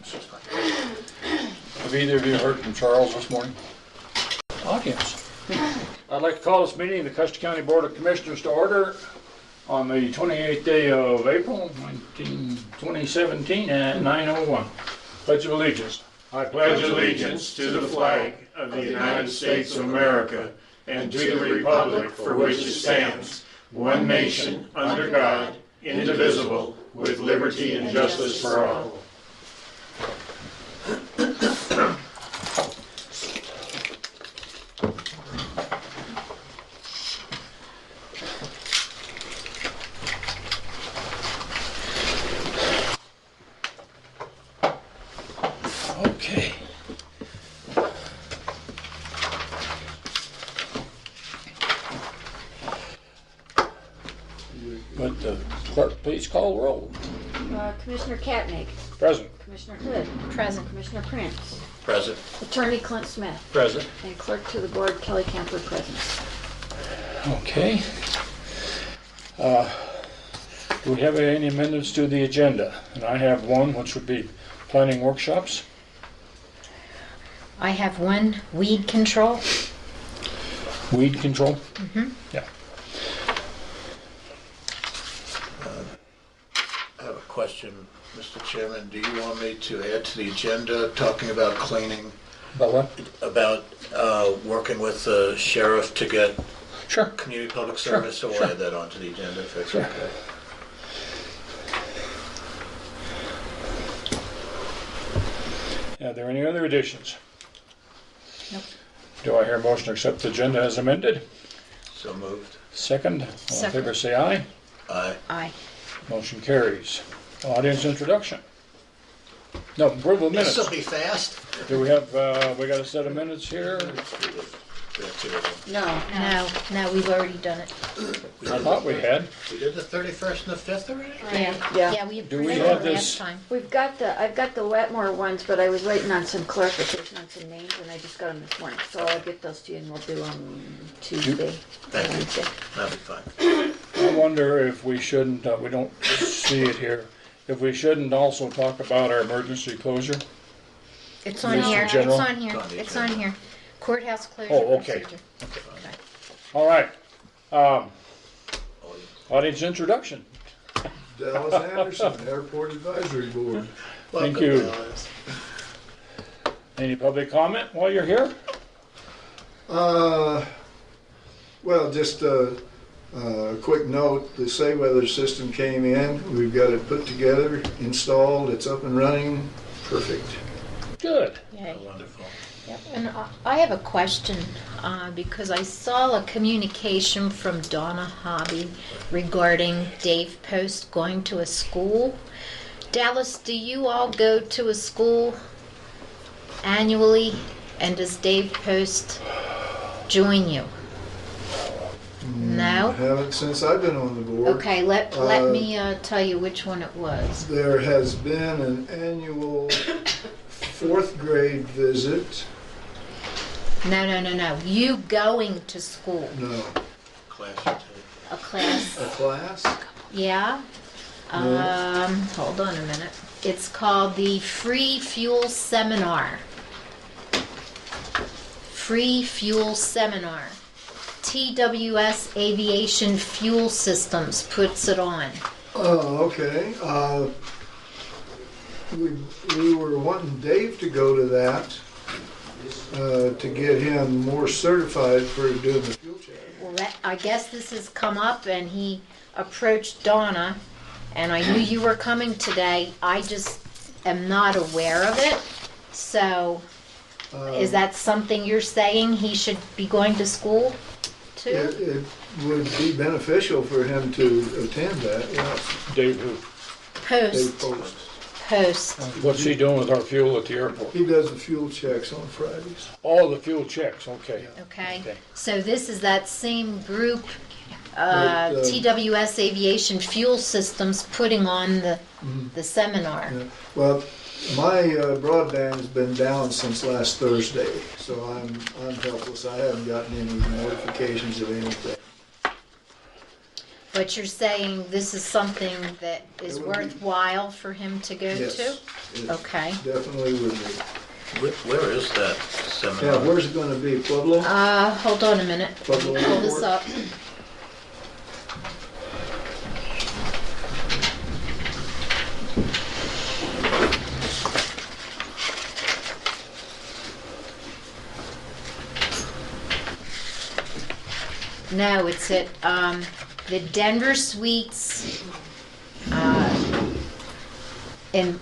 Have either of you heard from Charles this morning? Audience. I'd like to call this meeting of the Custer County Board of Commissioners to order on the 28th day of April, 2017 at 9:01. Pledge of Allegiance. I pledge allegiance to the flag of the United States of America and to the republic for which it stands, one nation, under God, indivisible, with liberty and justice for all. Okay. Would the clerk please call the roll? Commissioner Katnick. Present. Commissioner Hood. Present. Commissioner Prince. Present. Attorney Clint Smith. Present. And Clerk to the Board Kelly Camper present. Okay. Do we have any amendments to the agenda? And I have one, which would be planning workshops. I have one, weed control. Weed control? Mm-hmm. Yeah. I have a question, Mr. Chairman. Do you want me to add to the agenda talking about cleaning? About what? About working with the sheriff to get Sure. community public service? So we'll add that onto the agenda if that's okay. Are there any other additions? Nope. Do I hear a motion to accept the agenda as amended? So moved. Second. All in Second. favor say aye. Aye. Aye. Motion carries. Audience introduction. No, approval of minutes. This will be fast. Do we have, we got a set of minutes here? We have two of them. No, we've already done it. I thought we had. We did the 31st and the 5th already? Yeah, we Do we approved have it this- last time. I've got the Wetmore ones, but I was waiting on some clarification on some names, and I just got them this morning. So I'll get those to you, and we'll do them Tuesday. Thank you. Wednesday. That'll be fine. I wonder if we shouldn't, we don't see it here, if we shouldn't also talk about our emergency closure? It's on Mr. here, it's General? on here, It's on the it's on agenda. here. Courthouse closure Oh, okay. procedure. Okay. All right. Audience introduction. Dallas Anderson, Airport Advisory Board. Thank Welcome, you. Dallas. Any public comment while you're here? Well, just a quick note, the Say-Weather system came in. We've got it put together, installed, it's up and running. Perfect. Good. Yay. Wonderful. Yep. And I have a question, because I saw a communication from Donna Hobby regarding Dave Post going to a school. Dallas, do you all go to a school annually, and does Dave Post join you? No? Haven't since I've been on the board. Okay, let me tell you which one it was. There has been an annual 4th grade visit. No. You going to school. No. Class you take. A class. A class? Yeah. Hold on a minute. It's called the Free Fuel Seminar. Free Fuel Seminar. TWS Aviation Fuel Systems puts it on. Oh, okay. We were wanting Dave to go to that to get him more certified for doing the fuel check. Well, I guess this has come up, and he approached Donna, and I knew you were coming today. I just am not aware of it. So, is that something you're saying he should be going to school too? It would be beneficial for him to attend that, yes. Dave, who? Dave Post. Post. What's he doing with our fuel at the airport? He does the fuel checks on Fridays. All the fuel checks, okay. Okay. Okay. So this is that same group, But, TWS Aviation Fuel Systems, putting on the seminar. Yeah. Well, my broadband's been down since last Thursday, so I'm helpless. I haven't gotten any notifications of anything. But you're saying this is something that is It would be- worthwhile for him to go Yes. to? It Okay. Definitely would be. Where is that Yeah, seminar? where's it gonna be, Pueblo? Hold on a minute. Let me pull this up. No, it's at the Denver Suites, and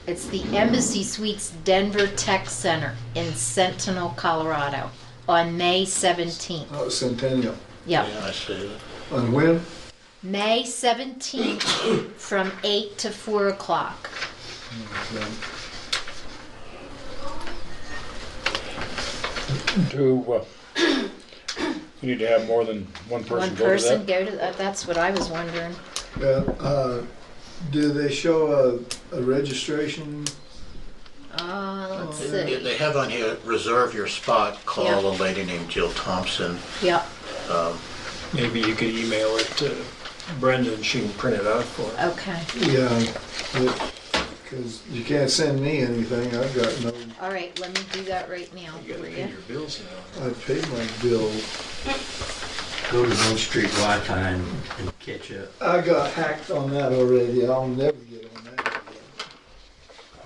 it's the Embassy Suites Denver Tech Center in Sentinel, Colorado, on May 17th. Oh, Centennial. Yep. Yeah, I see that. On when? May 17th from 8 to 4 o'clock. Okay. You need to have more than one person One go to person that? go to that? That's what I was wondering. Yeah, do they show a registration? Let's Yeah, see. they have on here, reserve your spot, call Yeah. a lady named Jill Thompson. Yep. Maybe you could email it to Brenda and she can print it out for us. Okay. Yeah, because you can't send me anything. I've got no, All right, let me do that right now You gotta for pay you. your bills now. I paid my bill. Go to Main Street Wi-Fi and catch up. I got hacked on that already. I'll never get on that again.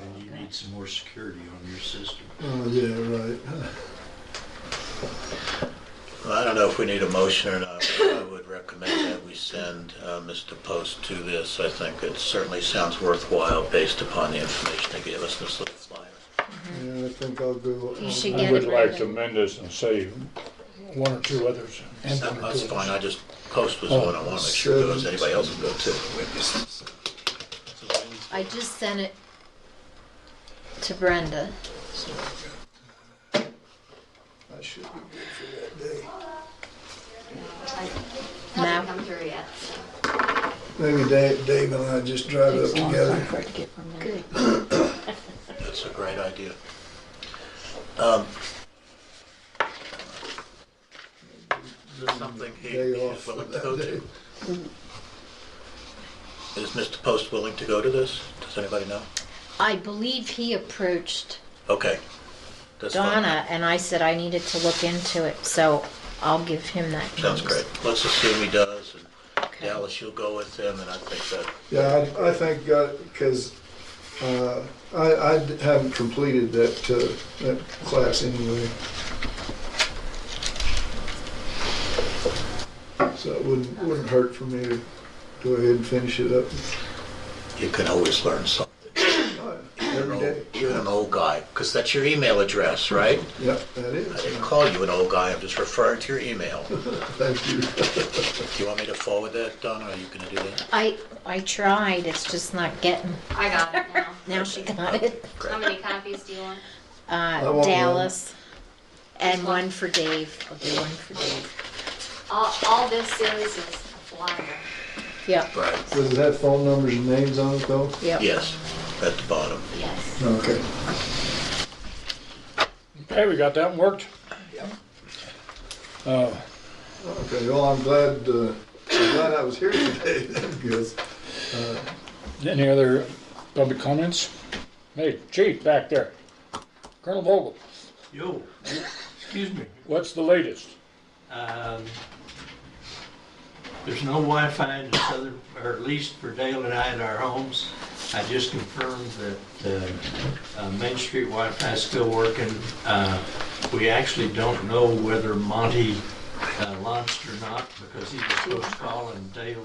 And you need some more security on your system. Oh, yeah, right. Well, I don't know if we need a motion or not, but I would recommend that we send Mr. Post to this. I think it certainly sounds worthwhile based upon the information they gave us in this little flyer. Yeah, I think I'll go. You should I get would it, like to Brandon. amend this and say one or two others. and one or That's two fine, others. I just, Post was the one I want to make sure goes, anybody else will go too. I just sent it to Brenda. I should be good for that day. No. Hasn't come through yet. Maybe Dave and I just drive up together. For it to get from there. Good. That's a great idea. Is there something he Day is off willing for to go that to? day. Is Mr. Post willing to go to this? Does anybody know? I believe he approached Okay. That's fine. Donna, and I said I needed to look into it, so I'll give him that. Sounds news. great. Let's assume he does, and Okay. Dallas, you'll go with him, and I think that, Yeah, I think, because I haven't completed that class anyway. So it wouldn't hurt for me to go ahead and finish it up you can always learn something. every day. You're an old guy, because that's your email address, right? Yep, that I is. didn't call you an old guy, I'm just referring to your email. Thank you. Do you want me to forward that, Donna, or are you gonna do that? I tried, it's just not getting. I got it now. Now she got it. How many copies do you want? want one. Dallas, and Just one? one for Dave. I'll do one for Dave. All this is a flyer. Yep, Right. Does it have phone numbers and names on it though? yep. Yes, at the bottom. Yes. Okay. Okay, we got that one worked. Okay, well, I'm glad I was here today because, Any other public comments? Hey, Chief, back there. Colonel Vogel, Yo, excuse me. what's the latest? There's no Wi-Fi in the southern, or at least for Dale and I at our homes. I just confirmed that Main Street Wi-Fi is still working. We actually don't know whether Monty launched or not because he was supposed to call and Dale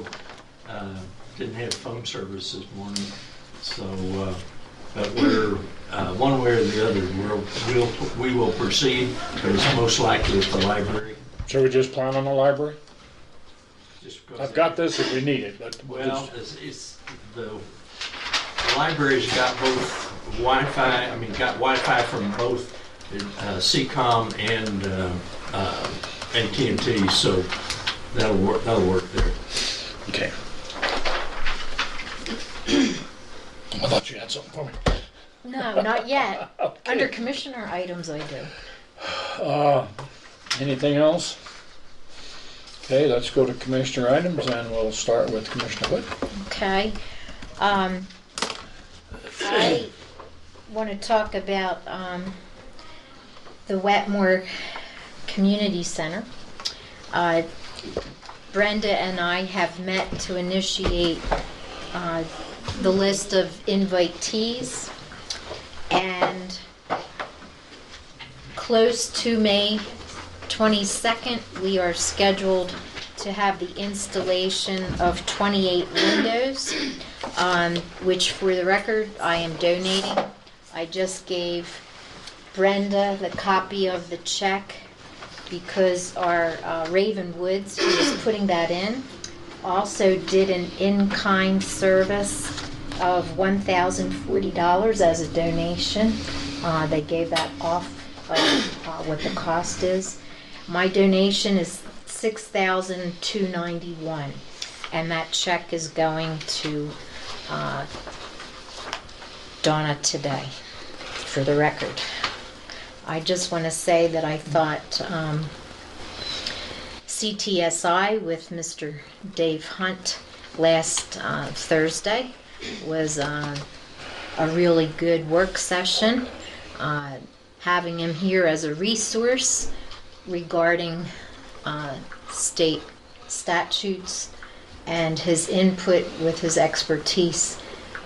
didn't have phone service this morning. So, but we're one way or the other, we will proceed, but it's most likely at the library. Shall we just plan on the library? Just because I've got this if we need it, but we'll Well, just- it's the library's got both Wi-Fi, got Wi-Fi from both CCOM and AT&T, so that'll work there. Okay. I thought you had something for me. No, not yet. Okay. Under commissioner items, I do. Anything else? Okay, let's go to commissioner items, and we'll start with Commissioner Hood. Okay. I want to talk about the Wetmore Community Center. Brenda and I have met to initiate the list of invitees, and close to May 22nd, we are scheduled to have the installation of 28 windows, which for the record, I am donating. I just gave Brenda the copy of the check because our Raven Woods, who was putting that in, also did an in-kind service of $1,040 as a donation. They gave that off of what the cost is. My donation is $6,291, and that check is going to Donna today, for the record. I just want to say that I thought CTSI with Mr. Dave Hunt last Thursday was a really good work session. Having him here as a resource regarding state statutes and his input with his expertise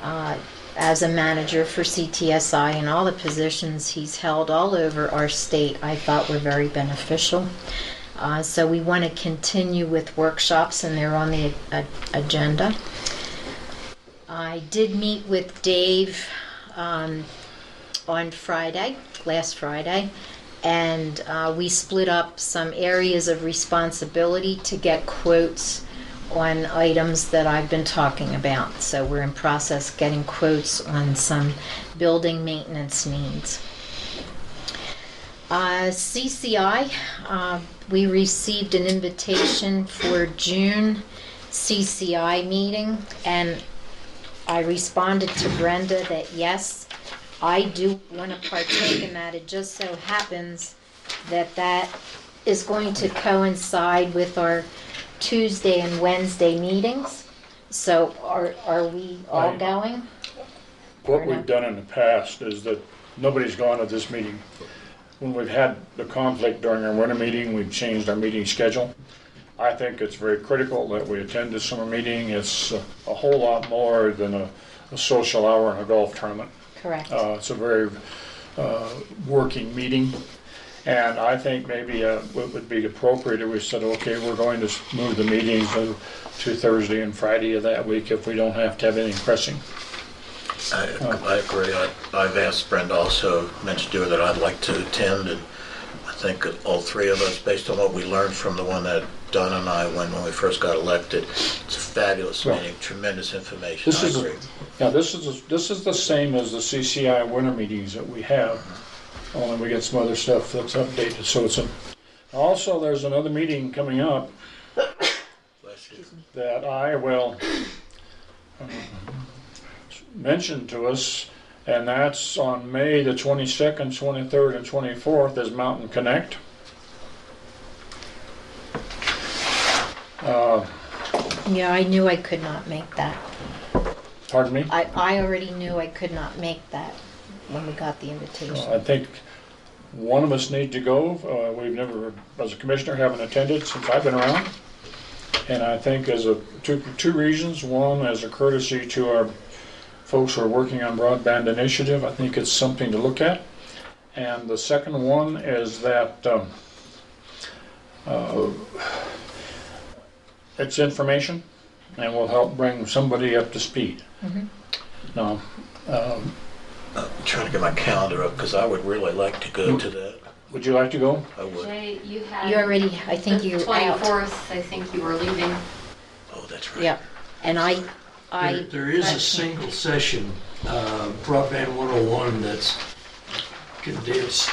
as a manager for CTSI and all the positions he's held all over our state, I thought were very beneficial. So we want to continue with workshops, and they're on the agenda. I did meet with Dave on Friday, last Friday, and we split up some areas of responsibility to get quotes on items that I've been talking about. So we're in process getting quotes on some building maintenance needs. CCI, we received an invitation for June CCI meeting, and I responded to Brenda that yes, I do want to partake in that. It just so happens that that is going to coincide with our Tuesday and Wednesday meetings. So are we all Right. going? What we've done in the past is that nobody's gone to this meeting. When we've had the conflict during our winter meeting, we've changed our meeting schedule. I think it's very critical that we attend this summer meeting. It's a whole lot more than a social hour and a golf tournament. Correct. It's a very working meeting. And I think maybe it would be appropriate if we said, okay, we're going to move the meetings to Thursday and Friday of that week if we don't have to have anything pressing. I agree. I've asked Brenda also, mentioned to her that I'd like to attend, and I think that all three of us, based on what we learned from the one that Don and I went when we first got elected, it's a fabulous meeting, tremendous information. This I is agree. this is the same as the CCI winter meetings that we have. Only we get some other stuff that's updated. So it's also there's another meeting coming up Bless you. that I will mention to us, and that's on May the 22nd, 23rd, and 24th is Mountain Connect. Yeah, I knew I could not make that. Pardon me? I already knew I could not make that when we got the invitation. I think one of us need to go. We've never, as a commissioner, haven't attended since I've been around. And I think as two reasons. One, as a courtesy to our folks who are working on broadband initiative, I think it's something to look at. And the second one is that it's information and will help bring somebody up to speed. Now, I'm trying to get my calendar up because I would really like to go to that. would you like to go? I would. Jay, you had. You already, I think the you're out. 24th, I think you were leaving. Oh, that's right. Yeah, and I There is a single session, Broadband 101, that's condensed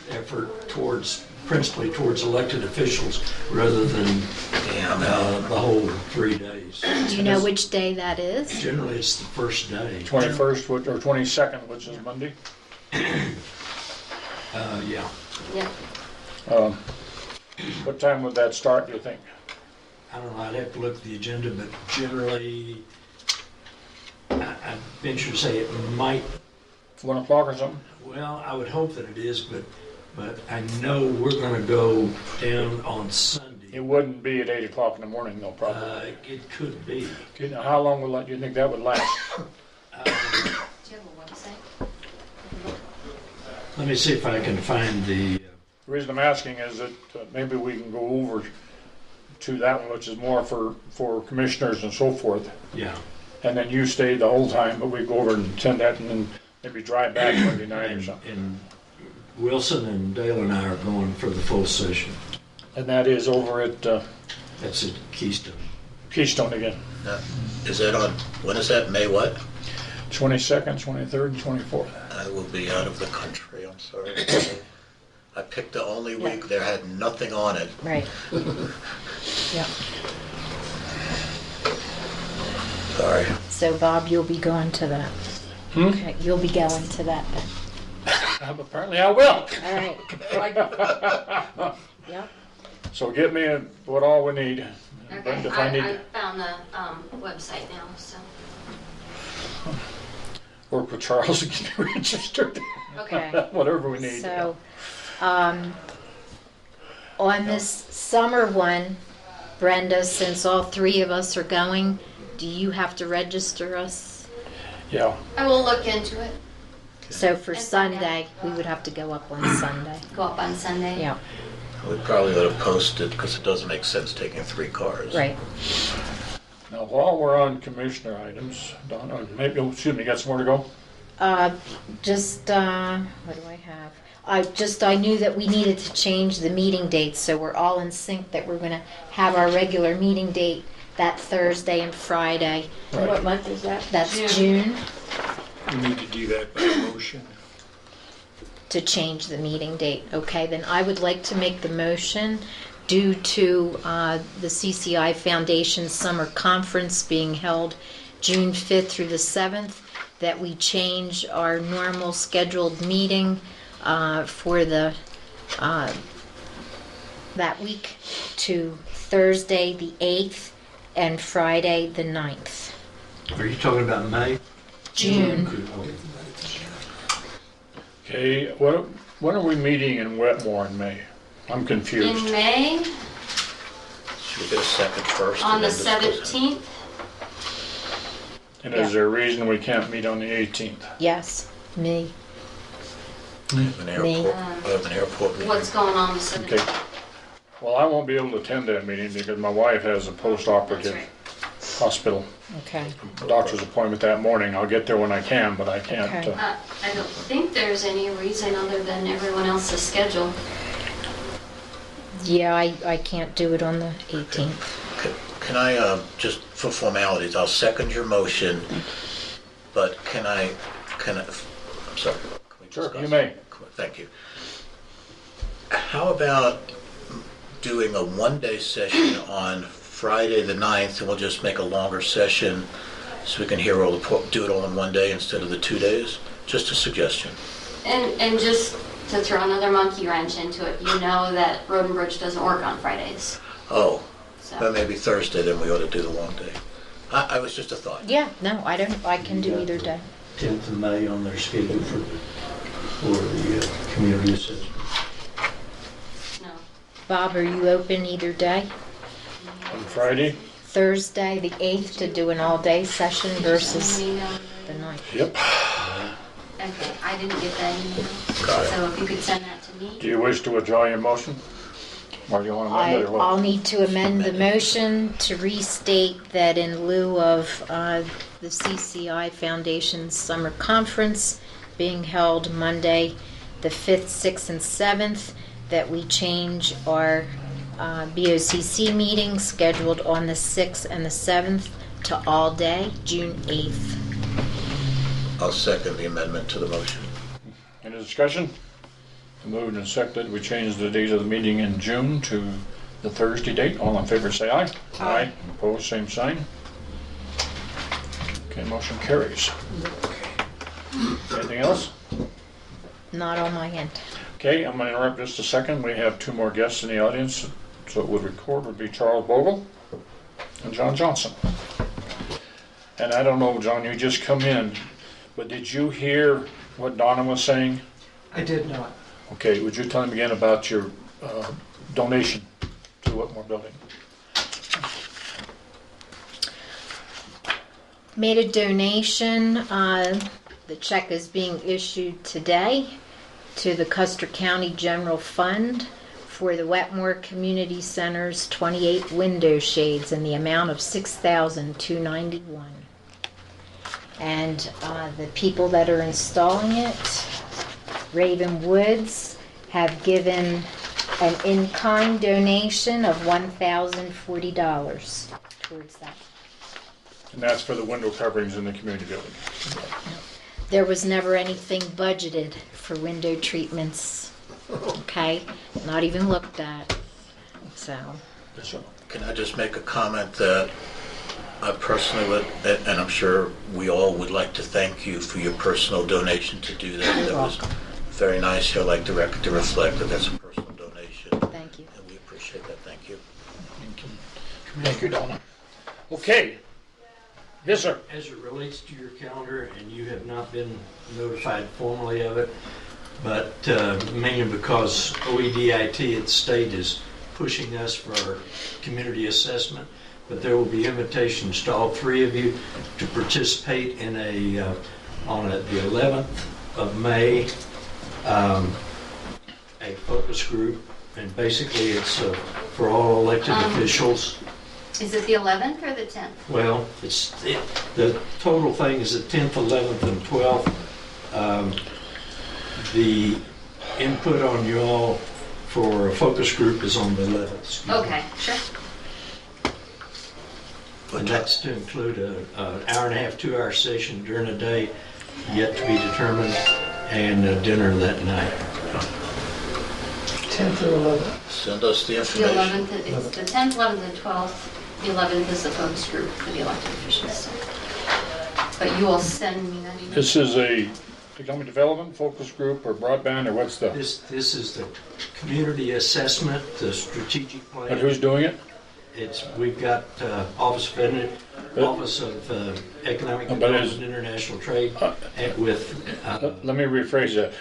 effort principally towards elected officials rather than the whole 3 days. do you know which day that is? Generally, it's the first day. 21st or 22nd, which is Monday. Yeah. Yeah. What time would that start, do you think? I don't know, I'd have to look at the agenda, but generally, I venture to say it might, 1 o'clock or something? well, I would hope that it is, but I know we're gonna go down on Sunday. It wouldn't be at 8 o'clock in the morning though, probably. It could be. Okay, now how long will you think that would last? Do you have a website? Let me see if I can find the, The reason I'm asking is that maybe we can go over to that one, which is more for commissioners and so forth. yeah. And then you stay the whole time, but we go over and attend that and then maybe drive back Monday night or something. And Wilson and Dale and I are going for the full session. And that is over at That's at Keystone. Keystone again. Is that on, when is that, May what? 22nd, 23rd, and 24th. I will be out of the country, I'm sorry. I picked the only week there had nothing on it. Right. Yeah. Sorry. So Bob, you'll be going to that. Okay, you'll be going to that then. Apparently I will. All right. Yep. So get me what all we need. Okay, Brenda, if I need I to found the website now, so. work with Charles and get me registered. Okay. Whatever we need. So, on this summer one, Brenda, since all three of us are going, do you have to register us? Yeah. I will look into it. So for And find out. Sunday, we would have to go up on Sunday. Go up on Sunday. Yeah, We probably ought to post it because it doesn't make sense taking 3 cars. right. Now, while we're on commissioner items, Donna, maybe, excuse me, got some more to go? What do I have? I knew that we needed to change the meeting dates, so we're all in sync that we're gonna have our regular meeting date that Thursday and Friday. Right. What month is that? That's June. June, We need to do that by motion. to change the meeting date. Okay, then I would like to make the motion due to the CCI Foundation Summer Conference being held June 5th through the 7th, that we change our normal scheduled meeting for that week to Thursday the 8th and Friday the 9th. Are you talking about May? June. Okay, when are we meeting in Wetmore in May? I'm confused. In May, Should we get a second first? on and the then discuss it? 17th, And is there a reason we can't meet on the 18th? Yes, me. I have an airport, I have an airport meeting. what's going on the 17th? Okay. Well, I won't be able to attend that meeting because my wife has a That's post-operative right. hospital Okay. doctor's appointment that morning. I'll get there when I can, but I can't. Okay. I don't think there's any reason other than everyone else's schedule. Yeah, I can't do it on the 18th. Can I, just for formalities, I'll second your motion, but I'm sorry. Can we Sure, discuss? you may. Thank you. How about doing a one-day session on Friday the 9th, and we'll just make a longer session so we can hear all do it all in one day instead of the 2 days? Just a suggestion. And just to throw another monkey wrench into it, you know that Road and Bridge doesn't work on Fridays. Oh, well, So, maybe Thursday, then we ought to do the long day. I was just a thought. Yeah, no, I can do either day. 10th of May on their schedule for the community assessment. no. Bob, are you open either day? On Friday? Thursday, the 8th, to do an all-day session versus Let me know. the 9th? Yep. Okay, I didn't get that email. Got it. So if you could send that to me. Do you wish to withdraw your motion? Or do you want to amend it or I'll what? need to amend the motion to restate that in lieu of the CCI Foundation's summer conference being held Monday, the 5th, 6th, and 7th, that we change our BOCC meeting scheduled on the 6th and the 7th to all day, June 8th. I'll second the amendment to the motion. Any discussion? Moved and seconded, we changed the date of the meeting in June to the Thursday date. All in favor say aye. Aye. Opposed, same sign. Okay, motion carries. Anything else? Not on my end. Okay, I'm gonna interrupt just a second. We have two more guests in the audience. So it would record would be Charles Bogle and John Johnson. And I don't know, John, you just come in, but did you hear what Donna was saying? I did not. Okay, would you tell him again about your donation to the Whitmore Building? Made a donation. The check is being issued today to the Custer County General Fund for the Wetmore Community Center's 28 window shades in the amount of $6,291. And the people that are installing it, Raven Woods, have given an in-kind donation of $1,040 towards that. And that's for the window coverings in the community building. There was never anything budgeted for window treatments, okay? Not even looked at, so. So, Can I just make a comment that I personally would, and I'm sure we all would like to thank you for your personal donation to do that. That was very nice. I'd like the record to reflect that that's a personal donation. Thank you. And we appreciate that. Thank you. thank you, Donna. Okay. Yes, sir. As it relates to your calendar, and you have not been notified formally of it, but mainly because OEDIT at the state is pushing us for our community assessment, but there will be invitations to all three of you to participate in the 11th of May, a focus group, and basically it's for all elected officials. Is it the 11th or the 10th? Well, the total thing is the 10th, 11th, and 12th. The input on you all for a focus group is on the 11th. Okay, sure. And that's to include an hour and a half, 2-hour session during the day, yet to be determined, and a dinner that night. 10th or 11th? Send us the The information. 11th, it's the 10th, 11th, and 12th. The 11th is the focus group for the elected officials. So. But you will send me that email. This is a economic development focus group or broadband or what's the, This is the community assessment, the strategic plan. but who's doing it? We've got Office of Economic But Development, International Trade, and with. Let me rephrase that.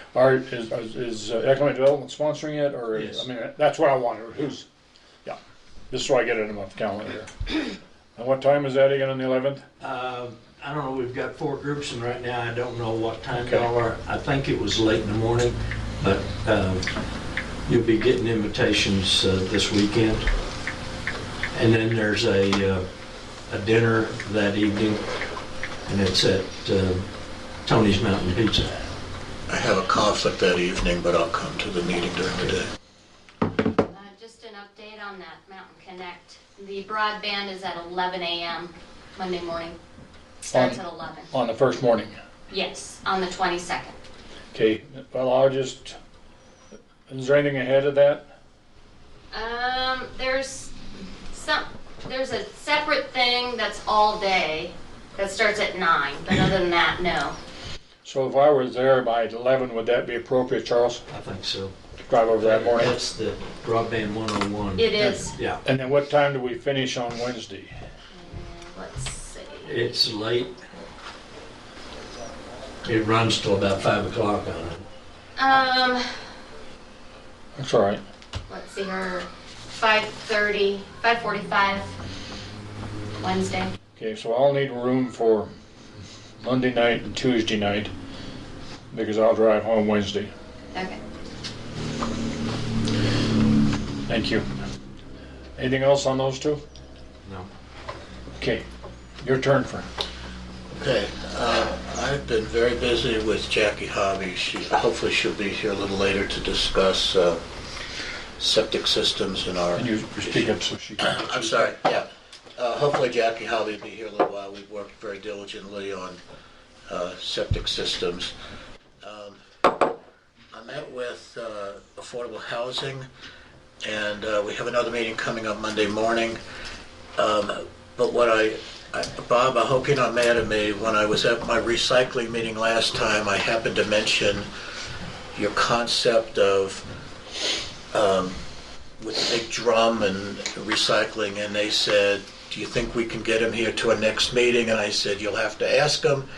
Is economic development sponsoring it or, Yes. I mean, that's what I wanted. Who's, yeah. Just so I get it in my calendar here. And what time is that again on the 11th? I don't know, we've got 4 groups, and right now I don't know what time Okay. y'all are. I think it was late in the morning, but you'll be getting invitations this weekend. And then there's a dinner that evening, and it's at Tony's Mountain Pizza. I have a conflict that evening, but I'll come to the meeting during the day. Just an update on that Mountain Connect. The broadband is at 11 a.m. Monday morning. Starts at 11. On the first morning. Yes, on the 22nd. Okay, well, I'll just, is there anything ahead of that? There's a separate thing that's all day that starts at 9. But other than that, no. So if I was there by 11, would that be appropriate, Charles? I think so. Drive over that morning? That's the Broadband 101. It is. Yeah. And then what time do we finish on Wednesday? Let's see. It's late. It runs till about 5 o'clock on it. That's all right. Let's see her. 5:30, 5:45 Wednesday. Okay, so I'll need room for Monday night and Tuesday night because I'll drive home Wednesday. Okay. Thank you. Anything else on those two? No. Okay, your turn, Fern. Okay, I've been very busy with Jackie Hobby. Hopefully she'll be here a little later to discuss septic systems in our... Can you speak up so she can... I'm sorry, yeah. Hopefully Jackie Hobby will be here a little while. We've worked very diligently on septic systems. I met with affordable housing, and we have another meeting coming up Monday morning. But what Bob, I hope you're not mad at me. When I was at my recycling meeting last time, I happened to mention your concept of with the big drum and recycling, and they said, do you think we can get him here to a next meeting? And I said, you'll have to ask him,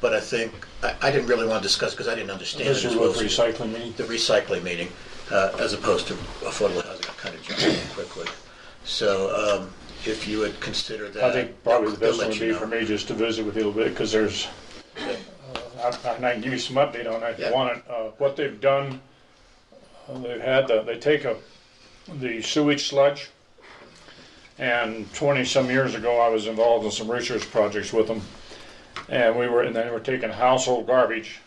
but I think, I didn't really want to discuss because I didn't understand This it is as well. with recycling meeting. The recycling meeting, as opposed to affordable housing. I kind of jumped in quickly. So if you would consider that. I think probably the they'll best one let would you be know. for me just to visit with you a little bit, because there's, I can give you some update on that if Yeah. you want it. What they've done, they take the sewage sludge, and 20-some years ago, I was involved in some research projects with them, and they were taking household garbage,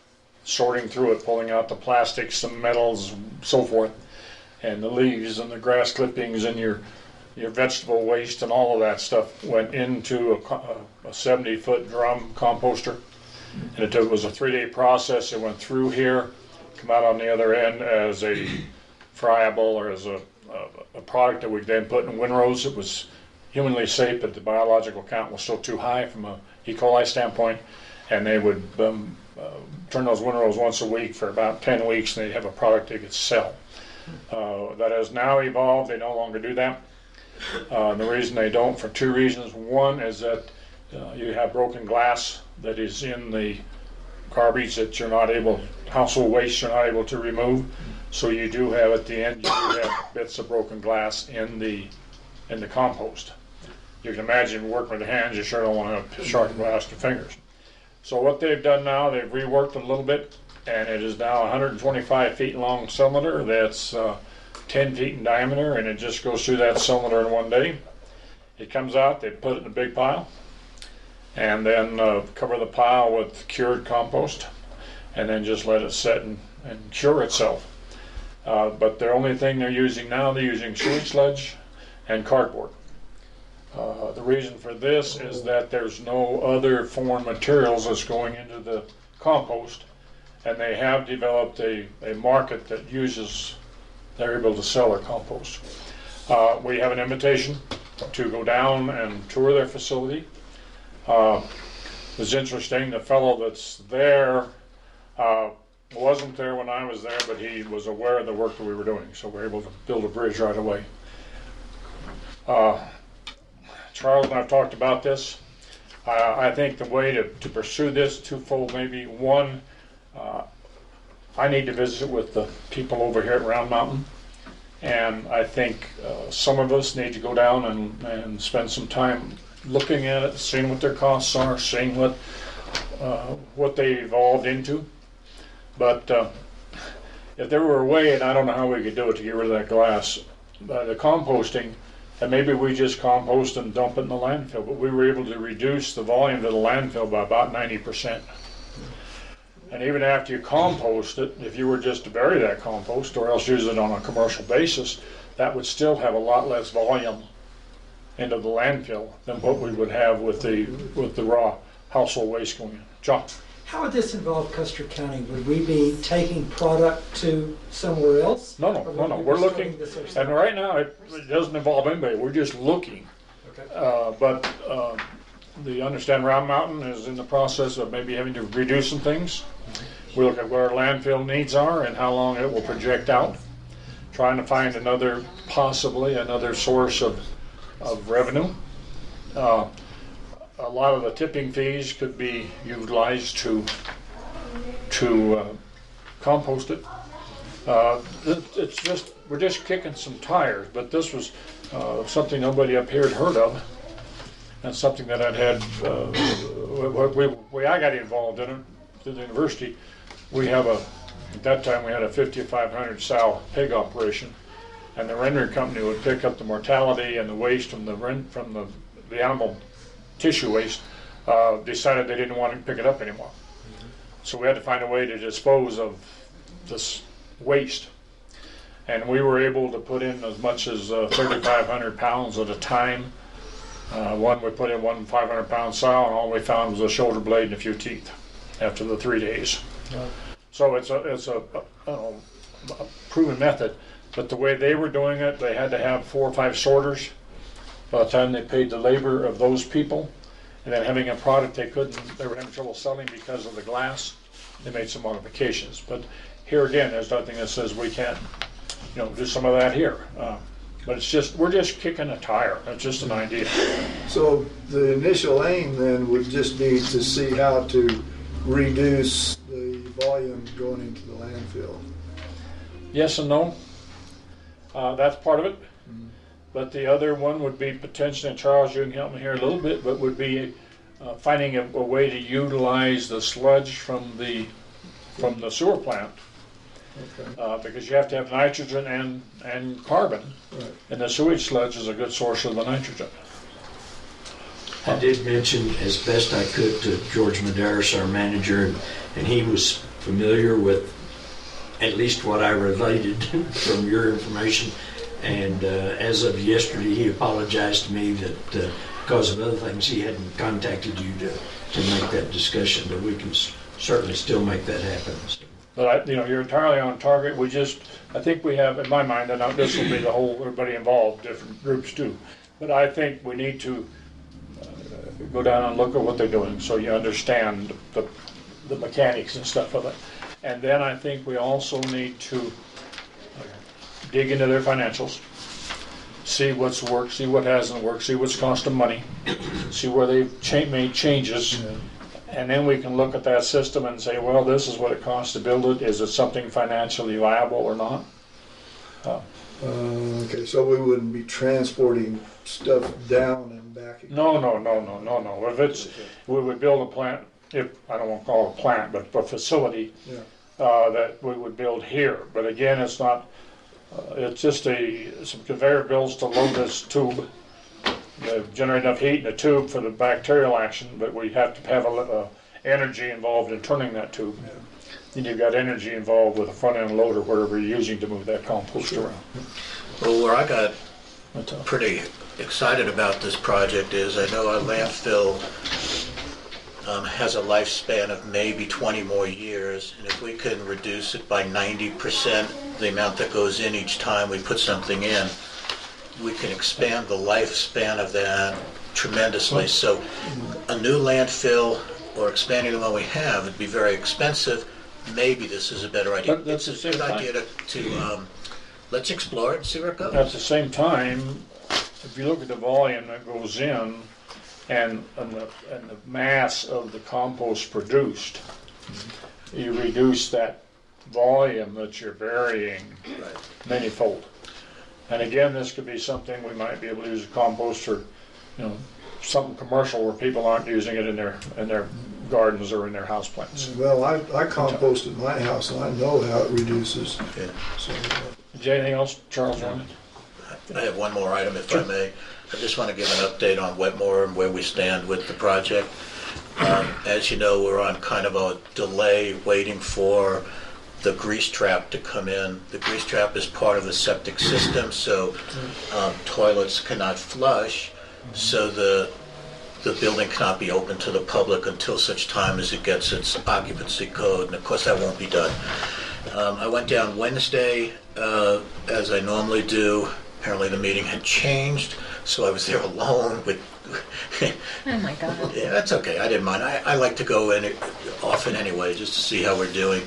sorting through it, pulling out the plastics, the metals, so forth, and the leaves and the grass clippings and your vegetable waste and all of that stuff went into a 70-foot drum composter. And it was a 3-day process. It went through here, come out on the other end as a friable or as a product that we then put in windrows. It was humanly safe, but the biological count was still too high from a E. coli standpoint. And they would turn those windrows once a week for about 10 weeks, and they'd have a product they could sell. That has now evolved. They no longer do that. The reason they don't, for 2 reasons. One is that you have broken glass that is in the garbage that you're not able, household waste you're not able to remove. So you do have, at the end, you do have bits of broken glass in the compost. You can imagine working with the hands, you sure don't want to sharp glass your fingers. So what they've done now, they've reworked it a little bit, and it is now a 125 feet long cylinder that's 10 feet in diameter, and it just goes through that cylinder in one day. It comes out, they put it in a big pile, and then cover the pile with cured compost, and then just let it set and cure itself. But the only thing they're using now, they're using sewage sludge and cardboard. The reason for this is that there's no other foreign materials that's going into the compost, and they have developed a market that uses, they're able to sell their compost. We have an invitation to go down and tour their facility. It's interesting, the fellow that's there wasn't there when I was there, but he was aware of the work that we were doing, so we were able to build a bridge right away. Charles and I have talked about this. I think the way to pursue this, twofold maybe. One, I need to visit with the people over here at Round Mountain, and I think some of us need to go down and spend some time looking at it, seeing what their costs are, seeing what they evolved into. But if there were a way, and I don't know how we could do it to get rid of that glass, the composting, and maybe we just compost and dump it in the landfill, but we were able to reduce the volume of the landfill by about 90%. And even after you compost it, if you were just to bury that compost or else use it on a commercial basis, that would still have a lot less volume into the landfill than what we would have with the raw household waste going in. John? How would this involve Custer County? Would we be taking product to somewhere else? No. Or would we be We're starting looking, this and ourselves? right now it doesn't involve anybody. We're just looking. Okay. But the Understand Round Mountain is in the process of maybe having to reduce some things. We look at where our landfill needs are and how long it will project out. Trying to find possibly another source of revenue. A lot of the tipping fees could be utilized to compost it. It's just, we're just kicking some tires, but this was something nobody up here had heard of, and something that I'd had, I got involved in it through the university. At that time we had a 5,500 sow pig operation, and the rendering company would pick up the mortality and the waste from the animal tissue waste, decided they didn't want to pick it up anymore. So we had to find a way to dispose of this waste. And we were able to put in as much as 3,500 pounds at a time. We put in one 500-pound sow, and all we found was a shoulder blade and a few teeth after the 3 days. So it's a proven method, but the way they were doing it, they had to have 4 or 5 sorters. By the time they paid the labor of those people, and then having a product they were having trouble selling because of the glass, they made some modifications. But here again, there's nothing that says we can't, do some of that here. But it's just, we're just kicking a tire. It's just an idea. So the initial aim then would just be to see how to reduce the volume going into the landfill. Yes and no. That's part of it. But the other one would be potentially, and Charles, you can help me here a little bit, but would be finding a way to utilize the sludge from the sewer plant. Okay. Because you have to have nitrogen and carbon, Right. and the sewage sludge is a good source of the nitrogen. I did mention as best I could to George Medeiros, our manager, and he was familiar with at least what I related from your information. And as of yesterday, he apologized to me that because of other things, he hadn't contacted you to make that discussion, but we can certainly still make that happen. So. But you're entirely on target. I think we have, in my mind, and this will be the whole, everybody involved, different groups too. But I think we need to go down and look at what they're doing so you understand the mechanics and stuff of it. And then I think we also need to dig into their financials, see what's worked, see what hasn't worked, see what's cost them money, see where they've made changes. And then we can look at that system and say, well, this is what it costs to build it. Is it something financially viable or not? Okay, so we wouldn't be transporting stuff down and back again? No. If we would build a plant, I don't want to call it a plant, but a facility Yeah. that we would build here. But again, it's not, it's just some conveyor belts to load this tube. They generate enough heat in the tube for the bacterial action, but we have to have energy involved in turning that tube. Yeah. Then you've got energy involved with a front end loader, whatever you're using to move that compost around. Well, where I got That's all. pretty excited about this project is I know our landfill has a lifespan of maybe 20 more years, and if we can reduce it by 90%, the amount that goes in each time we put something in, we can expand the lifespan of that tremendously. So a new landfill or expanding the one we have would be very expensive. Maybe this is a better idea. But that's It's the a same good time. idea to let's explore it and see where it goes. At the same time, if you look at the volume that goes in and the mass of the compost produced, you reduce that volume that you're burying manyfold. And again, this could be something we might be able to use a compost or, something commercial where people aren't using it in their gardens or in their house plants. Well, I compost at my house and I know how it reduces. Yeah. So, Is there anything else, Charles, wanted? I have one more item, if I may. I just want to give an update on Wetmore and where we stand with the project. As you know, we're on kind of a delay waiting for the grease trap to come in. The grease trap is part of the septic system, so toilets cannot flush, so the building cannot be open to the public until such time as it gets its occupancy code, and of course that won't be done. I went down Wednesday, as I normally do. Apparently the meeting had changed, so I was there alone with Oh my God. yeah, that's okay. I didn't mind. I like to go in often anyway, just to see how we're doing.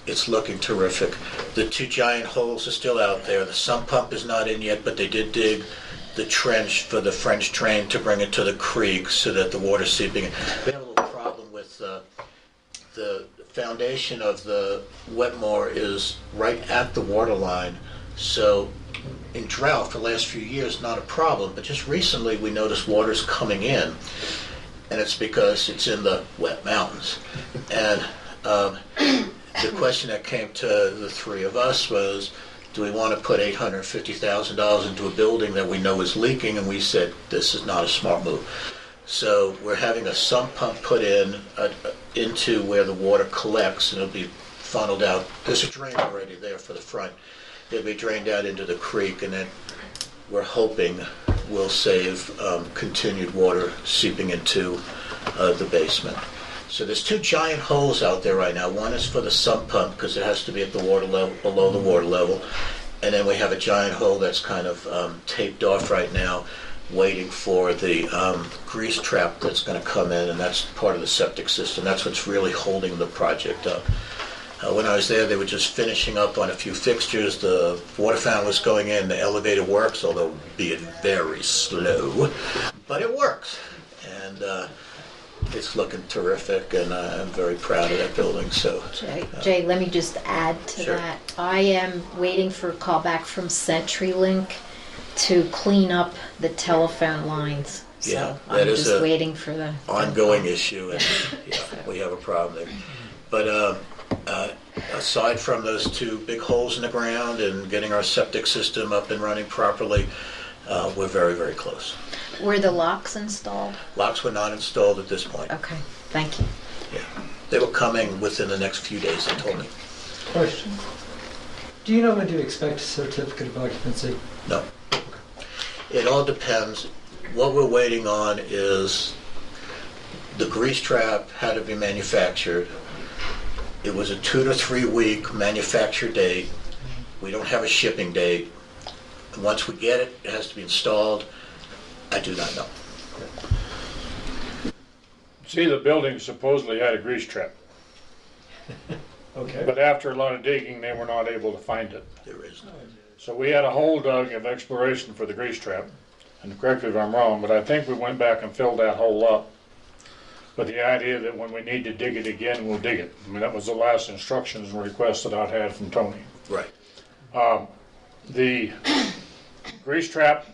It's looking terrific. The two giant holes are still out there. The sump pump is not in yet, but they did dig the trench for the French drain to bring it to the creek so that the water's seeping in. We have a little problem with the foundation of the Wetmore is right at the water line. So in drought for the last few years, not a problem, but just recently we noticed water's coming in, and it's because it's in the wet mountains. And the question that came to the three of us was, do we want to put $850,000 into a building that we know is leaking? And we said, this is not a smart move. So we're having a sump pump put in into where the water collects, and it'll be funneled out. There's a drain already there for the front. It'll be drained out into the creek, and then we're hoping will save continued water seeping into the basement. So there's two giant holes out there right now. One is for the sump pump because it has to be at the water level, below the water level. And then we have a giant hole that's kind of taped off right now, waiting for the grease trap that's going to come in, and that's part of the septic system. That's what's really holding the project up. When I was there, they were just finishing up on a few fixtures. The water fountain was going in, the elevator works, although being very slow, but it works. And it's looking terrific, and I'm very proud of that building. So, Jay, let me just add to Sure. that. I am waiting for a call back from CenturyLink to clean up the telephone lines. So Yeah, that I'm is just a waiting for the ongoing issue, and yeah, we have a problem there. But aside from those two big holes in the ground and getting our septic system up and running properly, we're very, very close. Were the locks installed? Locks were not installed at this point. Okay, thank you. Yeah, they were coming within the next few days, they told me. Question. Do you know when to expect a certificate of occupancy? No. It all depends. What we're waiting on is the grease trap had to be manufactured. It was a 2 to 3 week manufacture date. We don't have a shipping date. And once we get it, it has to be installed. I do not know. See, the building supposedly had a grease trap, Okay. but after a lot of digging, they were not able to find it. There is no. So we had a hole dug of exploration for the grease trap, and correct me if I'm wrong, but I think we went back and filled that hole up. But the idea that when we need to dig it again, we'll dig it. I mean, that was the last instructions and request that I'd had from Tony. Right. The grease trap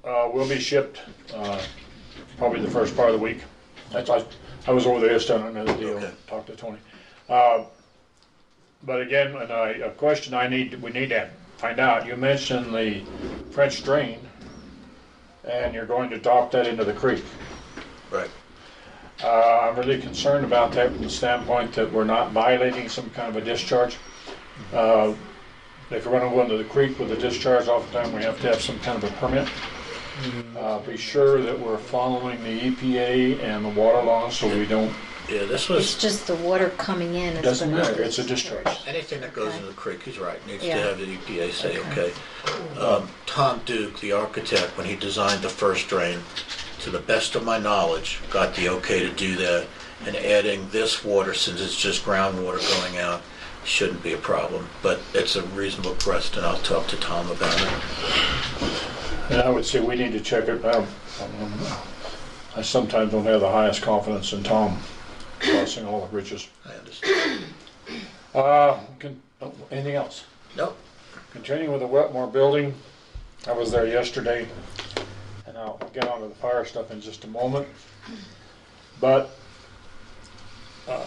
will be shipped probably the first part of the week. I was over there yesterday on another deal, Okay. talked to Tony. But again, and a question we need to find out. You mentioned the French drain, and you're going to dock that into the creek. Right. I'm really concerned about that from the standpoint that we're not violating some kind of a discharge. If we're going to go into the creek with a discharge, oftentimes we have to have some kind of a permit. Be sure that we're following the EPA and the water laws so we don't. Yeah, this It's was, just the water coming in. Doesn't matter, it's a discharge. anything that goes into the creek, he's right, needs to Yeah. have the EPA say, okay. Tom Duke, the architect, when he designed the first drain, to the best of my knowledge, got the okay to do that. And adding this water, since it's just groundwater going out, shouldn't be a problem. But it's a reasonable request, and I'll talk to Tom about it. And I would say we need to check it out. I sometimes don't have the highest confidence in Tom crossing all the bridges. I understand. Anything else? Nope. Continuing with the Wetmore building, I was there yesterday, and I'll get onto the fire stuff in just a moment. But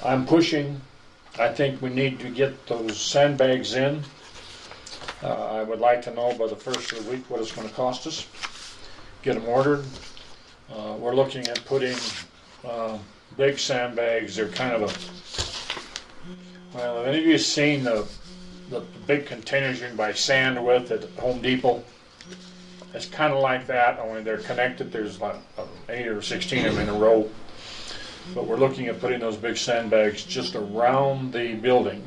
I'm pushing. I think we need to get those sandbags in. I would like to know by the first of the week what it's going to cost us. Get them ordered. We're looking at putting big sandbags. They're kind of well, have any of you seen the big containers you can buy sand with at Home Depot? It's kind of like that, only they're connected. There's like 8 or 16 of them in a row. But we're looking at putting those big sandbags just around the building.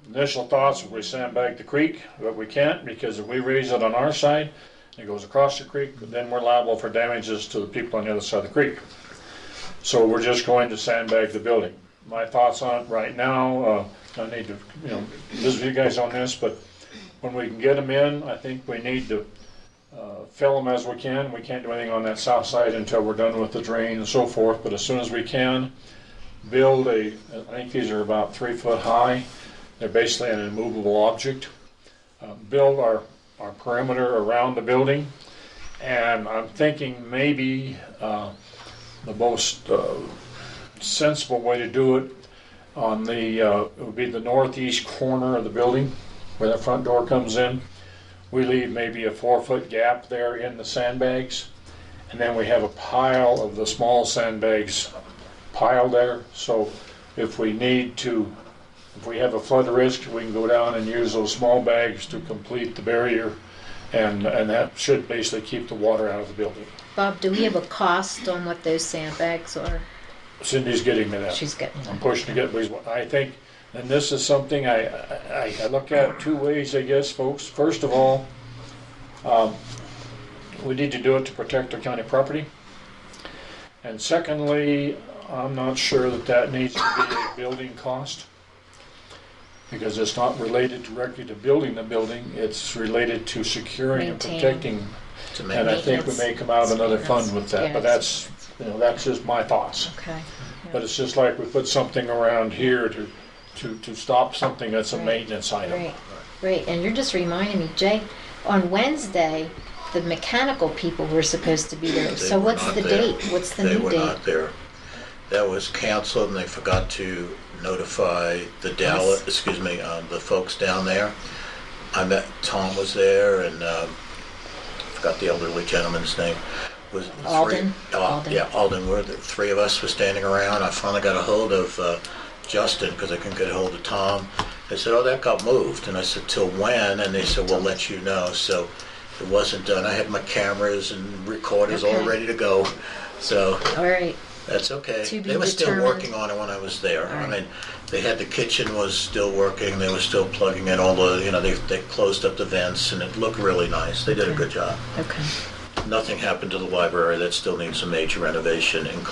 Initial thoughts, we sandbag the creek, but we can't because if we raise it on our side, it goes across the creek, then we're liable for damages to the people on the other side of the creek. So we're just going to sandbag the building. My thoughts on it right now, I need to visit you guys on this, but when we can get them in, I think we need to fill them as we can. We can't do anything on that south side until we're done with the drain and so forth, but as soon as we can, build I think these are about 3 foot high. They're basically an immovable object. Build our perimeter around the building, and I'm thinking maybe the most sensible way to do it on it would be the northeast corner of the building where that front door comes in. We leave maybe a 4 foot gap there in the sandbags, and then we have a pile of the small sandbags piled there. So if we have a flood risk, we can go down and use those small bags to complete the barrier, and that should basically keep the water out of the building. Bob, do we have a cost on what those sandbags are? Cindy's getting me that. She's getting I'm them. pushing to get these. I think, and this is something I look at it 2 ways, I guess, folks. First of all, we need to do it to protect our county property. And secondly, I'm not sure that needs to be a building cost. because it's not related directly to building the building, it's related to securing and Maintaining. protecting. To And I think we may come out of another fund with that, but Yes. that's just my thoughts. Okay. But it's just like we put something around here to stop something that's a Right. maintenance item. Right, right. And you're just reminding me, Jay, on Wednesday, the mechanical people were supposed to be there. They So were what's not the there. date? What's the They new were date? not there. That was canceled, and they forgot to notify the Dallas, the folks down there. I met, Tom was there, and forgot the elderly gentleman's name. Was Alden? Alden. Yeah, Alden. The three of us were standing around. I finally got a hold of Justin because I couldn't get a hold of Tom. They said, "Oh, that got moved," and I said, "Till when?" And they said, "We'll let you know." So it wasn't done. I had my cameras and recorders all Okay. ready to go. So All right. that's okay. To be They were still determined. working on it when I was there. All I right. mean, they had the kitchen was still working. They were still plugging in all the, they closed up the vents and it looked really nice. They did a good job. Okay. Nothing happened to the library that still needs a major renovation and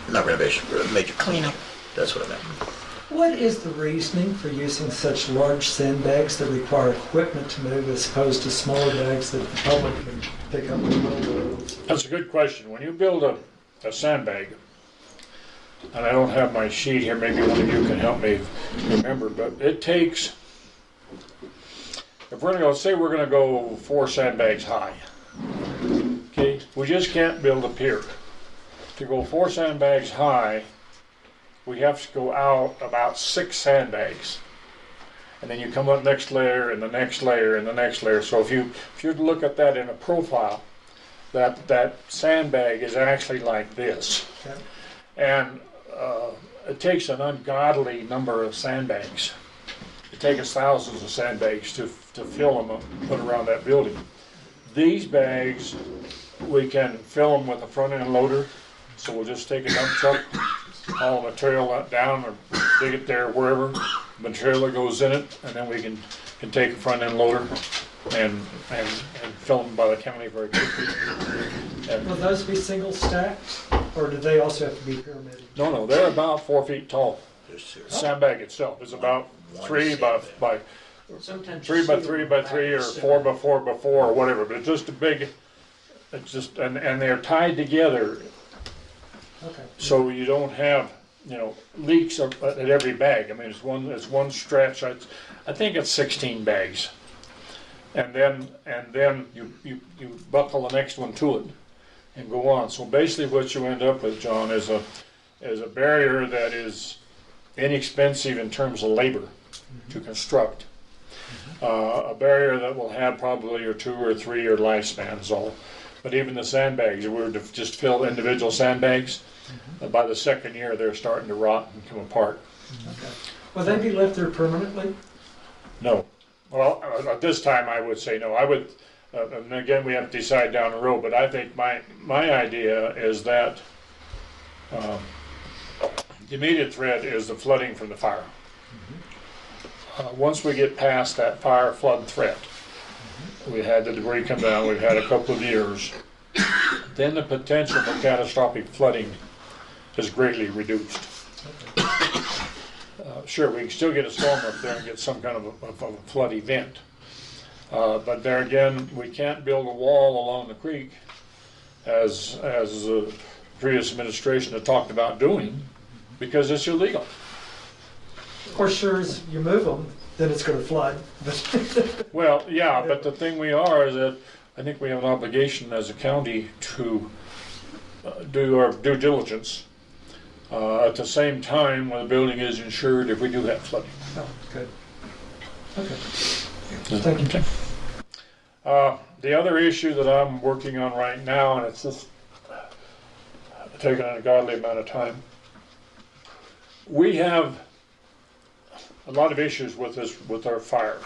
not renovation, but a major cleaning. Cleanup. That's what I meant. What is the reasoning for using such large sandbags that require equipment to move as opposed to smaller bags that the public can pick up in the middle of roads? That's a good question. When you build a sandbag, and I don't have my sheet here, maybe one of you can help me remember, but it takes, if we're gonna go, say we're gonna go 4 sandbags high, okay, we just can't build a pier. To go 4 sandbags high, we have to go out about 6 sandbags. And then you come up next layer and the next layer and the next layer. So if you look at that in a profile, that sandbag is actually like this. Okay. And it takes an ungodly number of sandbags. It takes us thousands of sandbags to fill them and put around that building. These bags, we can fill them with a front end loader. So we'll just take a dump truck, haul the material down or dig it there wherever, material that goes in it, and then we can take a front end loader and fill them by the county very quickly. And Will those be single stacked, or do they also have to be pyramided? no, they're about 4 feet tall. There's two. The sandbag itself is about One 3 by Sometimes 3 by 3 by 3 or 4 by 4 by 4 or whatever, but it's just a big, it's just, and they're tied together Okay. so you don't have, leaks at every bag. I mean, it's one stretch. I think it's 16 bags. And then you buckle the next one to it and go on. So basically what you end up with, John, is a barrier that is inexpensive in terms of labor to construct. A barrier that will have probably your 2 or 3 year lifespan is all. But even the sandbags, if we were to just fill individual sandbags, by the second year they're starting to rot and come apart. Okay. Will they be left there permanently? No. Well, at this time I would say no. I would, and again we have to decide down the road, but I think my idea is that the immediate threat is the flooding from the fire. Once we get past that fire flood threat, we had the debris come down, we've had a couple of years, then the potential for catastrophic flooding is greatly reduced. Sure, we can still get a storm up there and get some kind of a flood event. But there again, we can't build a wall along the creek as the previous administration had talked about doing because it's illegal. Of course, sure as you move them, then it's going to flood. Well, yeah, but the thing we are is that I think we have an obligation as a county to do our due diligence. At the same time, when the building is insured, if we do have flooding. Oh, good. Okay. Thank you. The other issue that I'm working on right now, and it's just taken an ungodly amount of time, we have a lot of issues with our fire.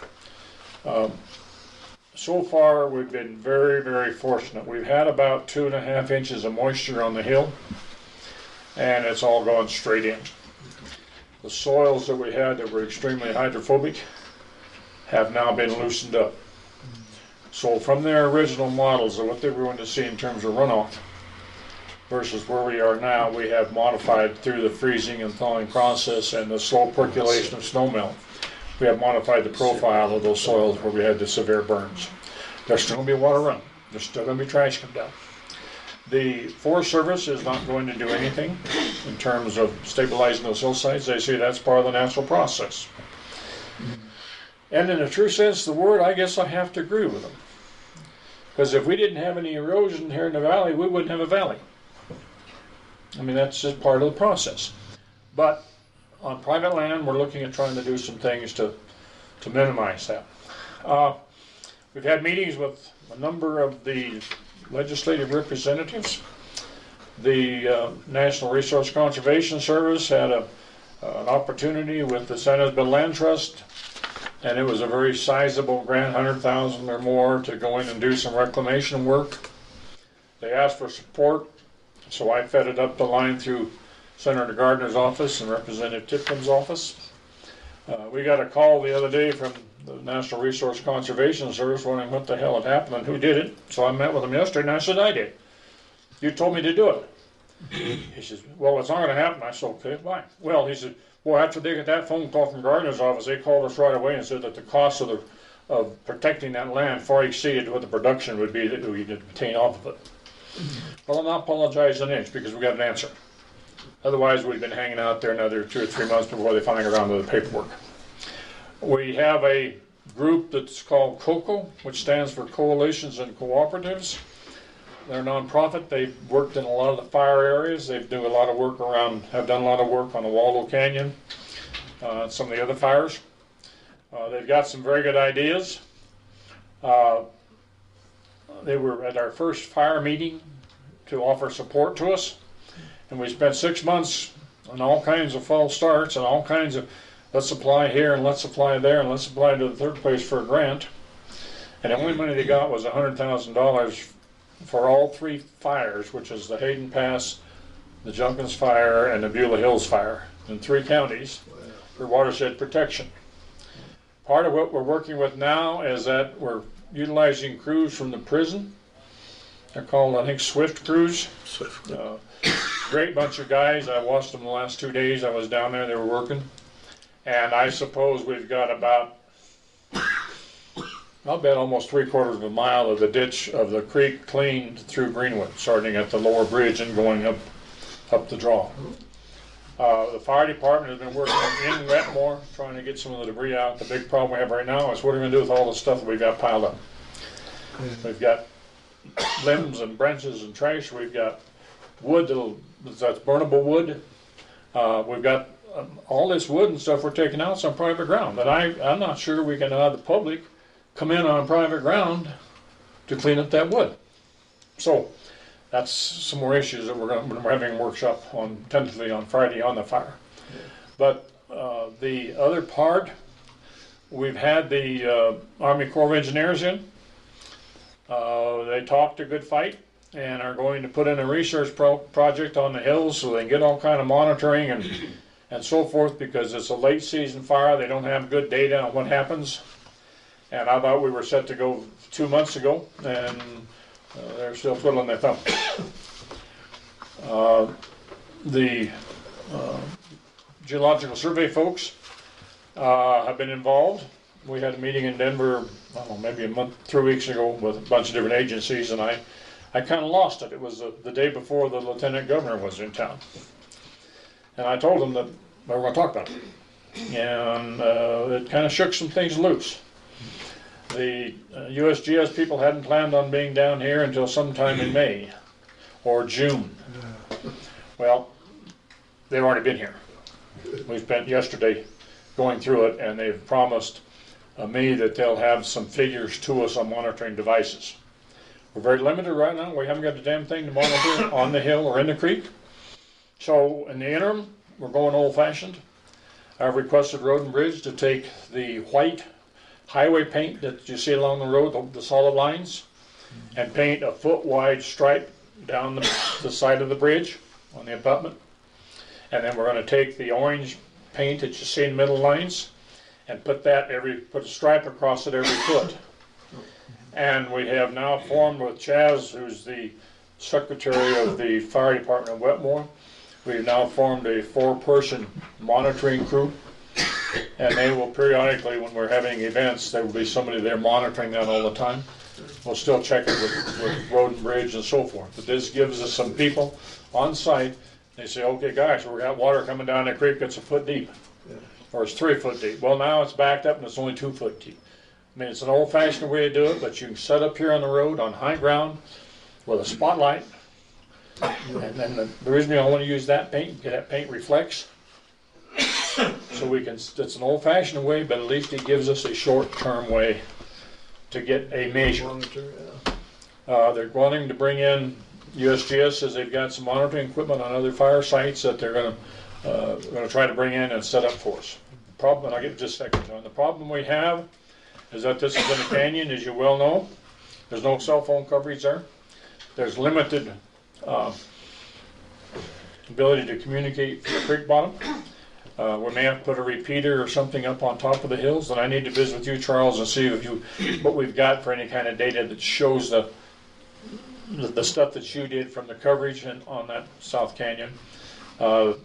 So far, we've been very, very fortunate. We've had about 2.5 inches of moisture on the hill, and it's all gone straight in. The soils that we had that were extremely hydrophobic have now been loosened up. So from their original models of what they were going to see in terms of runoff versus where we are now, we have modified through the freezing and thawing process and the slow percolation of snowmelt. we have modified the profile of those soils where we had the severe burns. There's still gonna be water run. There's still gonna be trash come down. The Forest Service is not going to do anything in terms of stabilizing those hillsides. They say that's part of the natural process. And in a true sense of the word, I guess I have to agree with them. Because if we didn't have any erosion here in the valley, we wouldn't have a valley. I mean, that's just part of the process. But on private land, we're looking at trying to do some things to minimize that. We've had meetings with a number of the legislative representatives. The National Resource Conservation Service had an opportunity with the San Isabel Land Trust, and it was a very sizable grant, 100,000 or more, to go in and do some reclamation work. They asked for support, so I fed it up the line through Senator Gardner's office and Representative Tipton's office. We got a call the other day from the National Resource Conservation Service wondering what the hell had happened and who did it. So I met with them yesterday and I said, I did. You told me to do it. He says, well, it's not going to happen. I said, okay, why? Well, he said, well, after they got that phone call from Gardner's office, they called us right away and said that the cost of protecting that land far exceeded what the production would be that we could obtain off of it. Well, I'm not apologizing an inch because we got an answer. Otherwise, we'd been hanging out there another 2 or 3 months before they finally got around to the paperwork. We have a group that's called COCO, which stands for Coalitions and Cooperatives. They're a nonprofit. They've worked in a lot of the fire areas. They do a lot of work around, have done a lot of work on the Waldo Canyon, some of the other fires. They've got some very good ideas. They were at our first fire meeting to offer support to us. And we spent 6 months on all kinds of false starts and all kinds of let's apply here and let's apply there and let's apply to the third place for a grant. And the only money they got was $100,000 for all 3 fires, which is the Hayden Pass, the Junkins Fire, and the Beulah Hills Fire in 3 counties for watershed protection. Part of what we're working with now is that we're utilizing crews from the prison. They're called, I think, Swift crews. Swift. Great bunch of guys. I watched them the last 2 days. I was down there. They were working. And I suppose we've got about, I'll bet almost 3/4 of a mile of the ditch of the creek cleaned through Greenwood, starting at the lower bridge and going up the draw. The fire department has been working in Wetmore, trying to get some of the debris out. The big problem we have right now is what are we going to do with all the stuff that we've got piled up. We've got limbs and branches and trash. We've got wood that's burnable wood. We've got all this wood and stuff we're taking out on private ground. But I'm not sure we can allow the public come in on private ground to clean up that wood. So that's some more issues that we're having a workshop on tentatively on Friday on the fire. But the other part, we've had the Army Corps of Engineers in. They talked a good fight and are going to put in a research project on the hills so they can get all kind of monitoring and so forth, because it's a late season fire. They don't have good data on what happens. And I thought we were set to go 2 months ago, and they're still twiddling their thumb. The Geological Survey folks have been involved. We had a meeting in Denver, I don't know, maybe a month, 3 weeks ago with a bunch of different agencies, and I kind of lost it. It was the day before the Lieutenant Governor was in town. And I told them that we were going to talk about it. And it kind of shook some things loose. The USGS people hadn't planned on being down here until sometime in May or June. Well, they've already been here. We spent yesterday going through it, and they've promised me that they'll have some figures to us on monitoring devices. We're very limited right now. We haven't got a damn thing to monitor on the hill or in the creek. So in the interim, we're going old-fashioned. I've requested Road and Bridge to take the white highway paint that you see along the road, the solid lines, and paint a foot-wide stripe down the side of the bridge on the abutment. And then we're going to take the orange paint that you see in the middle lines and put a stripe across it every foot. And we have now formed with Chaz, who's the secretary of the fire department of Wetmore. We've now formed a 4-person monitoring crew And they will periodically, when we're having events, there will be somebody there monitoring that all the time. We'll still check it with road and bridge and so forth. But this gives us some people on site. They say, okay, guys, we got water coming down the creek that's a foot deep. Or it's 3 foot deep. Well, now it's backed up and it's only 2 foot deep. I mean, it's an old-fashioned way to do it, but you can set up here on the road on high ground with a spotlight. And then the reason I want to use that paint, because that paint reflects. So we can, it's an old-fashioned way, but at least it gives us a short-term way to get a measure. Monitor, yeah. They're wanting to bring in, USGS says they've got some monitoring equipment on other fire sites that they're gonna try to bring in and set up for us. The problem, and I'll get just a second, John. The problem we have is that this is in a canyon, as you well know. There's no cell phone coverage there. There's limited ability to communicate from the creek bottom. We may have to put a repeater or something up on top of the hills, and I need to visit with you, Charles, and see what we've got for any kind of data that shows the stuff that you did from the coverage on that South Canyon. The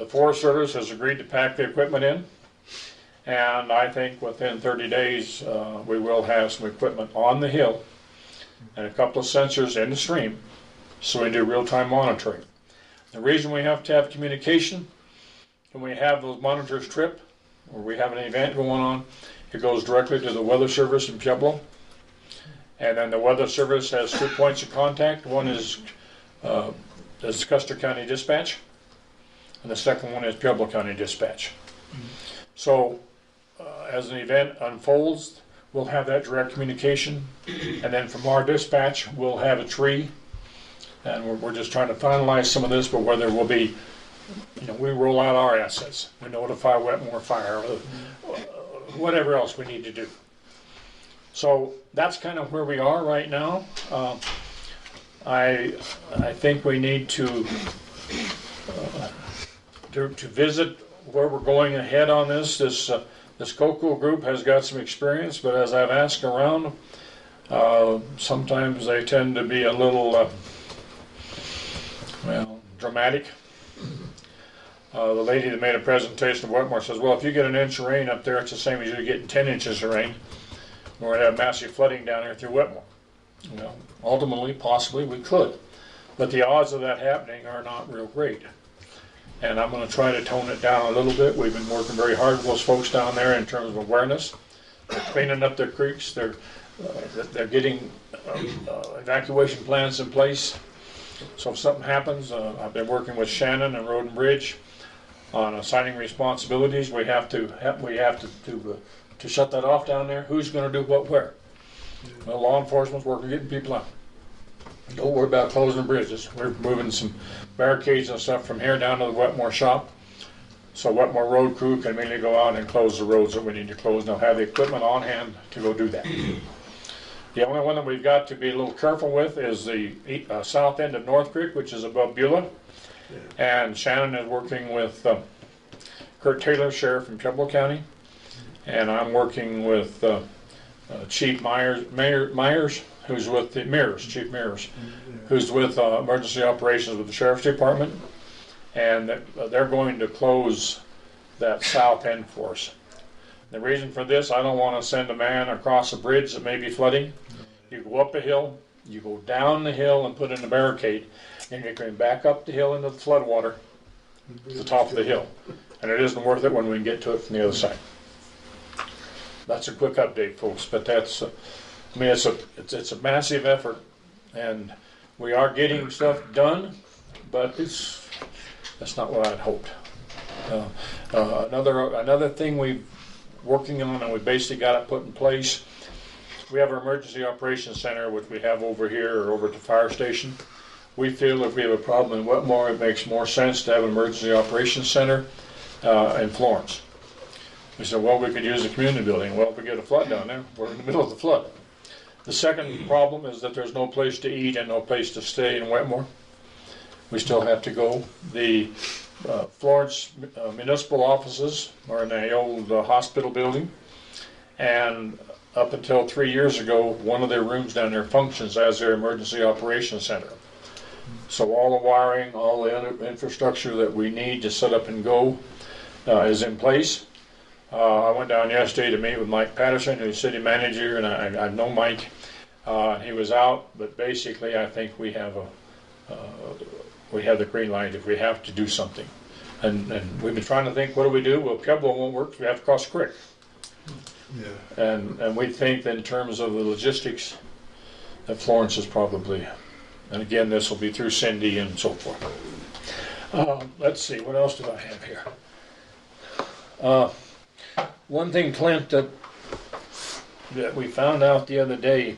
Forest Service has agreed to pack the equipment in, and I think within 30 days we will have some equipment on the hill and a couple of sensors in the stream, so we do real-time monitoring. The reason we have to have communication, when we have those monitors trip, or we have an event going on, it goes directly to the Weather Service in Pueblo. And then the Weather Service has 2 points of contact. One is Custer County Dispatch, and the second one is Pueblo County Dispatch. So as an event unfolds, we'll have that direct communication, and then from our dispatch, we'll have a tree, and we're just trying to finalize some of this, but whether we'll be, we roll out our assets. We notify Wetmore Fire, whatever else we need to do. So that's kind of where we are right now. I think we need to visit where we're going ahead on this. This COCO group has got some experience, but as I've asked around, sometimes they tend to be a little, dramatic. The lady that made a presentation of Wetmore says, well, if you get an inch of rain up there, it's the same as you getting 10 inches of rain. We're going to have massive flooding down here through Wetmore. Ultimately, possibly, we could. But the odds of that happening are not real great. And I'm going to try to tone it down a little bit. We've been working very hard with those folks down there in terms of awareness. They're cleaning up their creeks. They're getting evacuation plans in place. So if something happens, I've been working with Shannon and Road and Bridge on assigning responsibilities. We have to shut that off down there. Who's going to do what where? Well, law enforcement's working getting people out. Don't worry about closing bridges. We're moving some barricades and stuff from here down to the Wetmore shop. So Wetmore road crew can immediately go out and close the roads that we need to close. Now have the equipment on hand to go do that. The only one that we've got to be a little careful with is the south end of North Creek, which is above Beulah. And Shannon is working with Kurt Taylor, Sheriff from Pueblo County. And I'm working with Chief Myers, who's with the Chief Mears, who's with Emergency Operations with the Sheriff's Department. And they're going to close that south end for us. The reason for this, I don't want to send a man across a bridge that may be flooding. You go up a hill, you go down the hill and put in a barricade, and you're going back up the hill into the flood water to the top of the hill. And it isn't worth it when we can get to it from the other side. That's a quick update, folks, but that's, it's a massive effort, and we are getting stuff done, but that's not what I'd hoped. Another thing we're working on, and we basically got it put in place, we have our Emergency Operations Center, which we have over here or over at the fire station. We feel if we have a problem in Wetmore, it makes more sense to have an Emergency Operations Center in Florence. We said, well, we could use the community building. Well, if we get a flood down there, we're in the middle of the flood. The second problem is that there's no place to eat and no place to stay in Wetmore. We still have to go. The Florence municipal offices are in the old hospital building, and up until 3 years ago, one of their rooms down there functions as their emergency operations center. So all the wiring, all the other infrastructure that we need to set up and go is in place. I went down yesterday to meet with Mike Patterson, who's city manager, and I know Mike. He was out, but basically I think we have the green light if we have to do something. And we've been trying to think, what do we do? Well, Pueblo won't work, so we have to cross the creek. Yeah. And we think that in terms of the logistics, that Florence is probably, and again, this will be through Cindy and so forth. Let's see, what else do I have here? One thing, Clint, that we found out the other day,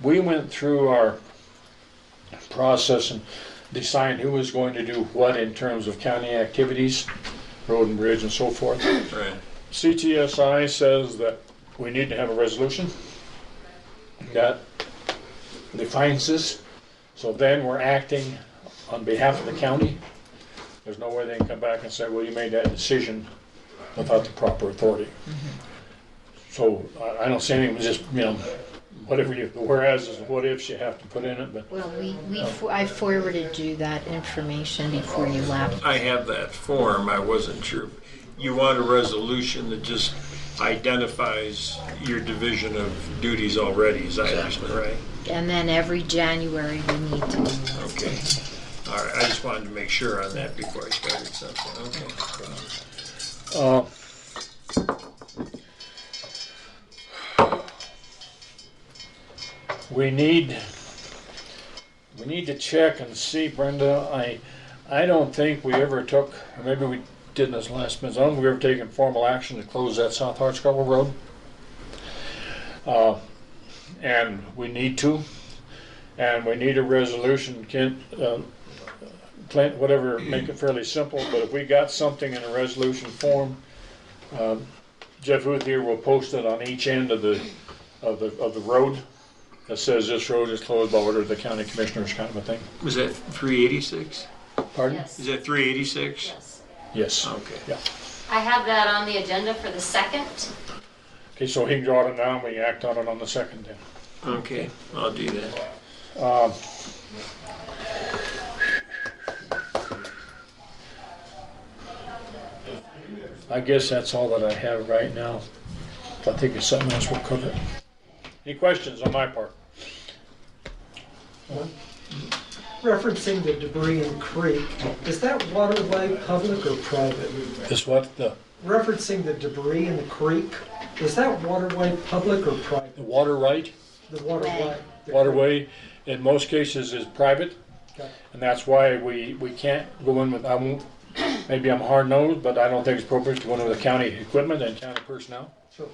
we went through our process and decided who was going to do what in terms of county activities, road and bridge and so forth. Right. CTSI says that we need to have a resolution that defines this. So then we're acting on behalf of the county. There's no way they can come back and say, well, you made that decision without the proper authority. So I don't see anything, just, whatever the whereas is what ifs you have to put in it, but. Well, I forwarded you that information before you left. I have that form, I wasn't sure. You want a resolution that just identifies your division of duties already, as I understand, right? And then every January we need to do this. Okay. All right, I just wanted to make sure on that before I started something, okay. We need to check and see, Brenda. I don't think we ever took, or maybe we did this last month. I don't think we ever taken formal action to close that South Hartscrabble Road. And we need to. And we need a resolution, Clint, whatever, make it fairly simple. But if we got something in a resolution form, Jeff Huth here will post it on each end of the road that says this road is closed by order of the county commissioners, kind of a thing. Was that 386? Pardon? Yes. Is that 386? Yes. Yes. Okay. Yeah. I have that on the agenda for the 2nd. Okay, so he can jot it down. We can act on it on the 2nd then. Okay, I'll do that. I guess that's all that I have right now. If I think it's something else, we'll cover it. Any questions on my part? Referencing the debris in the creek, is that waterway public or private? Is what the Referencing the debris in the creek, is that waterway public or private? water right, The waterway. waterway, in most cases is private, Okay. and that's why we can't go in with, I won't, maybe I'm hard-nosed, but I don't think it's appropriate to go in with the county equipment and county personnel Sure.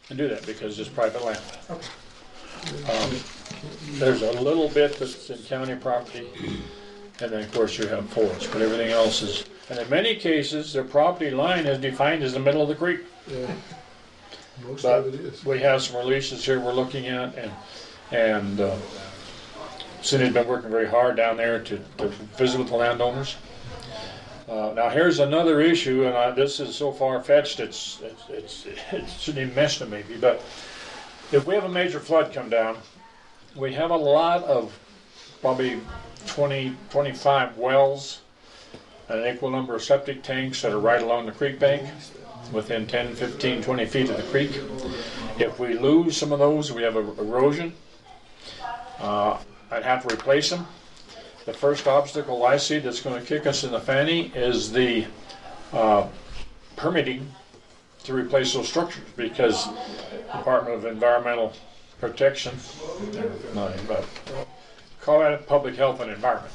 and do that because it's private land. Okay. There's a little bit that's in county property, and then of course you have forest, but everything else is, and in many cases, their property line is defined as the middle of the creek. Yeah. Most But of it is. we have some releases here we're looking at, and Cindy's been working very hard down there to visit with the landowners. Now here's another issue, and this is so far-fetched, it shouldn't even mention it maybe, but if we have a major flood come down, we have a lot of probably 20, 25 wells, and an equal number of septic tanks that are right along the creek bank, within 10, 15, 20 feet of the creek. If we lose some of those, we have erosion. I'd have to replace them. The first obstacle I see that's going to kick us in the fanny is the permitting to replace those structures, because Department of Environmental Protection, call that Public Health and Environment,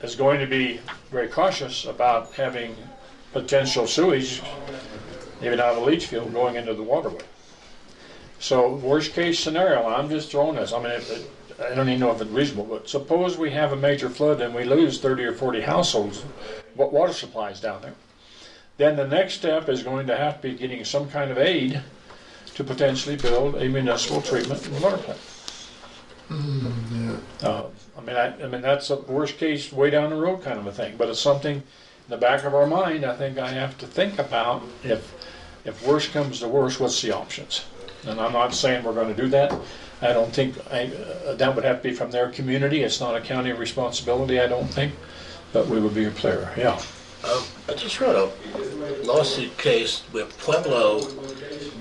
is going to be very cautious about having potential sewage, even out of the leach field, going into the waterway. So worst case scenario, I'm just throwing this, I mean, I don't even know if it's reasonable, but suppose we have a major flood and we lose 30 or 40 households, what water supplies down there. Then the next step is going to have to be getting some kind of aid to potentially build a municipal treatment water plant. I mean that's a worst case, way down the road kind of a thing, but it's something in the back of our mind. I think I have to think about if worst comes to worst, what's the options? And I'm not saying we're going to do that. I don't think that would have to be from their community. It's not a county responsibility, I don't think, but we would be a player. Yeah. I just wrote a lawsuit case where Pueblo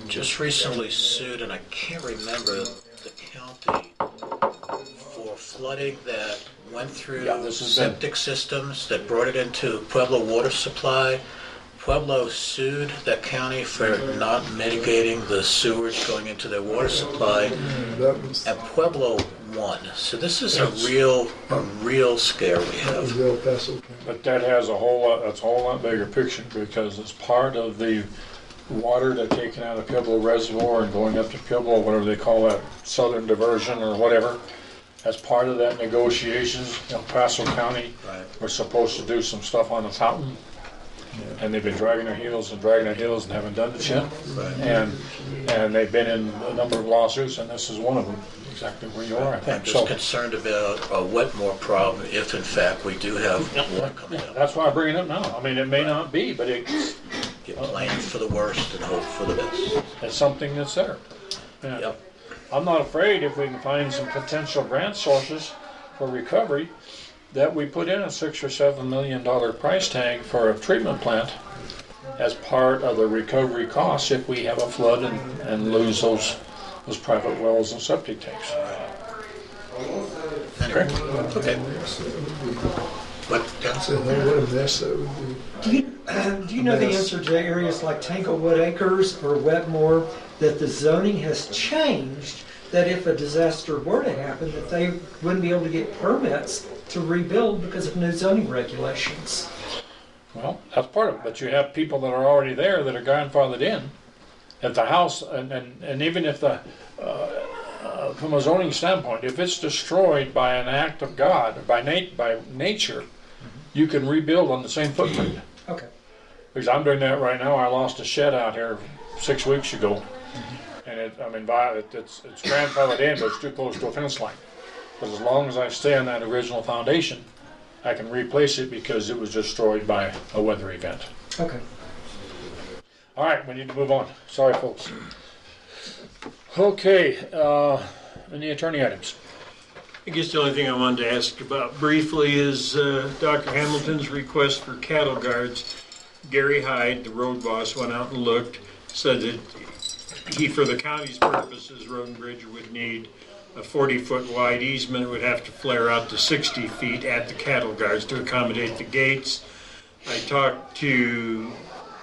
just recently sued, and I can't remember the county, for flooding that went through septic systems that brought it into Pueblo water supply. Pueblo sued that county for not mitigating the sewage going into their water supply, and Pueblo won. So this is a real scare we have. But that has a whole lot, that's a whole lot bigger picture, because it's part of the water that's taken out of Pueblo Reservoir and going up to Pueblo, whatever they call that, southern diversion or whatever. As part of that negotiations, El Paso County was supposed to do some stuff on the fountain. And they've been dragging their heels and haven't done it yet. And they've been in a number of lawsuits, and this is one of them, exactly where you are, I think. I'm just concerned about a Wetmore problem if in fact we do have water coming up. That's why I bring it up now. I mean, it may not be, but it's... Get planned for the worst and hope for the best. It's something that's there. And Yep. I'm not afraid if we can find some potential grant sources for recovery, that we put in a $6 or $7 million price tag for a treatment plant as part of the recovery costs if we have a flood and lose those private wells and septic tanks. Anyway, okay. But So what a mess that would be. Do you know the answer to areas like Tanglewood Acres or Wetmore, that the zoning has changed, that if a disaster were to happen, that they wouldn't be able to get permits to rebuild because of new zoning regulations? Well, that's part of it, but you have people that are already there that are grandfathered in. If the house, and even if the, from a zoning standpoint, if it's destroyed by an act of God, or by nature, you can rebuild on the same footprint. Okay. Because I'm doing that right now. I lost a shed out here 6 weeks ago. And it's grandfathered in, but it's too close to a fence line. But as long as I stay on that original foundation, I can replace it because it was destroyed by a weather event. Okay. All right, we need to move on. Sorry, folks. Okay, any attorney items? I guess the only thing I wanted to ask about briefly is Dr. Hamilton's request for cattle guards. Gary Hyde, the road boss, went out and looked, said that he, for the county's purposes, Road and Bridge would need a 40-foot wide easement. It would have to flare out to 60 feet at the cattle guards to accommodate the gates. I talked to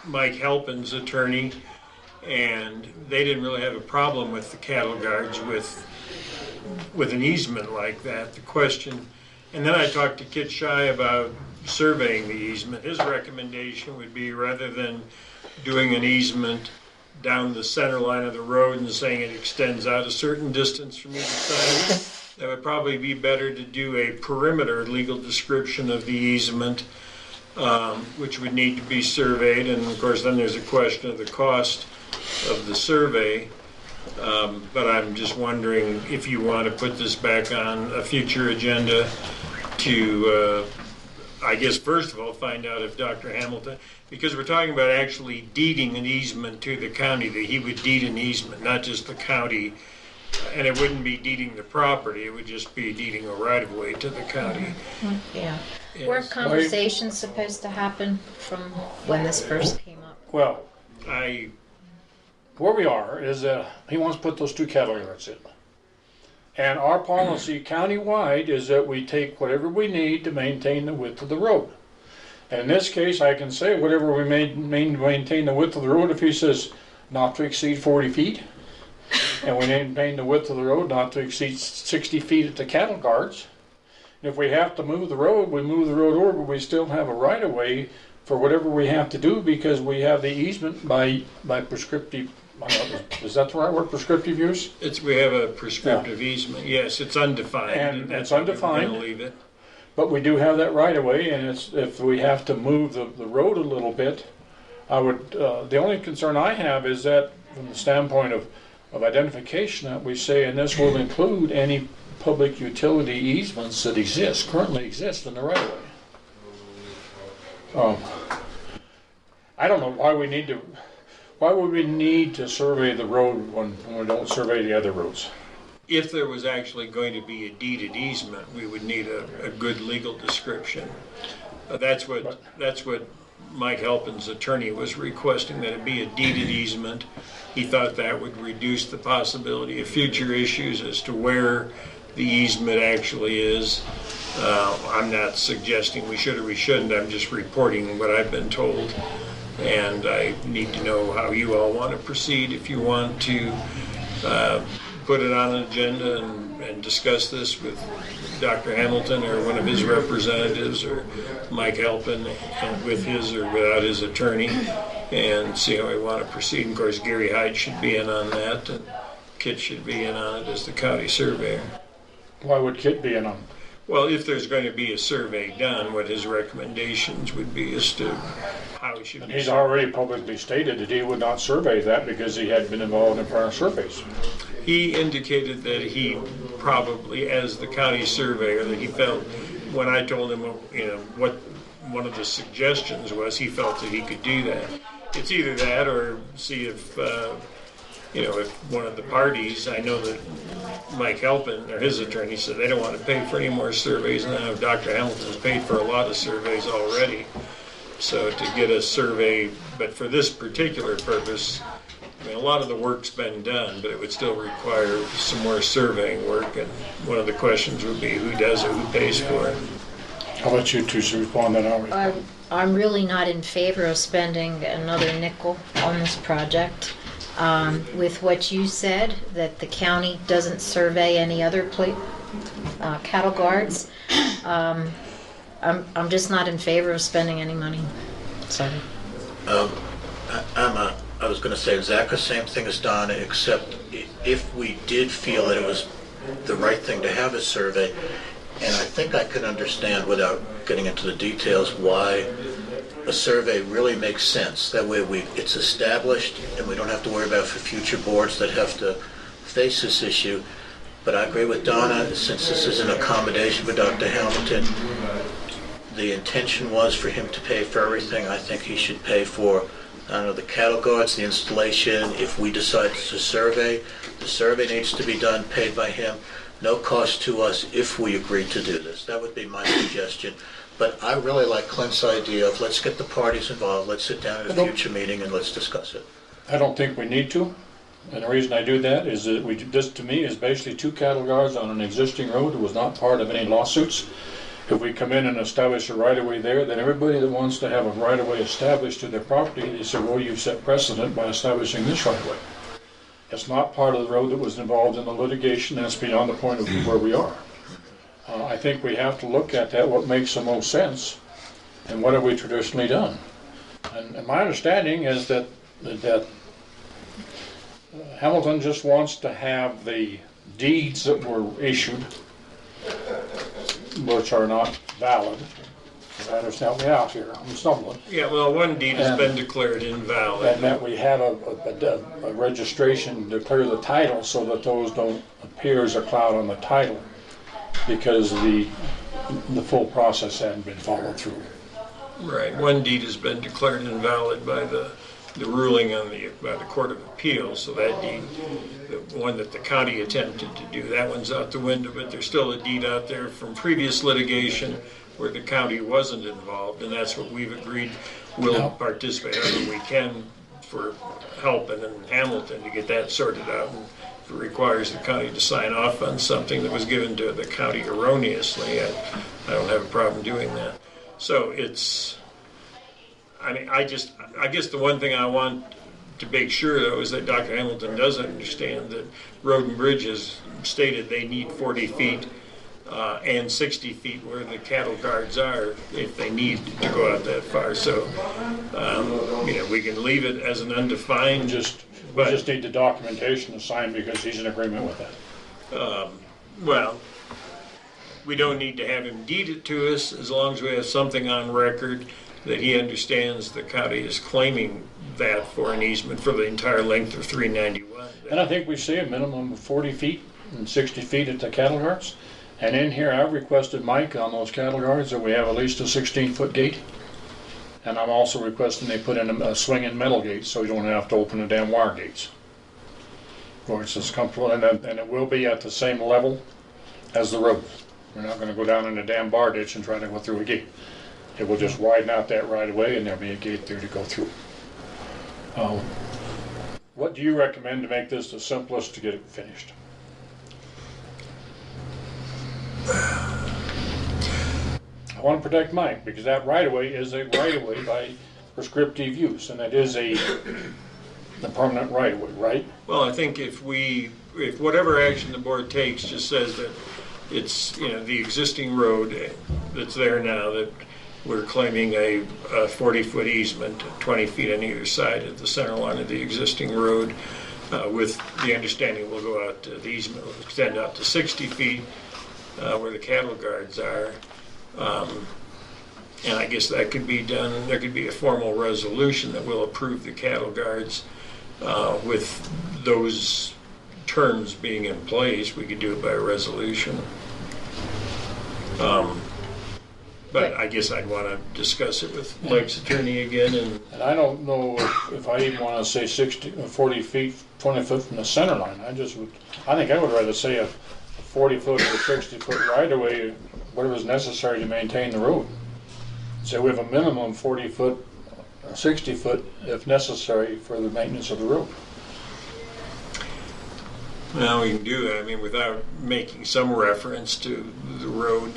Mike Halpin's attorney, and they didn't really have a problem with the cattle guards with an easement like that. The question, and then I talked to Kit Shy about surveying the easement. His recommendation would be, rather than doing an easement down the center line of the road and saying it extends out a certain distance from either side, that would probably be better to do a perimeter legal description of the easement, which would need to be surveyed. And of course then there's a question of the cost of the survey. But I'm just wondering if you want to put this back on a future agenda to, I guess, first of all, find out if Dr. Hamilton, because we're talking about actually deeding an easement to the county, that he would deed an easement, not just the county, and it wouldn't be deeding the property, it would just be deeding a right-of-way to the county. Yeah. Yes. Were conversations supposed to happen from when this first came up? Well, where we are is he wants to put those two cattle yards in. And our policy countywide is that we take whatever we need to maintain the width of the road. And in this case, I can say whatever we maintain the width of the road, if he says not to exceed 40 feet, and we maintain the width of the road not to exceed 60 feet at the cattle guards. And if we have to move the road, we move the road over, but we still have a right-of-way for whatever we have to do because we have the easement by prescriptive. Is that the right word, prescriptive use? We have a prescriptive easement, yes, it's undefined. And that's it's undefined. We're going to leave it. But we do have that right of way, and if we have to move the road a little bit, the only concern I have is that from the standpoint of identification, that we say, and this will include any public utility easements that currently exist in the right of way. I don't know why would we need to survey the road when we don't survey the other roads? If there was actually going to be a deeded easement, we would need a good legal description. That's what Mike Halpin's attorney was requesting that it be a deeded easement. He thought that would reduce the possibility of future issues as to where the easement actually is. I'm not suggesting we should or we shouldn't, I'm just reporting what I've been told. And I need to know how you all want to proceed. If you want to put it on an agenda and discuss this with Dr. Hamilton or one of his representatives, or Mike Halpin and with his or without his attorney, and see how we want to proceed. Of course, Gary Hyde should be in on that, and Kit should be in on it as the county surveyor. Why would Kit be in on? Well, if there's going to be a survey done, what his recommendations would be as to how it should And be. he's already publicly stated that he would not survey that because he had been involved in prior surveys. He indicated that he probably, as the county surveyor, that he felt, when I told him, what one of the suggestions was, he felt that he could do that. It's either that or see if, if one of the parties, I know that Mike Halpin, or his attorney, said they don't want to pay for any more surveys. And I know Dr. Hamilton's paid for a lot of surveys already. So to get a survey, but for this particular purpose, a lot of the work's been done, but it would still require some more surveying work, and one of the questions would be who does it, who pays for it. I'll let you two respond then, Ari. I'm really not in favor of spending another nickel on this project. With what you said, that the county doesn't survey any other cattle guards, I'm just not in favor of spending any money. Sorry. I was going to say exactly the same thing as Donna, except if we did feel that it was the right thing to have a survey, and I think I can understand without getting into the details why a survey really makes sense. That way it's established and we don't have to worry about for future boards that have to face this issue. But I agree with Donna, since this is an accommodation for Dr. Hamilton, the intention was for him to pay for everything. I think he should pay for the cattle guards, the installation. If we decide to survey, the survey needs to be done, paid by him. No cost to us if we agree to do this. That would be my suggestion. But I really like Clint's idea of let's get the parties involved, let's sit down at a future meeting and let's discuss it. I don't think we need to. And the reason I do that is that this to me is basically 2 cattle guards on an existing road that was not part of any lawsuits. If we come in and establish a right-of-way there, then everybody that wants to have a right-of-way established to their property, they say, well, you've set precedent by establishing this right-of-way. It's not part of the road that was involved in the litigation. That's beyond the point of where we are. I think we have to look at that, what makes the most sense, and what have we traditionally done. And my understanding is that Hamilton just wants to have the deeds that were issued, which are not valid. I understand me out here, I'm stumbling. Yeah, well, one deed has been declared invalid. And that we have a registration to clear the title so that those don't appear as a cloud on the title, because the full process hadn't been followed through. Right, one deed has been declared invalid by the ruling by the Court of Appeals, so that deed, the one that the county attempted to do, that one's out the window, but there's still a deed out there from previous litigation where the county wasn't involved, and that's what we've agreed we'll participate however we can for helping in Hamilton to get that sorted out. And if it requires the county to sign off on something that was given to the county erroneously, I don't have a problem doing that. So I guess the one thing I want to make sure, though, is that Dr. Hamilton does understand that Road and Bridge has stated they need 40 feet and 60 feet where the cattle guards are if they need to go out that far. So, we can leave it as an undefined. We just need the documentation to sign because he's in agreement with that. Well, we don't need to have him deed it to us as long as we have something on record that he understands the county is claiming that for an easement for the entire length of 391. And I think we say a minimum of 40 feet and 60 feet at the cattle guards. And in here, I've requested, Mike, on those cattle guards that we have at least a 16-foot gate. And I'm also requesting they put in a swinging metal gate so you don't have to open the damn wire gates. Where it's as comfortable, and it will be at the same level as the road. We're not going to go down in a damn bar ditch and try to go through a gate. It will just widen out that right of way and there'll be a gate there to go through. What do you recommend to make this the simplest to get it finished? I want to protect Mike because that right of way is a right of way by prescriptive use, and that is the permanent right of way, right? Well, I think if whatever action the board takes just says that it's, the existing road that's there now, that we're claiming a 40-foot easement, 20 feet on either side of the center line of the existing road, with the understanding we'll go out, the easement will extend out to 60 feet where the cattle guards are. And I guess that could be done, there could be a formal resolution that will approve the cattle guards with those terms being in place. We could do it by resolution. But I guess I'd want to discuss it with Mike's attorney again. And I don't know if I even want to say 40 feet, 20 foot from the center line. I think I would rather say a 40 foot or 60 foot right of way, whatever is necessary to maintain the road. So we have a minimum 40 foot, 60 foot if necessary for the maintenance of the road. Well, we can do that, without making some reference to the road.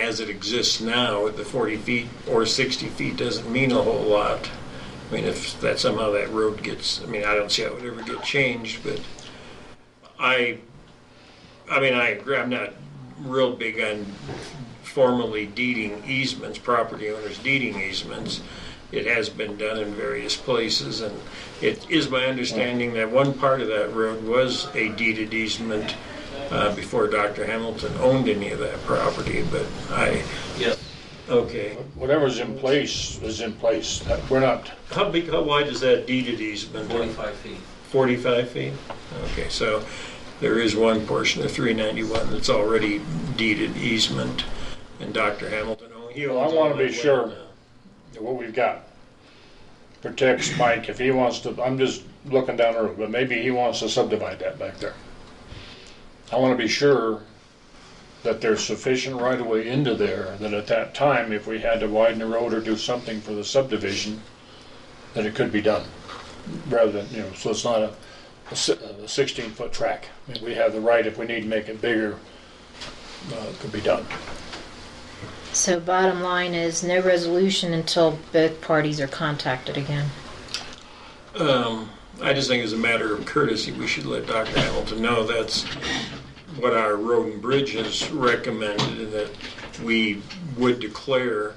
As it exists now, the 40 feet or 60 feet doesn't mean a whole lot. If that somehow that road gets, I don't see how it would ever get changed, but I agree. I'm not real big on formally deeding easements, property owners deeding easements. It has been done in various places, and it is my understanding that one part of that road was a deeded easement before Dr. Hamilton owned any of that property, but Yes. Okay. Whatever's in place is in place. We're not. How wide is that deeded easement? 45 feet. 45 feet? Okay, so there is one portion of 391 that's already deeded easement, and Dr. Hamilton owns. Well, I want to be sure that what we've got protects Mike. If he wants to, I'm just looking down the road, but maybe he wants to subdivide that back there. I want to be sure that there's sufficient right of way into there that at that time, if we had to widen the road or do something for the subdivision, that it could be done. Rather than, so it's not a 16-foot track. We have the right, if we need to make it bigger, it could be done. So bottom line is no resolution until both parties are contacted again. I just think as a matter of courtesy, we should let Dr. Hamilton know that's what our road and bridge has recommended, and that we would declare,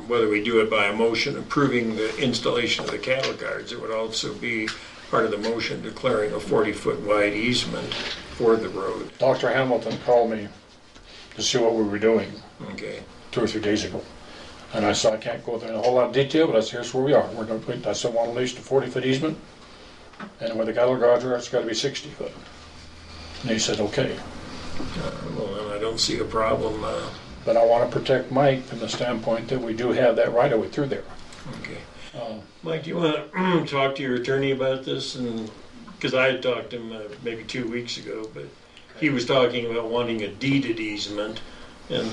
whether we do it by a motion approving the installation of the cattle guards, it would also be part of the motion declaring a 40-foot wide easement for the road. Dr. Hamilton called me to see what we were doing Okay. 2 or 3 days ago. And I said, I can't go into a whole lot of detail, but I said, here's where we are. I said, I want at least a 40-foot easement, and where the cattle guards are, it's got to be 60 foot. And he said, okay. Well, then I don't see a problem. But I want to protect Mike from the standpoint that we do have that right of way through there. Okay. Mike, do you want to talk to your attorney about this? And because I had talked to him maybe 2 weeks ago, but he was talking about wanting a deeded easement. And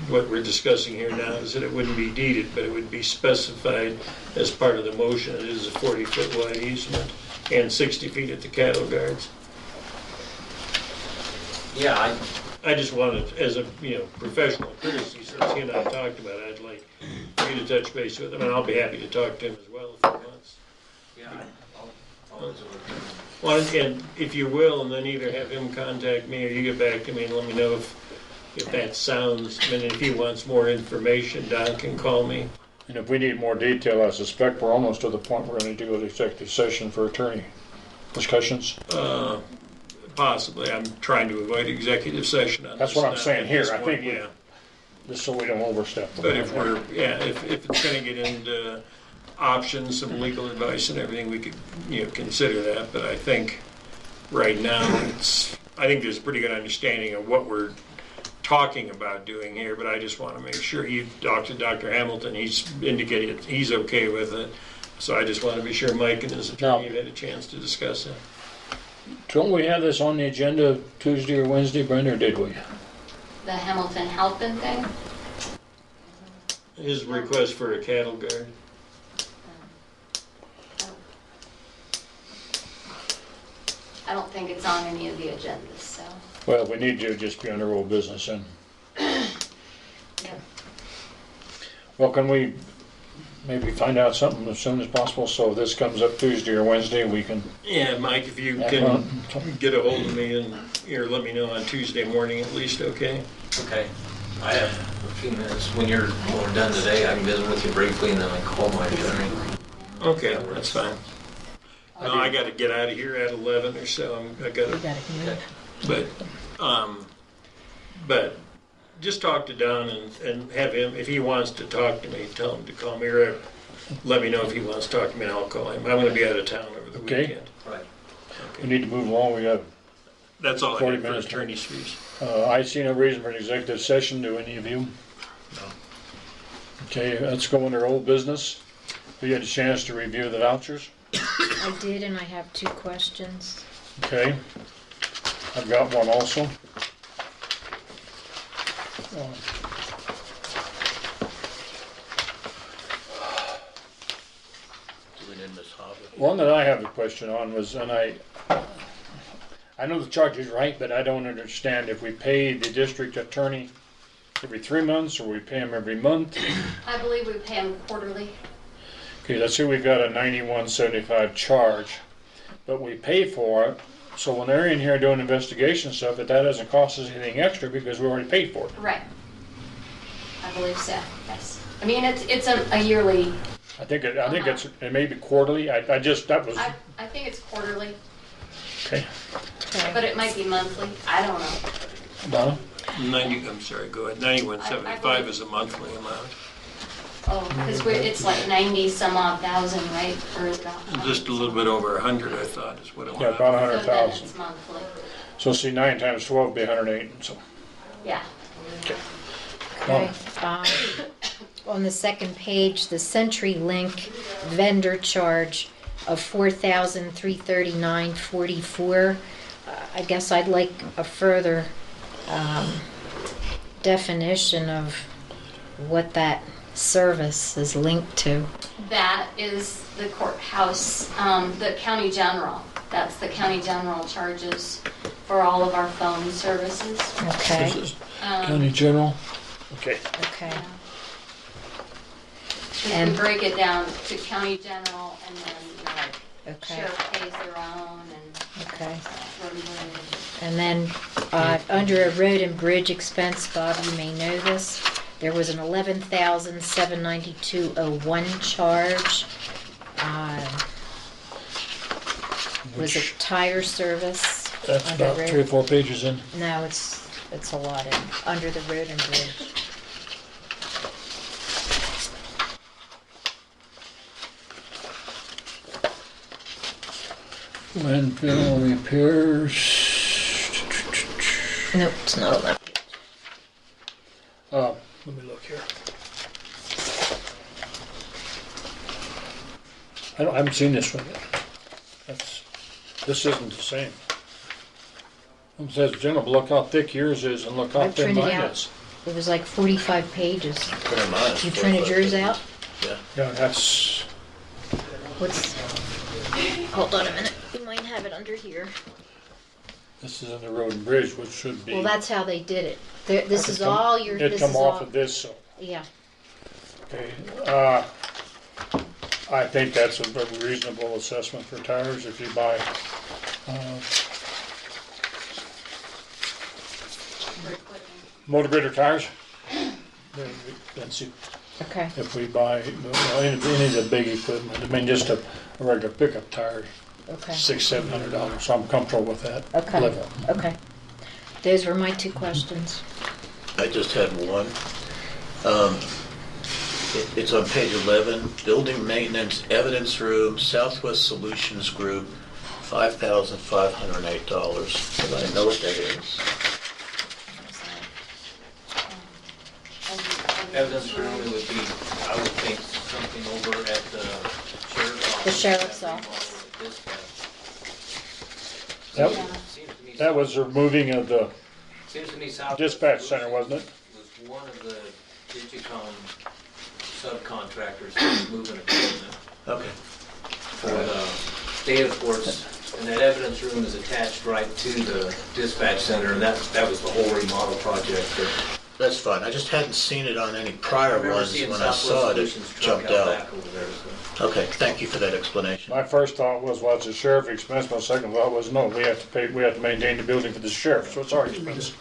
what we're discussing here now is that it wouldn't be deeded, but it would be specified as part of the motion. It is a 40-foot wide easement and 60 feet at the cattle guards. Yeah, I just wanted, as a professional courtesy, since he and I talked about it, I'd like you to touch base with him, and I'll be happy to talk to him as well if he wants. I'll Well, and if you will, and then either have him contact me or you get back to me and let me know if that sounds, and if he wants more information, Don can call me. And if we need more detail, I suspect we're almost to the point we're going to do an executive session for attorney discussions. Possibly. I'm trying to avoid executive session on That's this what I'm now saying at here. this I point, think just so we don't overstep. But if it's going to get into options, some legal advice and everything, we could, consider that. But I think right now I think there's a pretty good understanding of what we're talking about doing here. But I just want to make sure you talk to Dr. Hamilton. He's indicated he's okay with it. So I just want to be sure Mike and his attorney have had a chance to discuss it. Don't we have this on the agenda Tuesday or Wednesday, Brenda, or did we? the Hamilton Halpin thing. His request for a cattle guard. I don't think it's on any of the agendas, so. Well, we need to just be under old business then. Yeah. Well, can we maybe find out something as soon as possible, so if this comes up Tuesday or Wednesday, we can... Yeah, Mike, if you Yeah, can well, get a hold of me and, or let me know on Tuesday morning at least, okay? Okay. I have a few minutes. When we're done today, I can visit with you briefly and then I can call my attorney. Okay, that's fine. No, I gotta get out of here at 11 or so. I We gotta, got it here. but just talk to Don and have him, if he wants to talk to me, tell him to call me or let me know if he wants to talk to me and I'll call him. I'm gonna be out of town over the Okay. weekend. Right. We need to move along, we have, That's all I 40 have for minutes. attorney's fees. I see no reason for an executive session, do any of you? No. Okay, let's go under old business. We had a chance to review the vouchers, I did, and I have 2 questions. okay? I've got one also. Do we need Ms. Hobbit? One that I have a question on was, and I know the charge is right, but I don't understand if we pay the district attorney every 3 months or we pay him every month. I believe we pay them quarterly. Okay, let's say we've got a $91.75 charge, but we pay for it. So when they're in here doing investigation stuff, that doesn't cost us anything extra because we already paid for it. Right. I believe so, yes. I mean, it's a yearly, I think it may be quarterly. I just, that was, I think it's quarterly, okay. Okay. but it might be monthly. I don't know. Donna? I'm sorry, go ahead. 9175 is a monthly amount. Oh, because it's like 90 some odd thousand, right? Or is that? Just a little bit over 100, I thought, is what it Yeah, was. about So then 100,000. it's monthly. So see, 9 times 12 would be 108, so. Yeah. Okay. On the second page, the CenturyLink vendor charge of $4,339.44. I guess I'd like a further definition of what that service is linked to. That is the courthouse, the county general. That's the county general charges for all of our phone services. Okay. This is County General? Okay. Okay. If we And- break it down to county general and then, Okay. sheriff pays their own and Okay. road and bridge. And then, under a road and bridge expense, Bob, you may know this, there was an $11,792.01 charge. Was it tire service? That's under about road- 3 or 4 pages in. No, it's a lot in, under the road and bridge. Landfill repairs. Nope, it's not on that page. Let me look here. I haven't seen this one yet. This isn't the same. It says, Jim, look how thick yours is and look how I thin printed mine out. is. It was like 45 pages. Printed mine is You 45 printed yours pages. out? Yeah. Yeah, that's, What's, hold on a minute, you might have it under here. this is in the road and bridge, which should be. Well, that's how they did it. This is It'd come- all your, It'd this come is off all, of this, so, yeah. okay. I think that's a reasonable assessment for tires if you buy, motor grader tires. Then see Okay, if we buy, any of the big equipment, I mean, just a regular pickup tire, okay, $600-700, so I'm comfortable with that okay, level. okay. Those were my 2 questions. I just had one. It's on page 11, building maintenance, evidence room, Southwest Solutions Group, $5,508. Anybody know what that is? Evidence room, it would be, I would think, something over at the sheriff's office. The sheriff's office. That was the removing of the Seems to me Southwest dispatch center, wasn't it? was one of the Digicom subcontractors that was moving equipment Okay. for the data ports. And that evidence room is attached right to the dispatch center, and that was the whole remodel project. That's fine. I just hadn't seen it on any prior remember ones. seeing When I saw it, it Solutions truck jumped out. back over there. So. Okay, thank you for that explanation. My first thought was, well, it's a sheriff expense. My second thought was, no, we have to maintain the building for the sheriff, so it's our expense.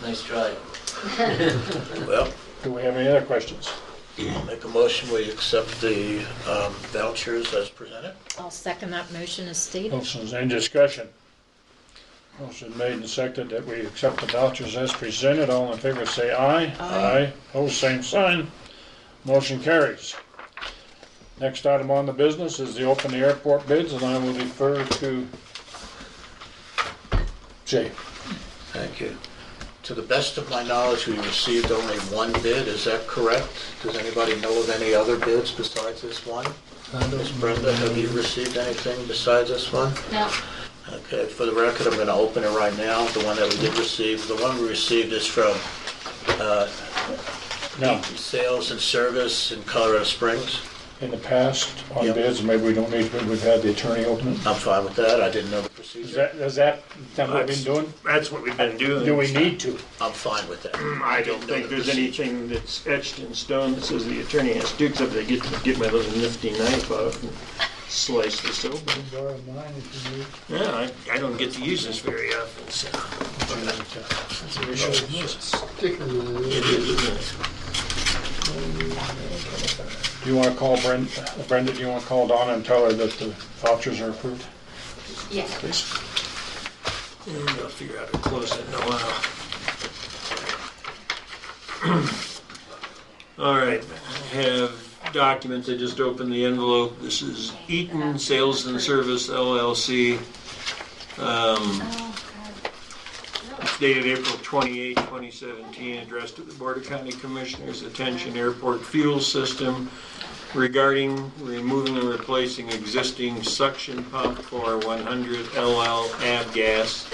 Nice try. Well, Do we have any other questions? I'll make a motion, we accept the vouchers as presented. I'll second that motion as stated. Motion's in discussion. Motion made and seconded that we accept the vouchers as presented. All in favor say aye. Aye. Opposed, same sign. Motion carries. Next item on the business is the open airport bids, and I will defer to Jay. Thank you. To the best of my knowledge, we received only one bid, is that correct? Does anybody know of any other bids besides this one? Ms. Brenda, have you received anything besides this one? No. Okay, for the record, I'm going to open it right now, the one that we did receive. The one we received is from Now, Sales and Service in Colorado Springs. in the past, on Yep. bids, maybe we don't need to, we've had the attorney open it. I'm fine with that, I didn't know the procedure. Is that what we've been doing? That's what we've been doing. Do we need to? I'm fine with that. I don't think there's anything that's etched in stone that says the attorney has to do, except they get my little nifty knife out and slice this open. Borrow mine if you need. Yeah, I don't get to use this very often, so. Sticker with It it. is, isn't it? Do you want to call Brenda, do you want to call Donna and tell her that the vouchers are approved, Yes. please? And I'll figure out how to close it in a while. All right, I have documents. I just opened the envelope. This is Eaton Sales and Service LLC. It's dated April 28, 2017, addressed to the Board of County Commissioners. Attention, airport fuel system regarding removing and replacing existing suction pump for 100 LL avgas.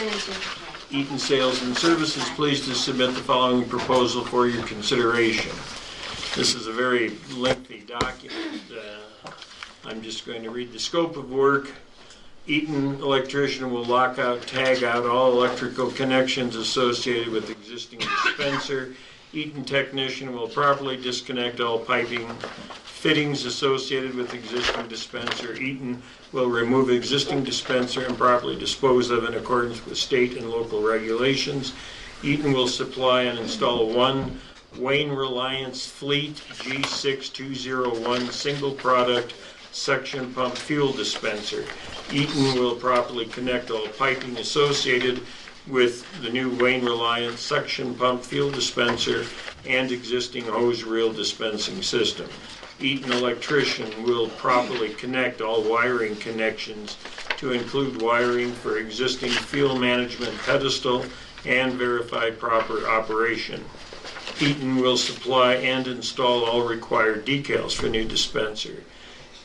Eaton Sales and Service is pleased to submit the following proposal for your consideration. This is a very lengthy document. I'm just going to read the scope of work. Eaton electrician will lock out, tag out all electrical connections associated with existing dispenser. Eaton technician will properly disconnect all piping fittings associated with existing dispenser. Eaton will remove existing dispenser and properly dispose of in accordance with state and local regulations. Eaton will supply and install one Wayne Reliance Fleet G6201 single product suction pump fuel dispenser. Eaton will properly connect all piping associated with the new Wayne Reliance suction pump fuel dispenser and existing hose reel dispensing system. Eaton electrician will properly connect all wiring connections to include wiring for existing fuel management pedestal and verify proper operation. Eaton will supply and install all required decals for new dispenser.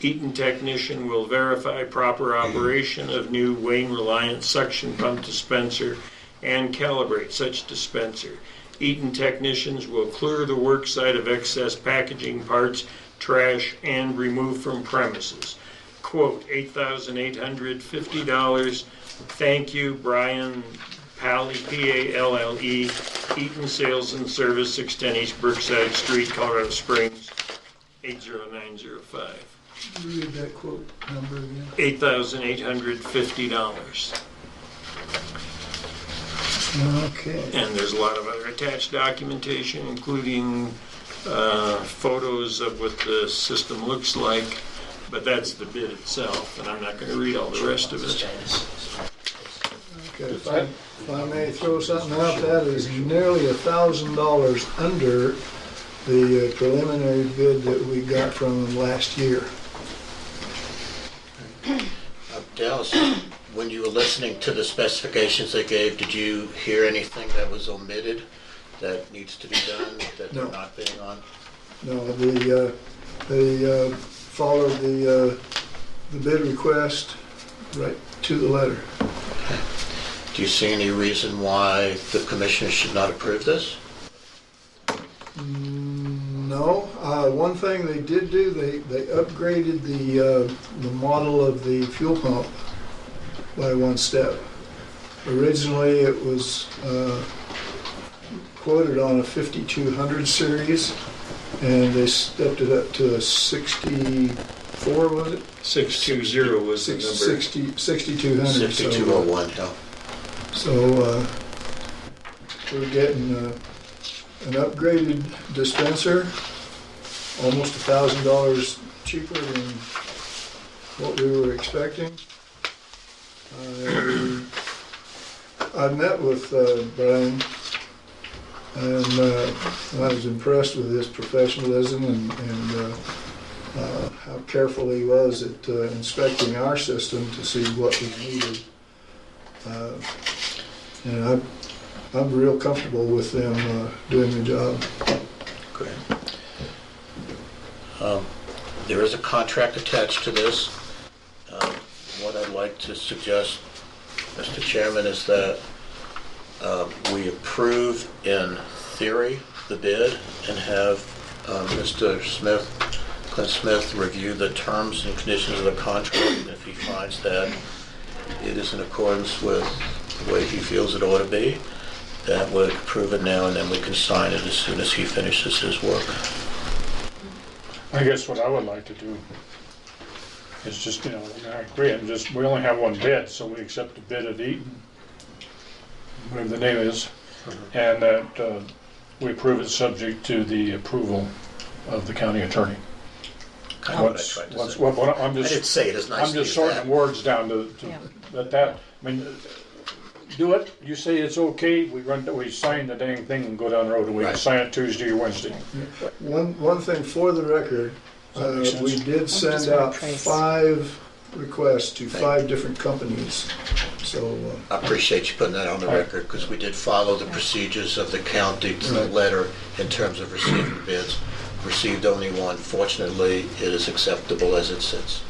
Eaton technician will verify proper operation of new Wayne Reliance suction pump dispenser and calibrate such dispenser. Eaton technicians will clear the work site of excess packaging parts, trash, and remove from premises. Quote, $8,850. Thank you, Brian Pally, P-A-L-L-E, Eaton Sales and Service, 610 East Brookside Street, Colorado Springs, 80905. Read that quote number again. $8,850. Okay. And there's a lot of other attached documentation, including photos of what the system looks like, but that's the bid itself, and I'm not going to read all the rest of it. Okay, if I may throw something out, that is nearly $1,000 under the preliminary bid that we got from them last year. Dallas, when you were listening to the specifications they gave, did you hear anything that was omitted that needs to be done, that they're No. not being on? No, they followed the bid request right to the letter. Do you see any reason why the commissioners should not approve this? No. One thing they did do, they upgraded the model of the fuel pump by one step. Originally, it was quoted on a 5200 series, and they stepped it up to a 64, was it? 620 was the number. 6200. 6201, yeah. So we're getting an upgraded dispenser, almost $1,000 cheaper than what we were expecting. I met with Brian, and I was impressed with his professionalism and how careful he was at inspecting our system to see what was needed. And I'm real comfortable with them doing the job. Great. There is a contract attached to this. What I'd like to suggest, Mr. Chairman, is that we approve in theory the bid and have Mr. Clint Smith, review the terms and conditions of the contract. And if he finds that it is in accordance with the way he feels it ought to be, that would approve it now, and then we can sign it as soon as he finishes his work. I guess what I would like to do is just, I agree, and we only have one bid, so we accept the bid of Eaton, whatever the name is, and that we approve it subject to the approval of the county attorney. Kind of what I tried to say. I'm I didn't say it as nicely I'm just as sorting that. words down to that. I mean, do it. You say it's okay. We sign the dang thing and go down the road, and we can Right. sign it Tuesday or Wednesday. One thing for the record, Does that make sense? we did send out 5 requests to 5 different companies. So I appreciate you putting that on the record, because we did follow the procedures of the county to the letter in terms of receiving bids. Received only one. Fortunately, it is acceptable as it sits.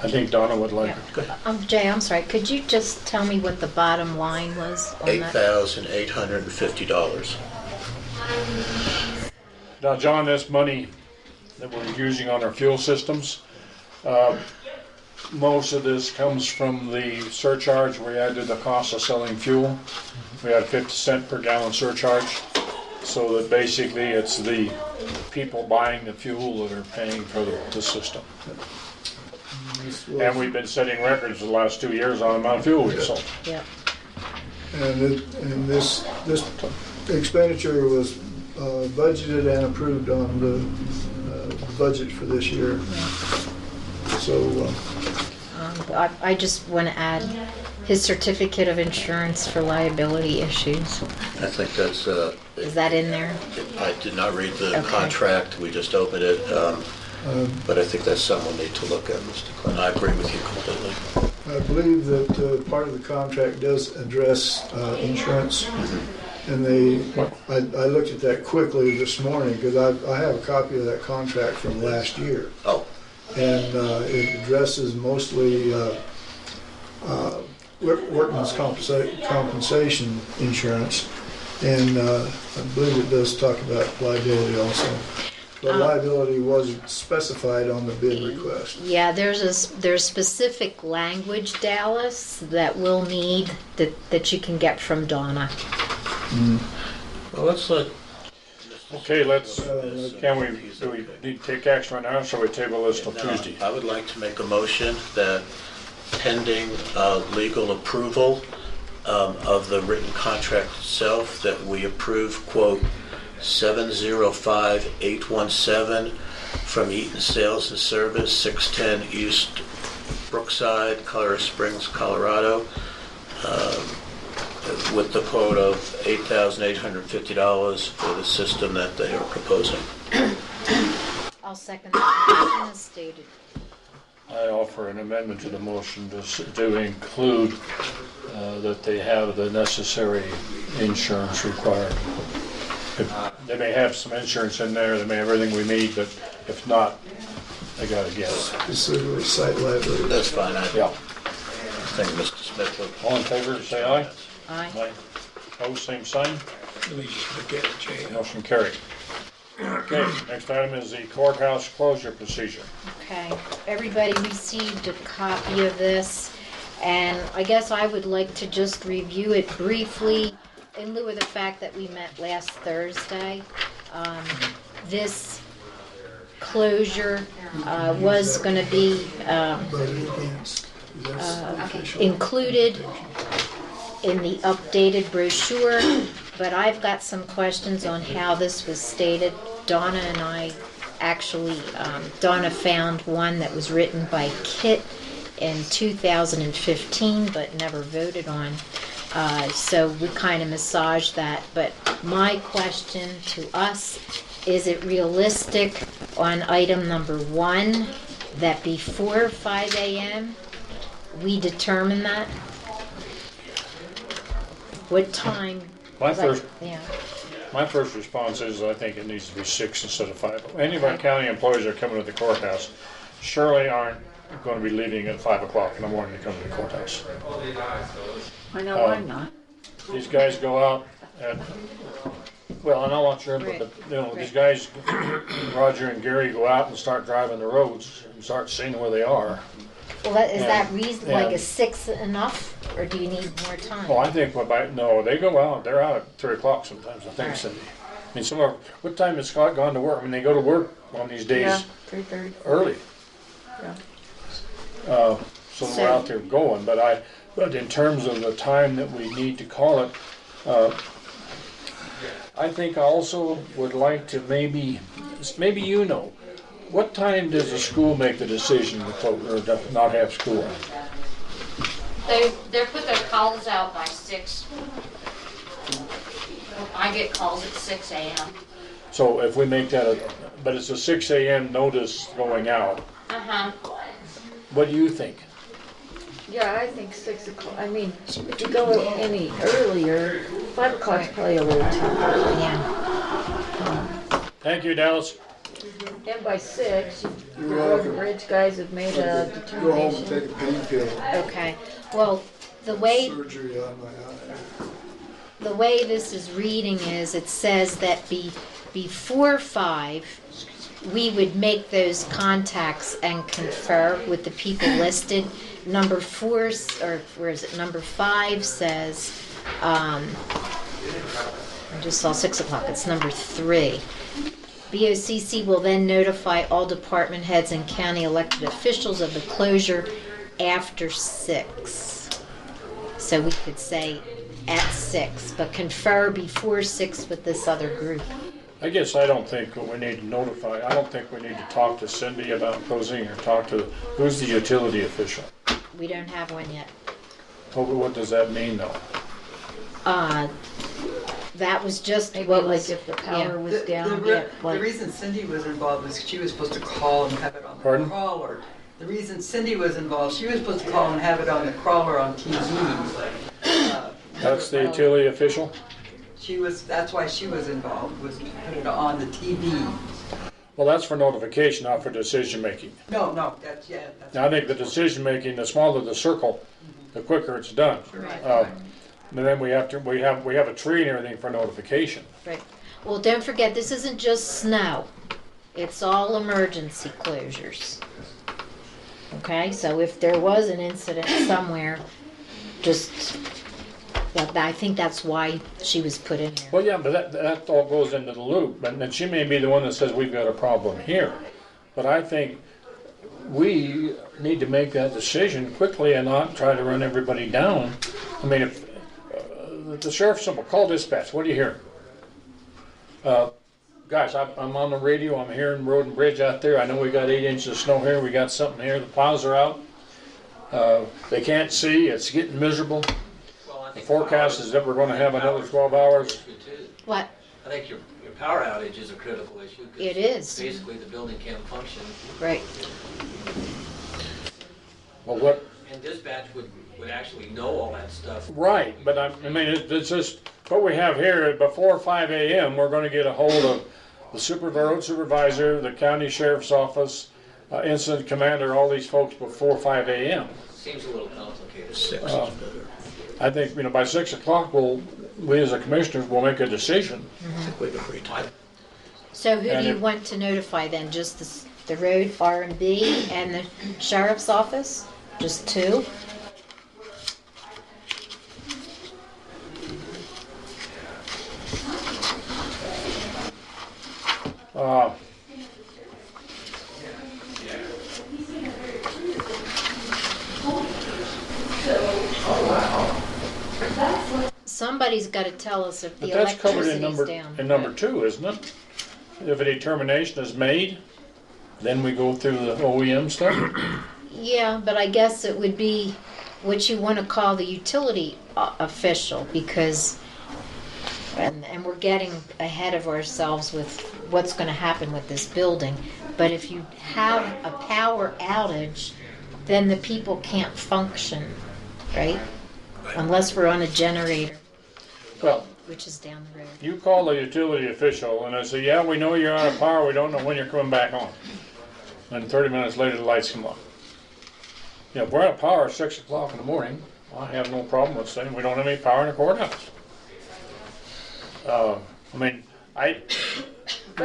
I think Donna would like it. Jay, I'm sorry, could you just tell me what the bottom line was on that? $8,850. Now, John, this money that we're using on our fuel systems, most of this comes from the surcharge we added the cost of selling fuel. We had a 50-cent per gallon surcharge, so that basically it's the people buying the fuel that are paying for the system. And we've been setting records the last 2 years on the amount of fuel we've sold. Yeah. and this expenditure was budgeted and approved on the budget for this year. So I just want to add his certificate of insurance for liability issues. I think that's... Is that in there? I did not read the Okay. contract. We just opened it. But I think that's something we'll need to look at, Mr. Clinton. I agree with you completely. I believe that part of the contract does address insurance. And I looked at that quickly this morning because I have a copy of that contract from last year. Oh, And it addresses mostly workman's compensation insurance. And I believe it does talk about liability also. But liability wasn't specified on the bid request. Yeah, there's specific language, Dallas, that we'll need that you can get from Donna. well, let's let... Okay, let's, do we He's need to take action right now, or shall we table this till No, Tuesday? I would like to make a motion that pending legal approval of the written contract itself, that we approve, quote, 705817 from Eaton Sales and Service, 610 East Brookside, Colorado Springs, Colorado, with the quote of $8,850 for the system that they are proposing. I'll second that motion as stated. I offer an amendment to the motion to include that they have the necessary insurance required. They may have some insurance in there, they may have everything we need, but if not, they gotta get it. Specifically site liability. That's fine. I Yeah. think Mr. Smith would... All in favor, say aye. Aye. Opposed, same sign. Let me just look at it, Jay. Motion carried. Okay, next item is the courthouse closure procedure. Okay, everybody received a copy of this, and I guess I would like to just review it briefly in lieu of the fact that we met last Thursday. This closure was going to be But against, that's official. included in the updated brochure, but I've got some questions on how this was stated. Donna and I actually, Donna found one that was written by Kit in 2015, but never voted on. So we kind of massaged that. But my question to us, is it realistic on item number 1 that before 5 a.m. we determine that? What time? My first Yeah. My first response is I think it needs to be 6 instead of 5. Any of our county employees that are coming to the courthouse surely aren't going to be leaving at 5 o'clock in the morning to come to the courthouse. I know I'm not. These guys go out at, well, I'm not sure, but these guys, Roger and Gary, go out and start driving the roads and start seeing where they are. Well, is that reason, like Yeah. is 6 enough, or do you need more time? Well, I think no, they go out. They're out at 3 o'clock sometimes. I think, Right. Cindy. I mean, what time has Scott gone to work? I mean, they go to work on these days Yeah, 3:30. early. Yeah. So we're out there going. But in terms of the time that we need to call it, I think I also would like to maybe what time does the school make the decision to close or to not have school? They put their calls out by 6. I get calls at 6 a.m. So if we make that but it's a 6 a.m. notice going out. Uh-huh. What do you think? Yeah, I think 6 o'clock. I mean, if you go any earlier, 5 o'clock's probably a little too early. Yeah. Thank you, Dallas. And by 6, the road and bridge guys have made a Go home and determination. take a pain pill. Okay. Well, the way Surgery on my eye. the way this is reading is, it says that before 5, we would make those contacts and confer with the people listed. Number 4, or where is it? Number 5 says, I just saw 6 o'clock. It's number 3. BOCC will then notify all department heads and county elected officials of the closure after 6. So we could say at 6, but confer before 6 with this other group. I guess I don't think we need to notify. I don't think we need to talk to Cindy about closing or talk to who's the utility official. We don't have one yet. What does that mean, though? That was just Maybe what like was, if the power was The down, re- yeah, the like, reason Cindy was involved was she was supposed to call and have it on the Pardon? crawler. The reason Cindy was involved, she was supposed to call and have it on the crawler on TV. That's the utility official? That's why she was involved, was to put it on the TV. Well, that's for notification, not for decision making. No, that's. Now, I think the decision making, the smaller the circle, the quicker it's done. Right. And then we have a tree and everything for notification. right. Well, don't forget, this isn't just snow. It's all emergency closures. Okay, so if there was an incident somewhere, I think that's why she was put in there. Well, yeah, but that all goes into the loop, and then she may be the one that says we've got a problem here. But I think we need to make that decision quickly and not try to run everybody down. I mean, if the sheriff's simple, call dispatch, what do you hear? Guys, I'm on the radio, I'm hearing road and bridge out there, I know we got 8 inches of snow here, we got something here, the plows are out. They can't see, it's getting miserable. The forecast is that we're gonna have another 12 hours. What? I think your power outage is a critical issue. 'Cause It is. basically, the building can't function, Right. Well, and dispatch would actually know all that stuff. right, but I mean, it's just, what we have here, before 5 a.m., we're gonna get a hold of the road supervisor, the county sheriff's office, incident commander, all these folks before 5 a.m. Seems a little complicated. 6 is better. I think, by 6 o'clock, we as a commissioners will make a decision. I think we've agreed to that. So who And do you if- want to notify then? Just the road R&B and the sheriff's office? Just two? Uh, Somebody's got to tell us if the But that's covered in electricity's down. number 2, isn't it? If a determination is made, then we go through the OEM stuff. Yeah, but I guess it would be what you want to call the utility official, because, and we're getting ahead of ourselves with what's going to happen with this building. But if you have a power outage, then the people can't function, right? Unless we're on a generator, Well, which is down the road. you call the utility official and they say, yeah, we know you're out of power, we don't know when you're coming back on. And 30 minutes later, the lights come on. If we're out of power at 6 o'clock in the morning, I have no problem with saying we don't have any power in the courthouse. But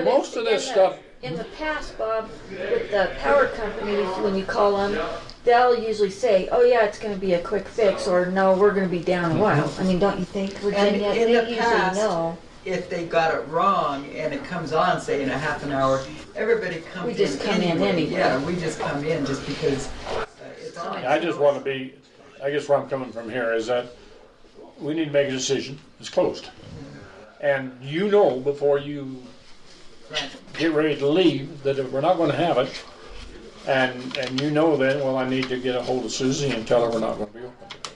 Most of this stuff, In the past, Bob, with the power companies, when you call them, they'll usually say, "Oh yeah, it's going to be a quick fix," or "No, we're going to be down a while." I mean, don't you think, Virginia? And in They the usually past, know. if they got it wrong and it comes on, say in a half an hour, everybody comes in. We just come in anyway. Yeah, we just come in just because it's on. I just want to be, I guess where I'm coming from here is that we need to make a decision. It's closed. And before you Right. get ready to leave, that if we're not going to have it, and then, well, I need to get a hold of Susie and tell her we're not going to be open today.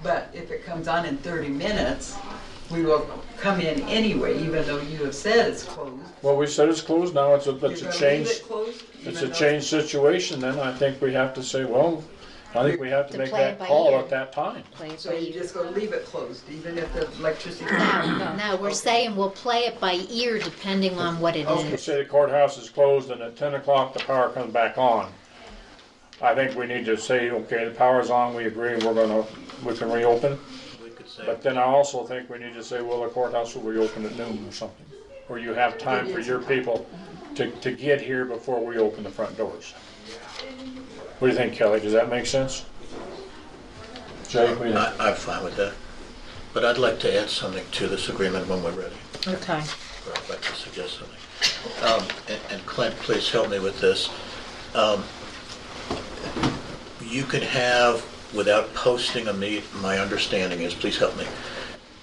But if it comes on in 30 minutes, we will come in anyway, even though you have said it's closed. Well, we said it's closed now, it's a You're gonna change, leave it closed, it's even a though- changed situation, then I think we have to say, well, I think we have to To make play it that by call ear. at that time. Play it So by you ear. just go leave it closed, even if the electricity. No, we're saying we'll play it by ear depending on what it Let's is. say the courthouse is closed and at 10 o'clock the power comes back on. I think we need to say, okay, the power's on, we agree, we can reopen. We could say, But then I also think we need to say, well, the courthouse will reopen at noon or something. Or you have time for your people to get here before we open the front doors. What do you think, Kelly? Does that make sense? Jay, what do you think? I'm fine with that. But I'd like to add something to this agreement when we're ready. Okay. Or I'd like to suggest something. And Clint, please help me with this. You can have, without posting a meet, my understanding is, please help me,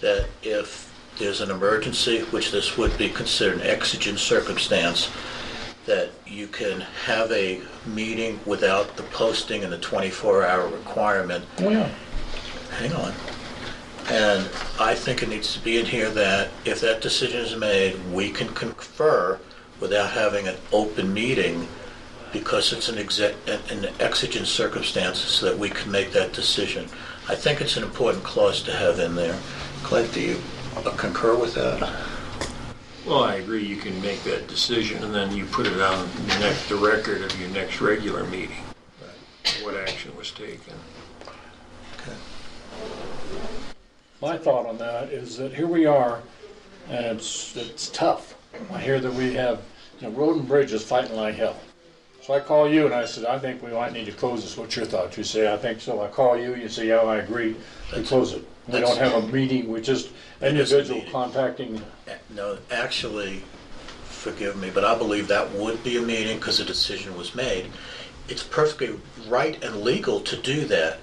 that if there's an emergency, which this would be considered an exigent circumstance, that you can have a meeting without the posting and the 24-hour requirement. Oh, yeah. Hang on. And I think it needs to be in here that if that decision is made, we can confer without having an open meeting because it's an exigent circumstance so that we can make that decision. I think it's an important clause to have in there. Clint, do you concur with that? Well, I agree, you can make that decision, and then you put it on the record of your next regular meeting, what action was taken. Okay. My thought on that is that here we are, and it's tough. I hear that we have, road and bridge is fighting like hell. So I call you and I said, I think we might need to close this. What's your thoughts? You say, I think so. I call you, you say, yeah, I agree. We close it. We don't have a meeting, we just individual contacting. No, actually, forgive me, but I believe that would be a meeting because a decision was made. It's perfectly right and legal to do that,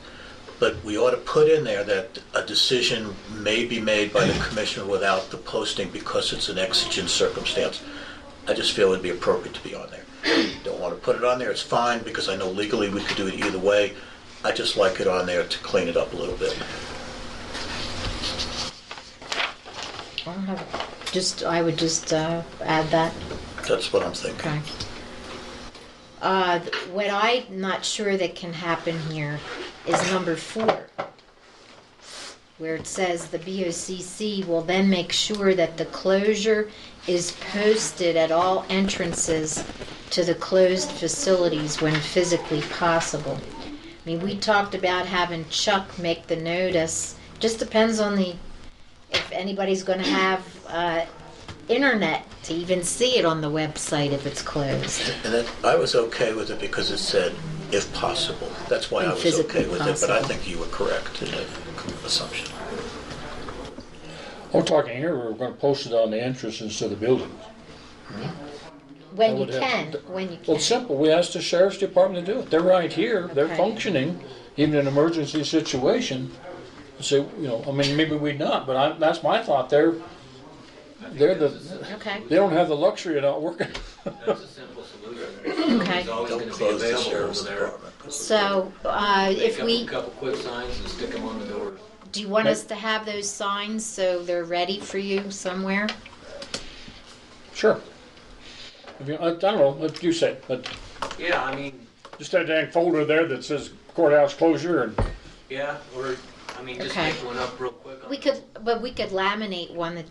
but we ought to put in there that a decision may be made by the commissioner without the posting because it's an exigent circumstance. I just feel it'd be appropriate to be on there. Don't want to put it on there, it's fine, because I know legally we could do it either way. I just like it on there to clean it up a little bit. I would just add that. That's what I'm thinking. Okay. What I'm not sure that can happen here is number 4, where it says the BOCC will then make sure that the closure is posted at all entrances to the closed facilities when physically possible. I mean, we talked about having Chuck make the notice. Just depends on if anybody's going to have internet to even see it on the website if it's closed. And then I was okay with it because it said, if possible. That's why And I was physically okay with it, but I possible. think you were correct in the assumption. We're talking here, we're gonna post it on the entrances to the buildings. When I you would have can, to- when you Well, can. it's simple, we asked the sheriff's department to do it. They're right here, they're Okay. functioning, even in an emergency situation. So, I mean, maybe we'd not, but that's my thought, they're Okay, they don't have the luxury of not working. That's a simple solution. okay. It's always Don't gonna be close the available sheriff's over there. department. So, Make if up we, a couple quick signs and stick them on the doors. do you want us to have those signs so they're ready for you somewhere? Sure. If you, I don't know, what you say, but Yeah, I mean, just that dang folder there that says courthouse closure and, yeah, or, I mean, just Okay. make one up real quick. on We the- could, we could laminate one that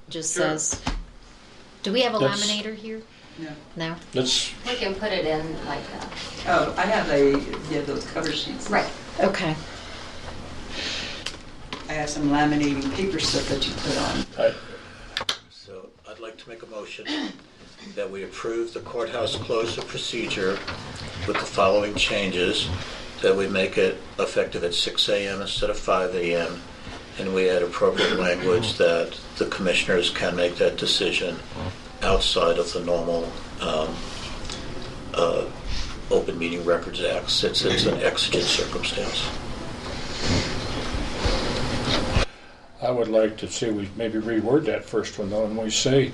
just Sure. says, do we have a That's- laminator here? No. No? let's, We can put it in like that. Oh, I have those cover sheets. Right. Okay. I have some laminating paper stuff that you put on. So I'd like to make a motion that we approve the courthouse closure procedure with the following changes, that we make it effective at 6 a.m. instead of 5 a.m., and we add appropriate language that the commissioners can make that decision outside of the normal Open Meeting Records Act, since it's an exigent circumstance. I would like to see we maybe reword that first one though, and we say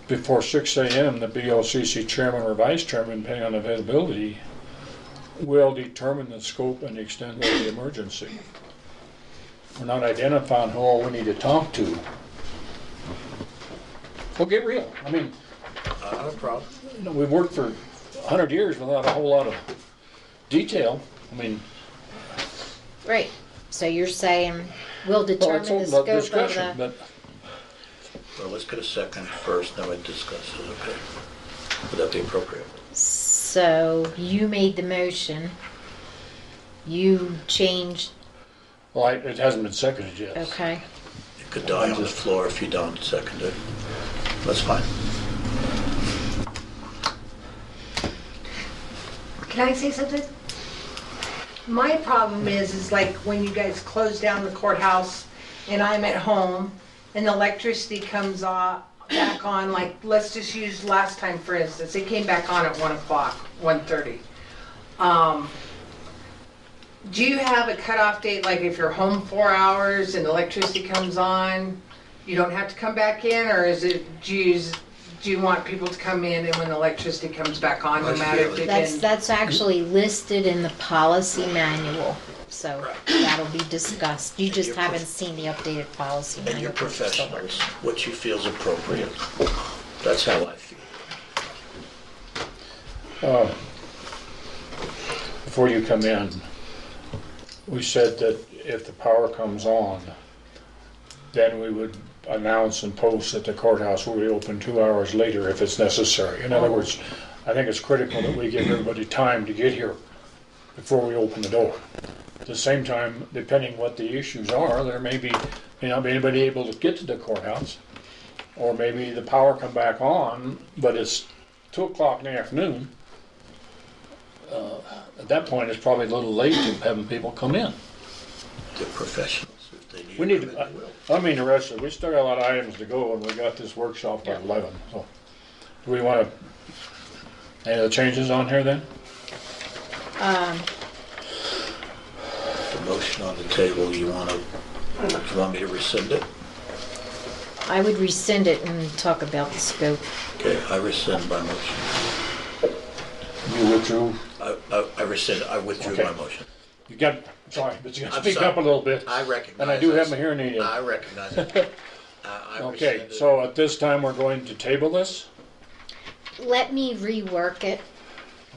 before 6 a.m., the BOCC chairman or vice chairman, depending on availability, will determine the scope and extent of the emergency. We're not identifying who all we need to talk to. Well, get real. I mean, Not a problem. we've worked for 100 years without a whole lot of detail. I mean, Right. So you're saying we'll well, determine it's the all scope about of discussion, the... but Well, let's get a second first, then we discuss it, okay? Would that be appropriate? So you made the motion. You changed, well, it hasn't been seconded yet. okay. It could die on the floor if you don't second it. That's fine. Can I say something? My problem is like when you guys close down the courthouse and I'm at home and the electricity comes back on, like, let's just use last time for instance, it came back on at 1 o'clock, 1:30. Do you have a cutoff date, like if you're home 4 hours and electricity comes on, you don't have to come back in, or is it, do you want people to come in and when the electricity comes back on, no I matter feel if it. they've been... That's actually listed in the policy manual. So Right. that'll be discussed. You just you're haven't seen the updated policy And manual. you're professionals, what you feel is appropriate. That's how I feel. Before you come in, we said that if the power comes on, then we would announce and post that the courthouse will be open 2 hours later if it's necessary. In other words, I think it's critical that we give everybody time to get here before we open the door. At the same time, depending what the issues are, there may not be anybody able to get to the courthouse, or maybe the power come back on, but it's 2 o'clock in the afternoon. At that point, it's probably a little late to having people come in. They're professionals. If they need We need them, to, they will. I mean the rest of it, we still got a lot of items to go, and we got this workshop at 11, so. Do we want to, any other changes on here then? The motion on the table, you want me to rescind it? I would rescind it and talk about the scope. Okay, I rescind my motion. You withdrew, I withdrew Okay. my motion. you got, sorry, but you got to I'm speak sorry. up a little bit. I recognize. And I do have this. my hearing aid in. I recognize it. I Okay, rescind it. so at this time, we're going to table this. Let me rework it.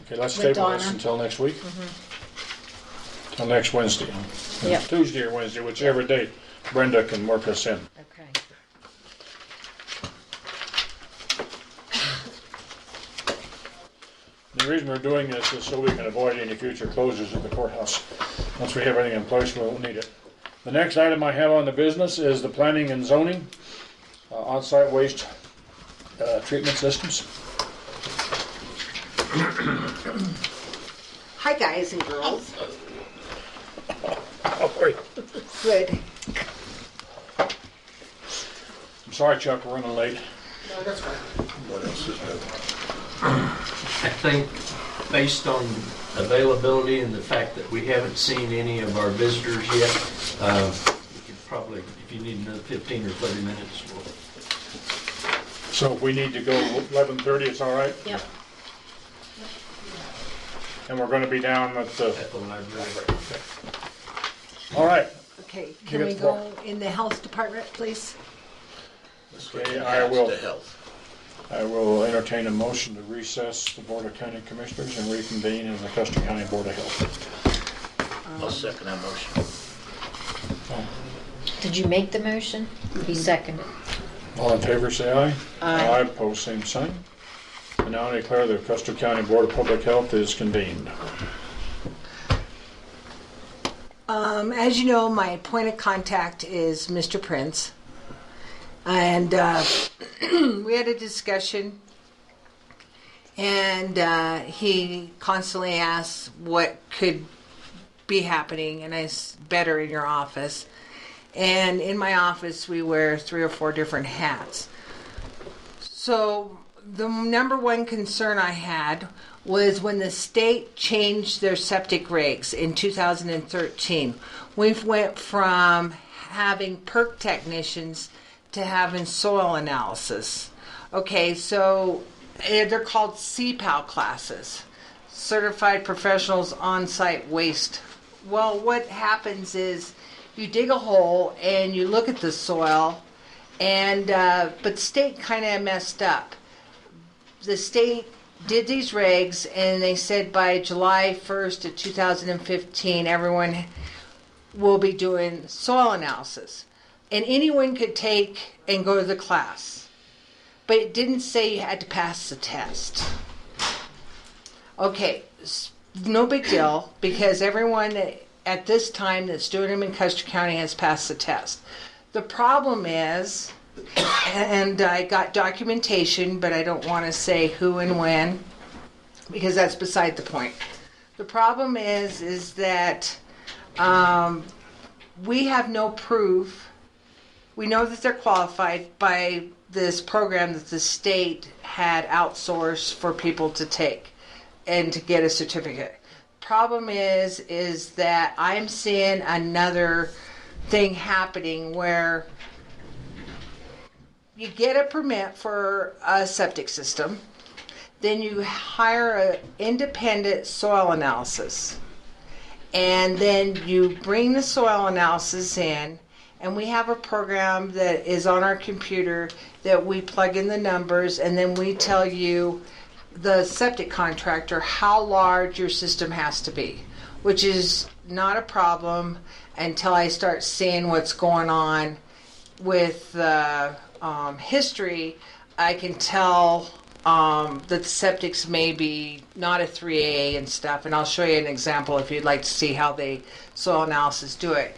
Okay, let's With table this Donna. until next week. Till next Wednesday. Yep. Tuesday or Wednesday, whichever day Brenda can work us in. Okay. The reason we're doing this is so we can avoid any future closures of the courthouse. Once we have everything in place, we won't need it. The next item I have on the business is the planning and zoning, on-site waste treatment systems. Hi, guys and girls. How are you? Good. I'm sorry, Chuck, we're running late. No, that's fine. What else is new? I think based on availability and the fact that we haven't seen any of our visitors yet, we could probably, if you need another 15 or 30 minutes, we'll... So if we need to go 11:30, it's all right? Yep. And we're going to be down at the... At the library. All right. Okay, You can get we the floor. go in the health department, please? Okay, I will. To health. I will entertain a motion to recess the Board of County Commissioners and reconvene in the Custer County Board of Health. I'll second that motion. Did you make the motion? He seconded. All in favor, say aye. Aye. Opposed, same sign. And now I declare the Custer County Board of Public Health is convened. As you know, my point of contact is Mr. Prince. And we had a discussion, and he constantly asks what could be happening, and it's better in your office. And in my office, we wear 3 or 4 different hats. So the number one concern I had was when the state changed their septic regs in 2013. We went from having perk technicians to having soil analysis. Okay, so they're called CPAL classes, Certified Professionals On-Site Waste. Well, what happens is you dig a hole and you look at the soil, and but the state kind of messed up. The state did these regs, and they said by July 1st of 2015, everyone will be doing soil analysis. And anyone could take and go to the class. But it didn't say you had to pass the test. Okay, no big deal, because everyone at this time that's doing them in Custer County has passed the test. The problem is, and I got documentation, but I don't want to say who and when, because that's beside the point. The problem is that we have no proof. We know that they're qualified by this program that the state had outsourced for people to take and to get a certificate. Problem is that I'm seeing another thing happening where you get a permit for a septic system, then you hire an independent soil analysis, and then you bring the soil analysis in, and we have a program that is on our computer that we plug in the numbers, and then we tell you, the septic contractor, how large your system has to be, which is not a problem until I start seeing what's going on with history. I can tell that the septics may be not a 3AA and stuff, and I'll show you an example if you'd like to see how they soil analysis do it.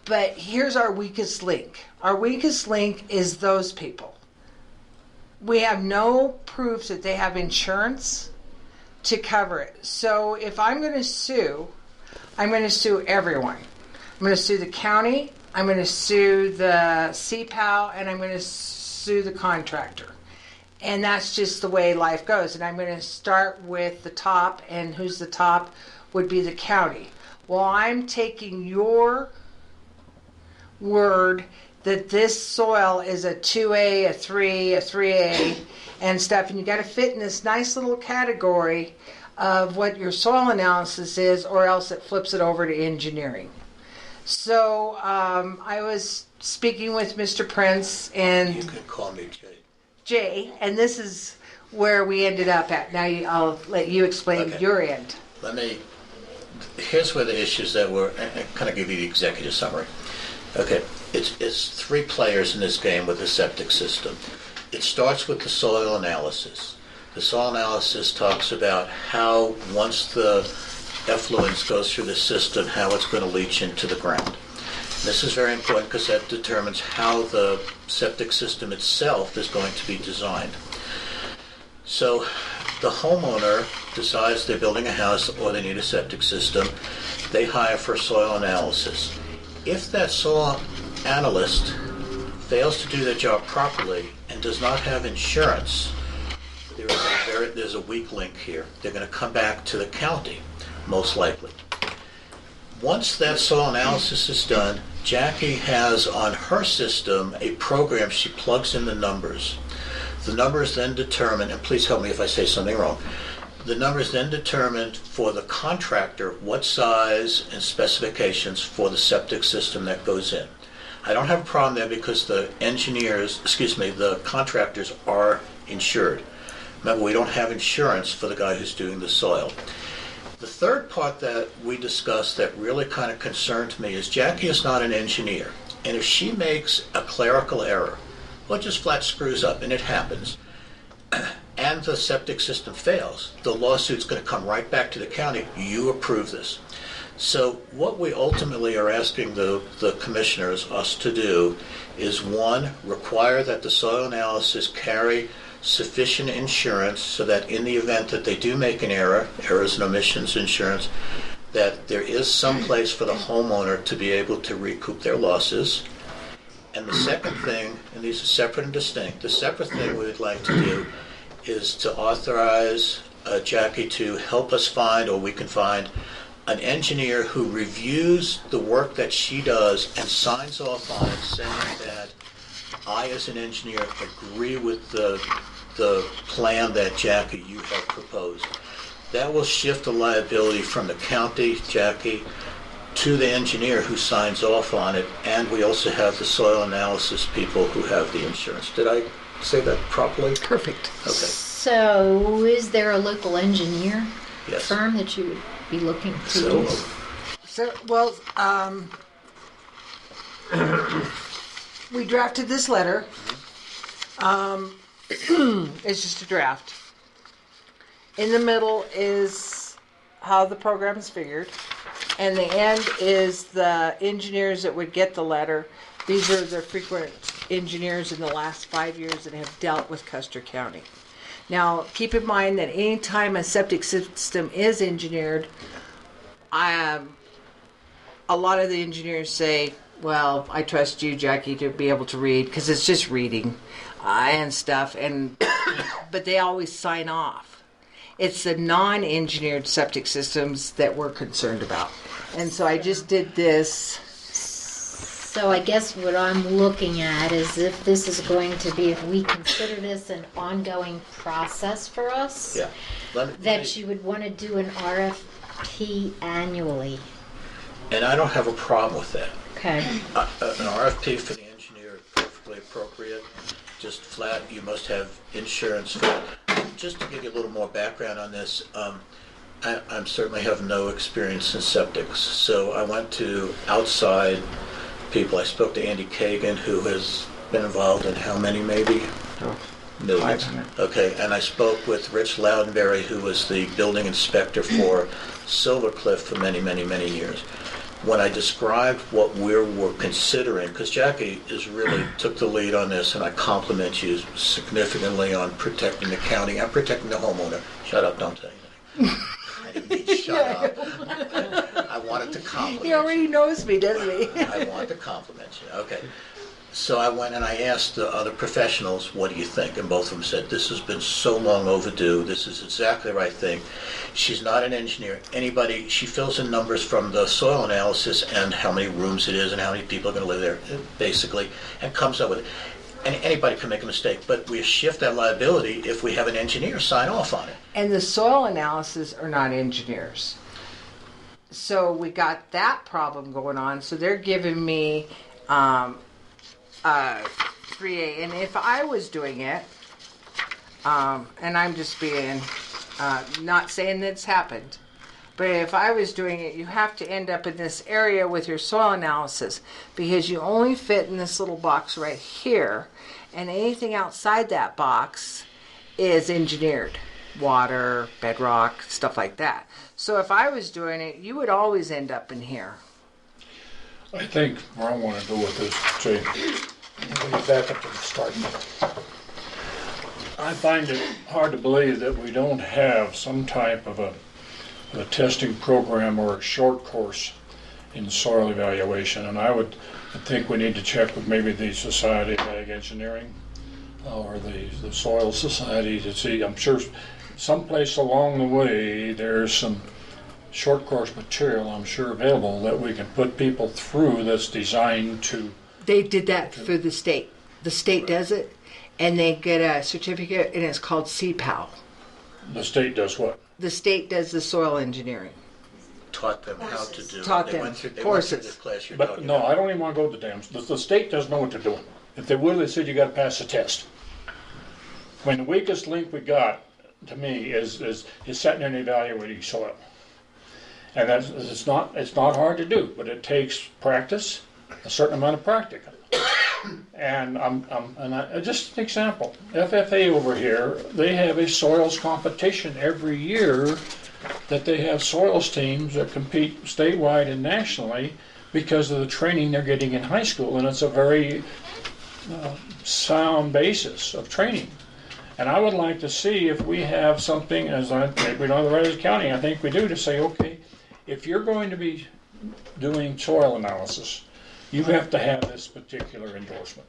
But here's our weakest link. Our weakest link is those people. We have no proof that they have insurance to cover it. So if I'm going to sue, I'm going to sue everyone. I'm going to sue the county, I'm going to sue the CPAL, and I'm going to sue the contractor. And that's just the way life goes. And I'm going to start with the top, and who's the top would be the county. Well, I'm taking your word that this soil is a 2A, a 3, a 3A, and stuff, and you got to fit in this nice little category of what your soil analysis is, or else it flips it over to engineering. So I was speaking with Mr. Prince, and You can call me Jay. Jay, and this is where we ended up at. Now I'll let you explain Okay. your end. Here's where the issues that were, and kind of give you the executive summary. Okay, it's 3 players in this game with the septic system. It starts with the soil analysis. The soil analysis talks about how, once the effluence goes through the system, how it's going to leach into the ground. This is very important because that determines how the septic system itself is going to be designed. So the homeowner decides they're building a house or they need a septic system. They hire for soil analysis. If that soil analyst fails to do their job properly and does not have insurance, there's a weak link here. They're going to come back to the county, most likely. Once that soil analysis is done, Jackie has on her system a program. She plugs in the numbers. The numbers then determine, and please help me if I say something wrong, the numbers then determine for the contractor what size and specifications for the septic system that goes in. I don't have a problem there because the the contractors are insured. Remember, we don't have insurance for the guy who's doing the soil. The third part that we discussed that really kind of concerned me is Jackie is not an engineer. And if she makes a clerical error, or just flat screws up, and it happens, and the septic system fails, the lawsuit's going to come right back to the county. You approve this. So what we ultimately are asking the commissioners, us to do, is one, require that the soil analysis carry sufficient insurance so that in the event that they do make an error, errors and omissions insurance, that there is some place for the homeowner to be able to recoup their losses. And the second thing, and these are separate and distinct, the separate thing we would like to do is to authorize Jackie to help us find, or we can find, an engineer who reviews the work that she does and signs off on it, saying that I, as an engineer, agree with the plan that, Jackie, you have proposed. That will shift the liability from the county, Jackie, to the engineer who signs off on it, and we also have the soil analysis people who have the insurance. Did I say that properly? Perfect. Okay. So is there a local engineer Yes. firm that you would be looking to So, use? So, well, we drafted this letter. It's just a draft. In the middle is how the program is figured. And the end is the engineers that would get the letter. These are the frequent engineers in the last 5 years that have dealt with Custer County. Now, keep in mind that any time a septic system is engineered, a lot of the engineers say, well, I trust you, Jackie, to be able to read, because it's just reading and stuff. But they always sign off. It's the non-engineered septic systems that we're concerned about. And so I just did this. So I guess what I'm looking at is if this is going to be, if we consider this an ongoing process for us, yeah. that you would want to do an RFP annually. And I don't have a problem with that. Okay. An RFP for the engineer is perfectly appropriate. Just flat, you must have insurance for it. Just to give you a little more background on this, I certainly have no experience in septics. So I went to outside people. I spoke to Andy Kagan, who has been involved in how many, maybe? Millions. 500. Okay, and I spoke with Rich Loudenberry, who was the building inspector for Silver Cliff for many, many, many years. When I described what we were considering, because Jackie really took the lead on this, and I compliment you significantly on protecting the county and protecting the homeowner. Shut up, don't say anything. I didn't mean shut up. I wanted to compliment He already knows me, doesn't he? I wanted to compliment you. Okay. So I went and I asked the other professionals, what do you think? And both of them said, this has been so long overdue. This is exactly the right thing. She's not an engineer. She fills in numbers from the soil analysis and how many rooms it is and how many people are going to live there, basically, and comes up with it. And anybody can make a mistake, but we shift that liability if we have an engineer sign off on it. And the soil analysis are not engineers. So we got that problem going on. So they're giving me 3A. And if I was doing it, and I'm just being, not saying that it's happened, but if I was doing it, you have to end up in this area with your soil analysis because you only fit in this little box right here. And anything outside that box is engineered. Water, bedrock, stuff like that. So if I was doing it, you would always end up in here. I think where I want to go with this, Jay, we get back up to the start. I find it hard to believe that we don't have some type of a testing program or a short course in soil evaluation, and I think we need to check with maybe the Society of Ag Engineering or the Soil Society to see. I'm sure someplace along the way there's some short course material, I'm sure, available that we can put people through that's designed to. They did that through the state. The state does it, and they get a certificate, and it's called CPAL. The state does what? The state does the soil engineering. Taught them how to do it. Taught They them went through courses. this class you're But talking no, about. I don't even want to go to the dams. The state doesn't know what they're doing. If they would, they said you got to pass the test. When the weakest link we got, to me, is sitting and evaluating soil. And it's not hard to do, but it takes practice, a certain amount of practice. And just an example, FFA over here, they have a soils competition every year that they have soils teams that compete statewide and nationally because of the training they're getting in high school, and it's a very sound basis of training. And I would like to see if we have something, as I think we know the Red County, I think we do, to say, okay, if you're going to be doing soil analysis, you have to have this particular endorsement.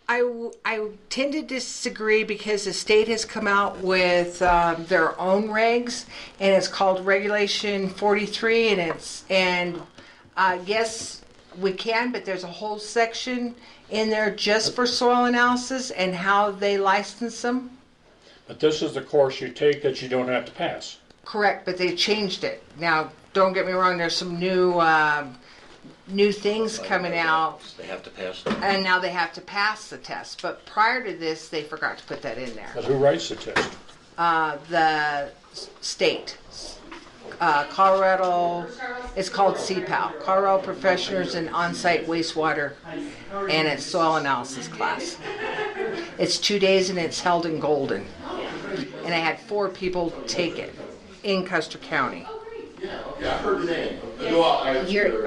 I tend to disagree because the state has come out with their own regs, and it's called Regulation 43, and yes, we can, but there's a whole section in there just for soil analysis and how they license them. But this is the course you take that you don't have to pass. Correct, but they changed it. Now, don't get me wrong, there's some new things coming out, They have to pass them. and now they have to pass the test. But prior to this, they forgot to put that in there. But who writes the test? The state, Colorado, it's called CPAL, Colorado Professionals in On-Site Wastewater, and it's soil analysis class. It's 2 days and it's held in Golden. And I had 4 people take it in Custer County. Are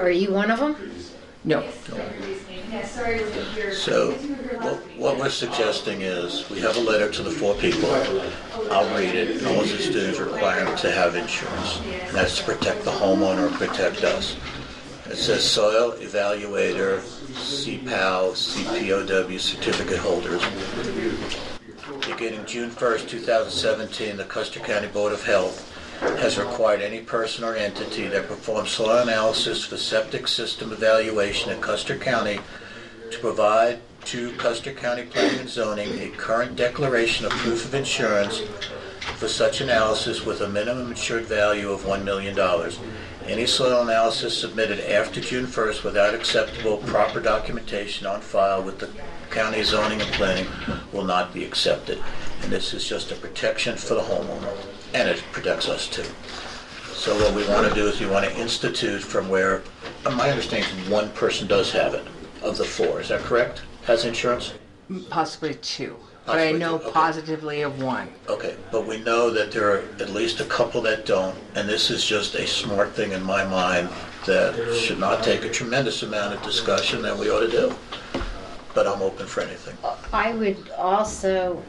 you one of them? No. So what we're suggesting is we have a letter to the 4 people. I'll read it. All it's doing is requiring to have insurance. And that's to protect the homeowner and protect us. It says soil evaluator, CPAL, CPOW certificate holders. Beginning June 1st, 2017, the Custer County Board of Health has required any person or entity that performs soil analysis for septic system evaluation in Custer County to provide to Custer County Planning and Zoning a current declaration of proof of insurance for such analysis with a minimum insured value of $1 million. Any soil analysis submitted after June 1st without acceptable proper documentation on file with the county zoning and planning will not be accepted. And this is just a protection for the homeowner, and it protects us too. So what we want to do is we want to institute from where, my understanding is 1 person does have it, of the 4. Is that correct? Has insurance? Possibly 2. But I Possibly know 2, okay. positively of 1. Okay, but we know that there are at least a couple that don't, and this is just a smart thing in my mind that should not take a tremendous amount of discussion that we ought to do. But I'm open for anything. I would also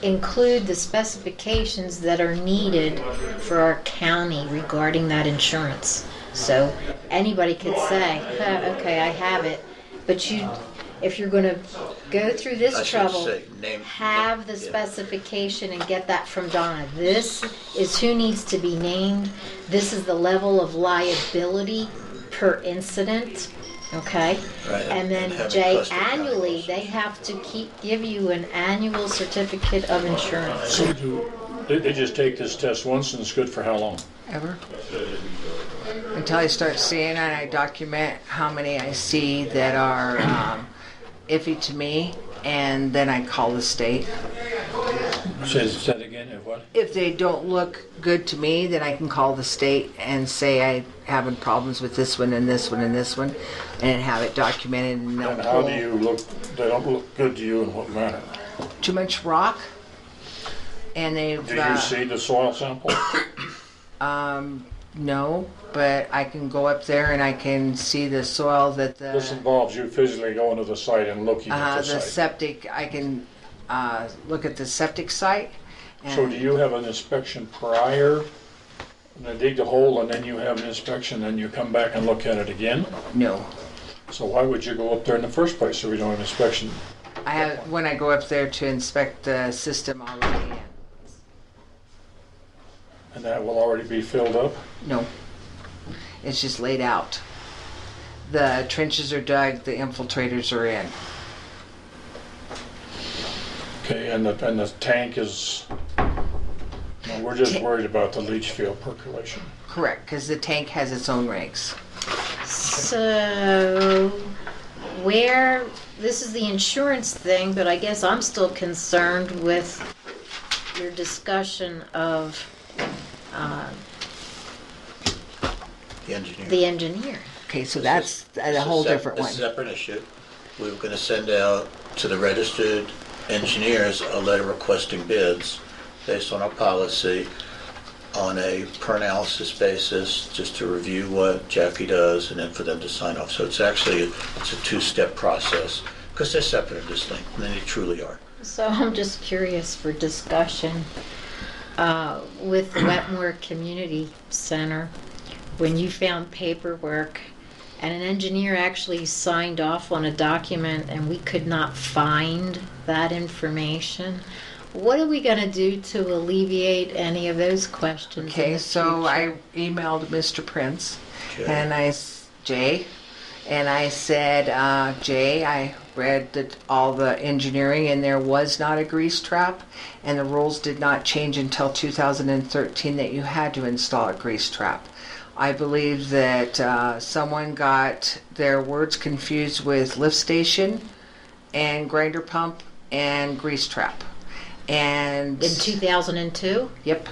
include the specifications that are needed for our county regarding that insurance. So anybody could say, okay, I have it, but if you're going to go through this I should trouble, say, name- have the yeah. specification and get that from Donna. This is who needs to be named. This is the level of liability per incident. Okay, Right, and then having Jay, Custer County annually also. they have to give you an annual certificate of insurance. So they just take this test once and it's good for how long? Ever? Until I start seeing it, I document how many I see that are iffy to me, and then I call the state. Say that again, if what? If they don't look good to me, then I can call the state and say I'm having problems with this one and this one and this one, and have it documented. And they'll And how pull. do you look, they don't look good to you in what manner? too much rock. And they've. Do you see the soil sample? No, but I can go up there and I can see the soil that This involves you physically going to the site and looking at the the site. septic, I can look at the septic site. So and- do you have an inspection prior? And they dig the hole and then you have an inspection and you come back and look at it again? No. So why would you go up there in the first place if we don't have inspection? I have, when I go up there to inspect the system already in. And that will already be filled up? No. It's just laid out. The trenches are dug, the infiltrators are in. Okay, and the tank is, no, we're just worried about the leach field percolation. Correct, because the tank has its own regs. So, where, this is the insurance thing, but I guess I'm still concerned with your discussion of The engineer. the engineer. Okay, so that's a whole different one. It's a separate issue. We were gonna send out to the registered engineers a letter requesting bids based on our policy on a per analysis basis, just to review what Jackie does and then for them to sign off. So it's actually, it's a two-step process because they're separate and distinct, and they truly are. So I'm just curious for discussion with the Wetmore Community Center, when you found paperwork and an engineer actually signed off on a document and we could not find that information, what are we going to do to alleviate any of those questions? in Okay, the so I future? emailed Mr. Prince Jay. and Jay, and I said, Jay, I read all the engineering and there was not a grease trap, and the rules did not change until 2013 that you had to install a grease trap. I believe that someone got their words confused with lift station and grinder pump and grease trap. And In 2002? yep,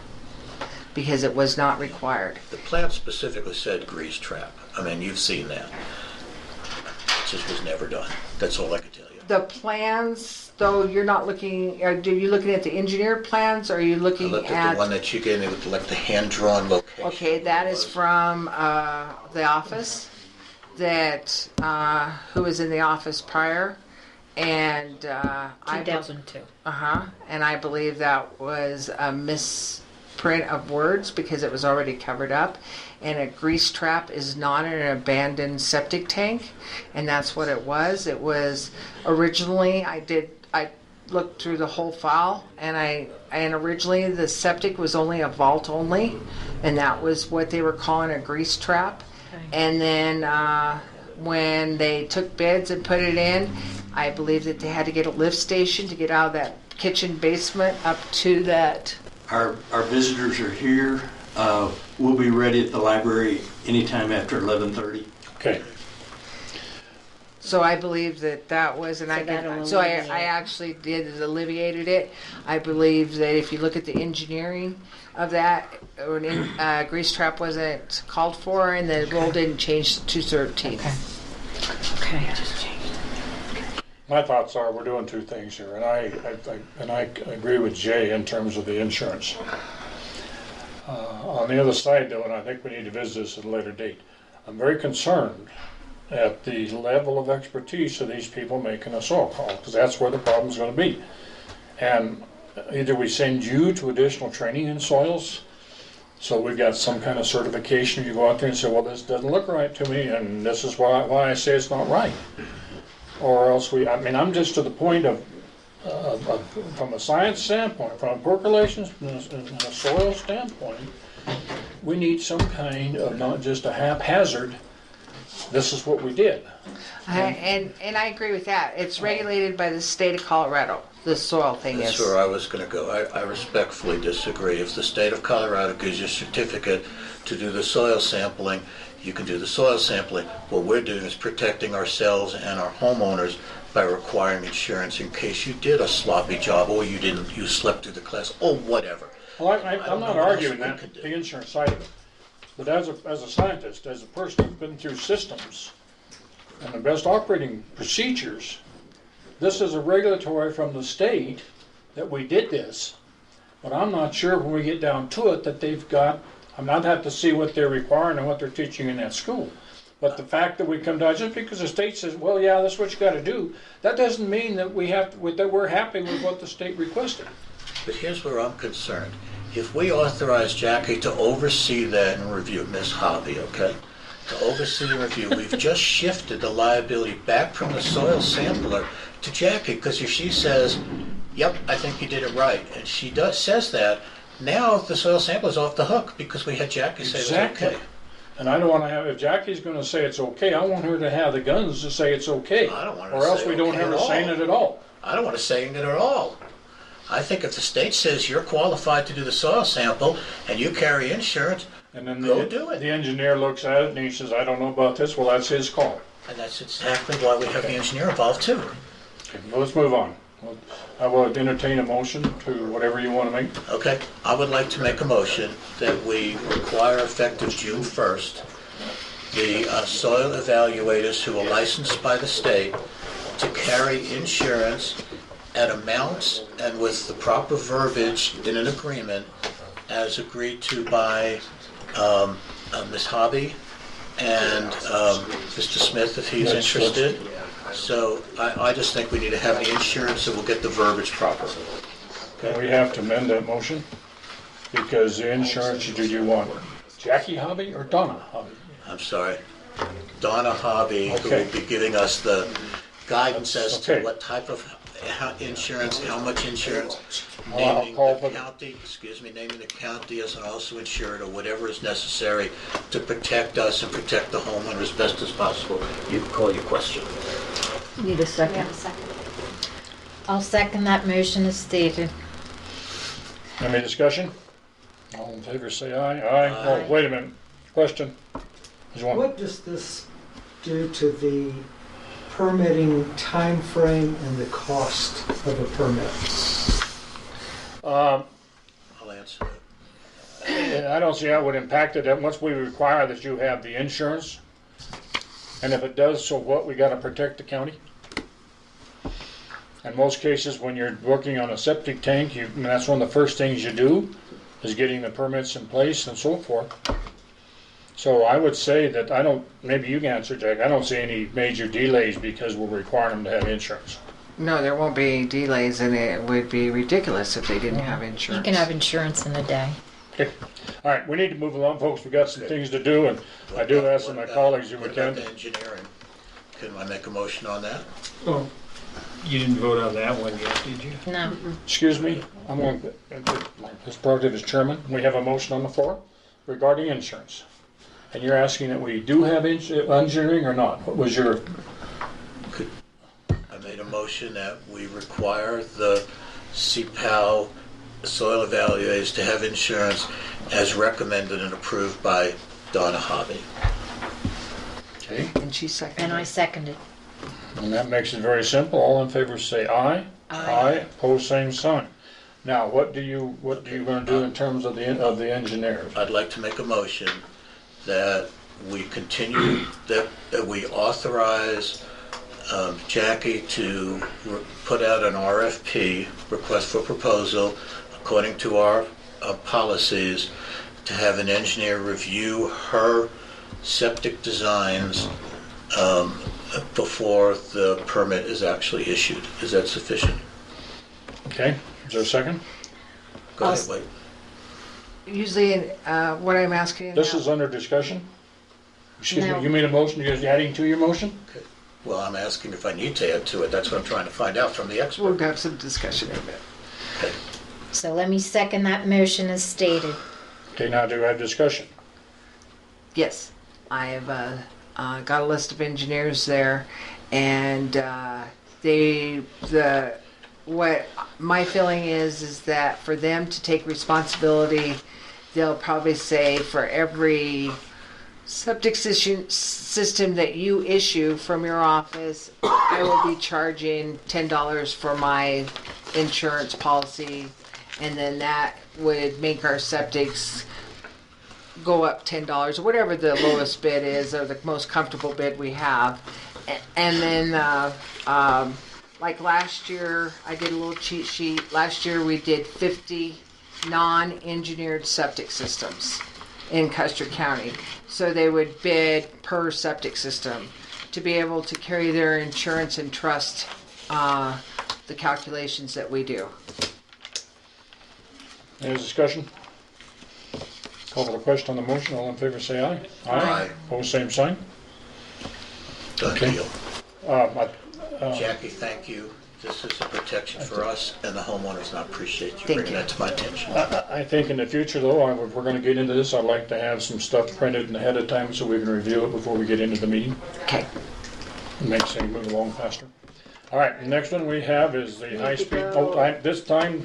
because it was not required. The plan specifically said grease trap. I mean, you've seen that. It just was never done. That's all I can tell you. The plans, though, you're not looking, are you looking at the engineered plans, or are you I looking looked at the one at? that you gave me with like the hand-drawn location. Okay, that is was. from the office, that, who was in the office prior, and I. 2002. And I believe that was a misprint of words because it was already covered up. And a grease trap is not an abandoned septic tank, and that's what it was. It was originally, I looked through the whole file, and originally the septic was only a vault only, and that was what they were calling a grease trap. Okay. And then when they took bids and put it in, I believe that they had to get a lift station to get out of that kitchen basement up to that. Our visitors are here. We'll be ready at the library anytime after 11:30. Okay, So I believe that was, and So I that'll did, so I alleviate. actually did alleviated it. I believe that if you look at the engineering of that, grease trap wasn't called for, and the rule didn't change to 213. Okay. my thoughts are we're doing two things here, and I agree with Jay in terms of the insurance. On the other side, though, and I think we need to visit this at a later date, I'm very concerned at the level of expertise of these people making a soil call, because that's where the problem's going to be. And either we send you to additional training in soils, so we've got some kind of certification. You go out there and say, well, this doesn't look right to me, and this is why I say it's not right. Or else I'm just to the point of from a science standpoint, from a percolation and a soil standpoint, we need some kind of not just a haphazard, this is what we did. And I agree with that. It's regulated by the state of Colorado. The soil thing That's is. where I was going to go. I respectfully disagree. If the state of Colorado gives you a certificate to do the soil sampling, you can do the soil sampling. What we're doing is protecting ourselves and our homeowners by requiring insurance in case you did a sloppy job or you slept through the class or whatever. Well, I I'm don't not know what arguing else we that, could do. the insurance side of it. But as a scientist, as a person who's been through systems and the best operating procedures, this is a regulatory from the state that we did this, but I'm not sure when we get down to it that they've got, I'm not have to see what they're requiring and what they're teaching in that school. But the fact that we come down, just because the state says, well, yeah, that's what you gotta do, that doesn't mean that that we're happy with what the state requested. But here's where I'm concerned. If we authorize Jackie to oversee that and review, Miss Hobby, okay? To oversee and review, we've just shifted the liability back from the soil sampler to Jackie, because if she says, yep, I think you did it right, and she says that, now the soil sampler's off the hook because we had Jackie say Exactly. it was okay. And I don't want to have, if Jackie's going to say it's okay, I want her to have the guns to say it's okay. I don't want her Or to else say we don't okay have her at all. saying it at all. I don't want to say it at all. I think if the state says you're qualified to do the soil sample and you carry insurance, And then go do it. the engineer looks at it and he says, I don't know about this. Well, that's his call. And that's exactly why we have the engineer involved too. Okay, well, let's move on. I will entertain a motion to whatever you want to make. Okay, I would like to make a motion that we require effective June 1st, the soil evaluators who are licensed by the state to carry insurance at amounts and with the proper verbiage in an agreement as agreed to by Ms. Hobby and Mr. Smith if he's interested. So I just think we need to have the insurance so we'll get the verbiage proper. And we have to amend that motion because the insurance, do you want Jackie Hobby or Donna Hobby? I'm sorry, Donna Hobby, who Okay. will be giving us the guidance as to Okay. what type of insurance, how much insurance, I'll naming call the for- county, naming the county as an also insured or whatever is necessary to protect us and protect the homeowner as best as possible. You can call your question. Need a We second? have a second. I'll second that motion as stated. Any discussion? All in favor, say aye. Aye. Oh, wait a minute. Question. There's one. What does this do to the permitting time frame and the cost of a permit? I'll answer it. I don't see how it would impact it. Once we require that you have the insurance, and if it does, so what? We got to protect the county. In most cases, when you're working on a septic tank, that's one of the first things you do, is getting the permits in place and so forth. So I would say that maybe you can answer, Jack, I don't see any major delays because we're requiring them to have insurance. No, there won't be any delays, and it would be ridiculous if they didn't have You insurance. can have insurance in a day. Okay. All right, we need to move along, folks. We've got some things to do, and I do ask my colleagues if we What about can. the engineering? Can I make a motion on that? Oh, you didn't vote on that one yet, did you? No. Excuse me, I'm going, this prerogative is chairman. We have a motion on the floor regarding insurance. And you're asking that we do have engineering or not? What was your, I made a motion that we require the CPAL soil evaluators to have insurance as recommended and approved by Donna Hobby. okay, And she seconded. And I second it. and that makes it very simple. All in favor say aye. Aye. Opposed, same sign. Now, what are you going to do in terms of the engineers? I'd like to make a motion that we continue, that we authorize Jackie to put out an RFP, request for proposal, according to our policies, to have an engineer review her septic designs before the permit is actually issued. Is that sufficient? Okay, is there a second? Go ahead, wait. Usually, what I'm asking. This now- is under discussion? Excuse No. me, you made a motion, you're adding to your motion? Well, I'm asking if I need to add to it. That's what I'm trying to find out from the expert. We'll have some discussion in a bit. So let me second that motion as stated. Okay, now do we have discussion? Yes, I have got a list of engineers there, and what my feeling is that for them to take responsibility, they'll probably say for every septic system that you issue from your office, I will be charging $10 for my insurance policy, and then that would make our septics go up $10 or whatever the lowest bid is or the most comfortable bid we have. And then like last year, I did a little cheat sheet. Last year we did 50 non-engineered septic systems in Custer County. So they would bid per septic system to be able to carry their insurance and trust the calculations that we do. Any discussion? Call for the question on the motion. All in favor say aye. Aye. Opposed, same sign. Done Okay. deal. I- Jackie, thank you. This is a protection for us and the homeowners, and I appreciate you Thank bringing you. that to my attention. I think in the future, though, if we're going to get into this, I'd like to have some stuff printed ahead of time so we can review it before we get into the meeting. Okay. It makes things move along faster. All right, the next one we have is the high-speed. go. This time,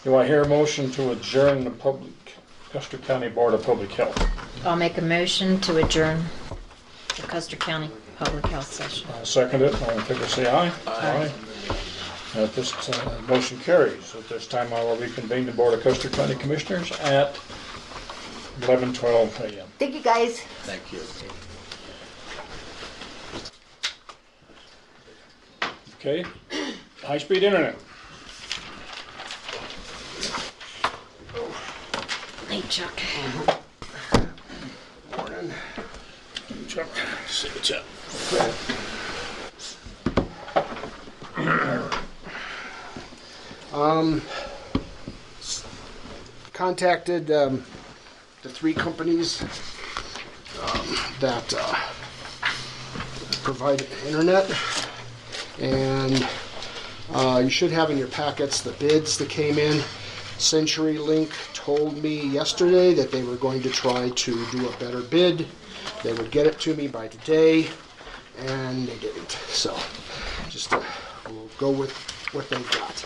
do I hear a motion to adjourn the Custer County Board of Public Health? I'll make a motion to adjourn the Custer County Public Health Session. I'll second it. All in favor say aye. Aye. At this motion carries. At this time, I will reconvene the Board of Custer County Commissioners at 11:12 a.m. Thank you, guys. Thank you. Okay, high-speed internet. Hey, Chuck. Chuck, see what's up. Contacted the three companies that provide internet, and you should have in your packets the bids that came in. CenturyLink told me yesterday that they were going to try to do a better bid. They would get it to me by today, and they didn't. So just we'll go with what they've got.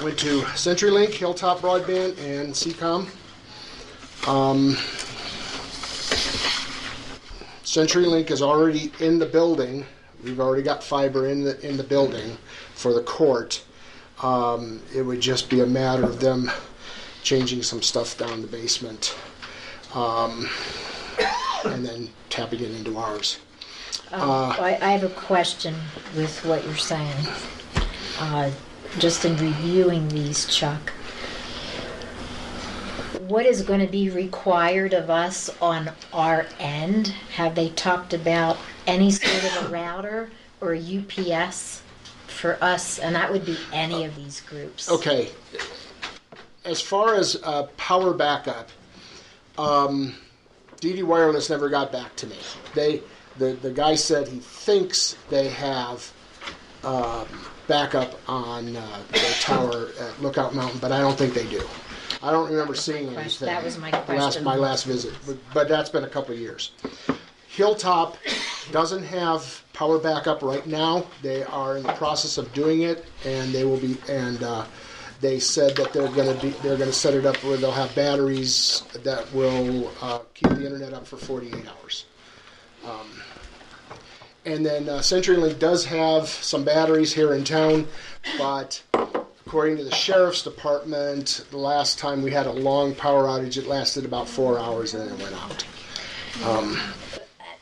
Went to CenturyLink, Hilltop Broadband, and CCOM. CenturyLink is already in the building. We've already got fiber in the building for the court. It would just be a matter of them changing some stuff down in the basement, and then tapping it into ours. I have a question with what you're saying. Just in reviewing these, Chuck, what is going to be required of us on our end? Have they talked about any sort of a router or UPS for us? And that would be any of these groups. Okay. As far as power backup, DD Wireless never got back to me. The guy said he thinks they have backup on their tower at Lookout Mountain, but I don't think they do. I don't remember seeing anything. That was my question. My last visit, but that's been a couple of years. Hilltop doesn't have power backup right now. They are in the process of doing it, and they will be. And they said that they're going to set it up where they'll have batteries that will keep the internet up for 48 hours. And then CenturyLink does have some batteries here in town, but according to the sheriff's department, the last time we had a long power outage, it lasted about 4 hours and then it went out.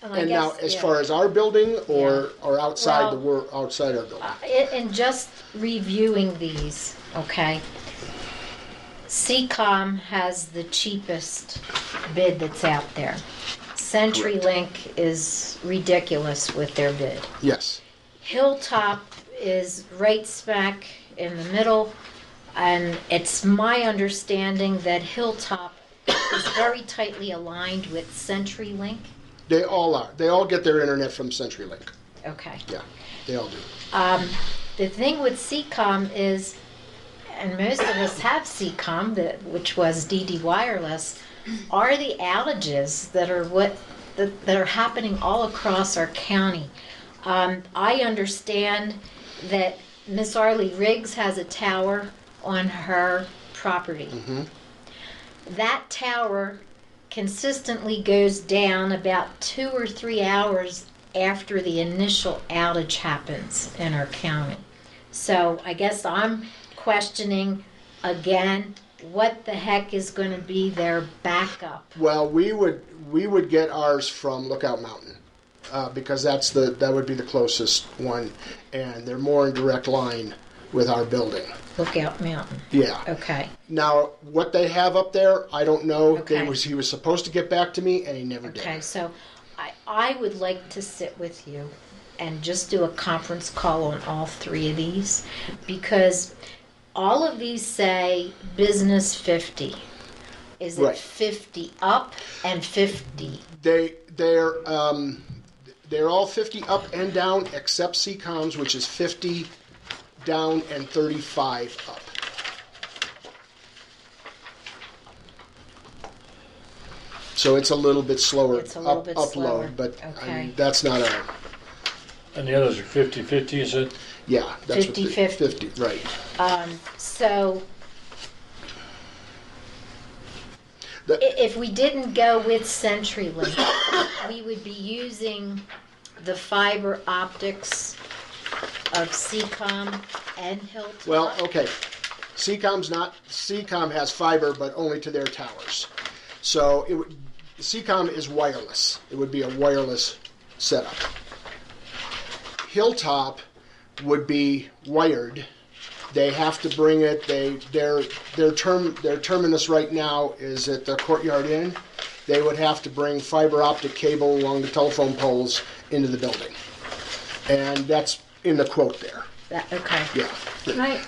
And now, as far as our building or outside outside our building, In just reviewing these, okay, CCOM has the cheapest bid that's out there. CenturyLink is ridiculous with their bid. yes. Hilltop is right smack in the middle, and it's my understanding that Hilltop is very tightly aligned with CenturyLink. They all are. They all get their internet from CenturyLink. Okay. Yeah, they all do. The thing with CCOM is, and most of us have CCOM, which was DD Wireless, are the outages that are happening all across our county. I understand that Miss Arlie Riggs has a tower on her property. Mm-hmm. That tower consistently goes down about 2 or 3 hours after the initial outage happens in our county. So I guess I'm questioning again, what the heck is going to be their backup? Well, we would get ours from Lookout Mountain. because that would be the closest one, and they're more in direct line with our building. Lookout Mountain. Yeah. Okay. Now, what they have up there, I don't know. Okay. He was supposed to get back to me, and he never did. Okay, so I would like to sit with you and just do a conference call on all three of these, because all of these say business 50. Is it Right. 50 up and 50? They're all 50 up and down, except CCOMs, which is 50 down and 35 up. So it's a little bit slower It's a little bit slower. upload, but Okay. I mean, that's not a, And the others are 50/50, you said? yeah, that's 50-50. 50, right. So The- if we didn't go with CenturyLink, we would be using the fiber optics of CCOM and Hilltop. Well, okay. CCOM has fiber, but only to their towers. So CCOM is wireless. It would be a wireless setup. Hilltop would be wired. They have to bring it. Their terminus right now is at the Courtyard Inn. They would have to bring fiber optic cable along the telephone poles into the building, and that's in the quote there. Okay. Yeah. Can I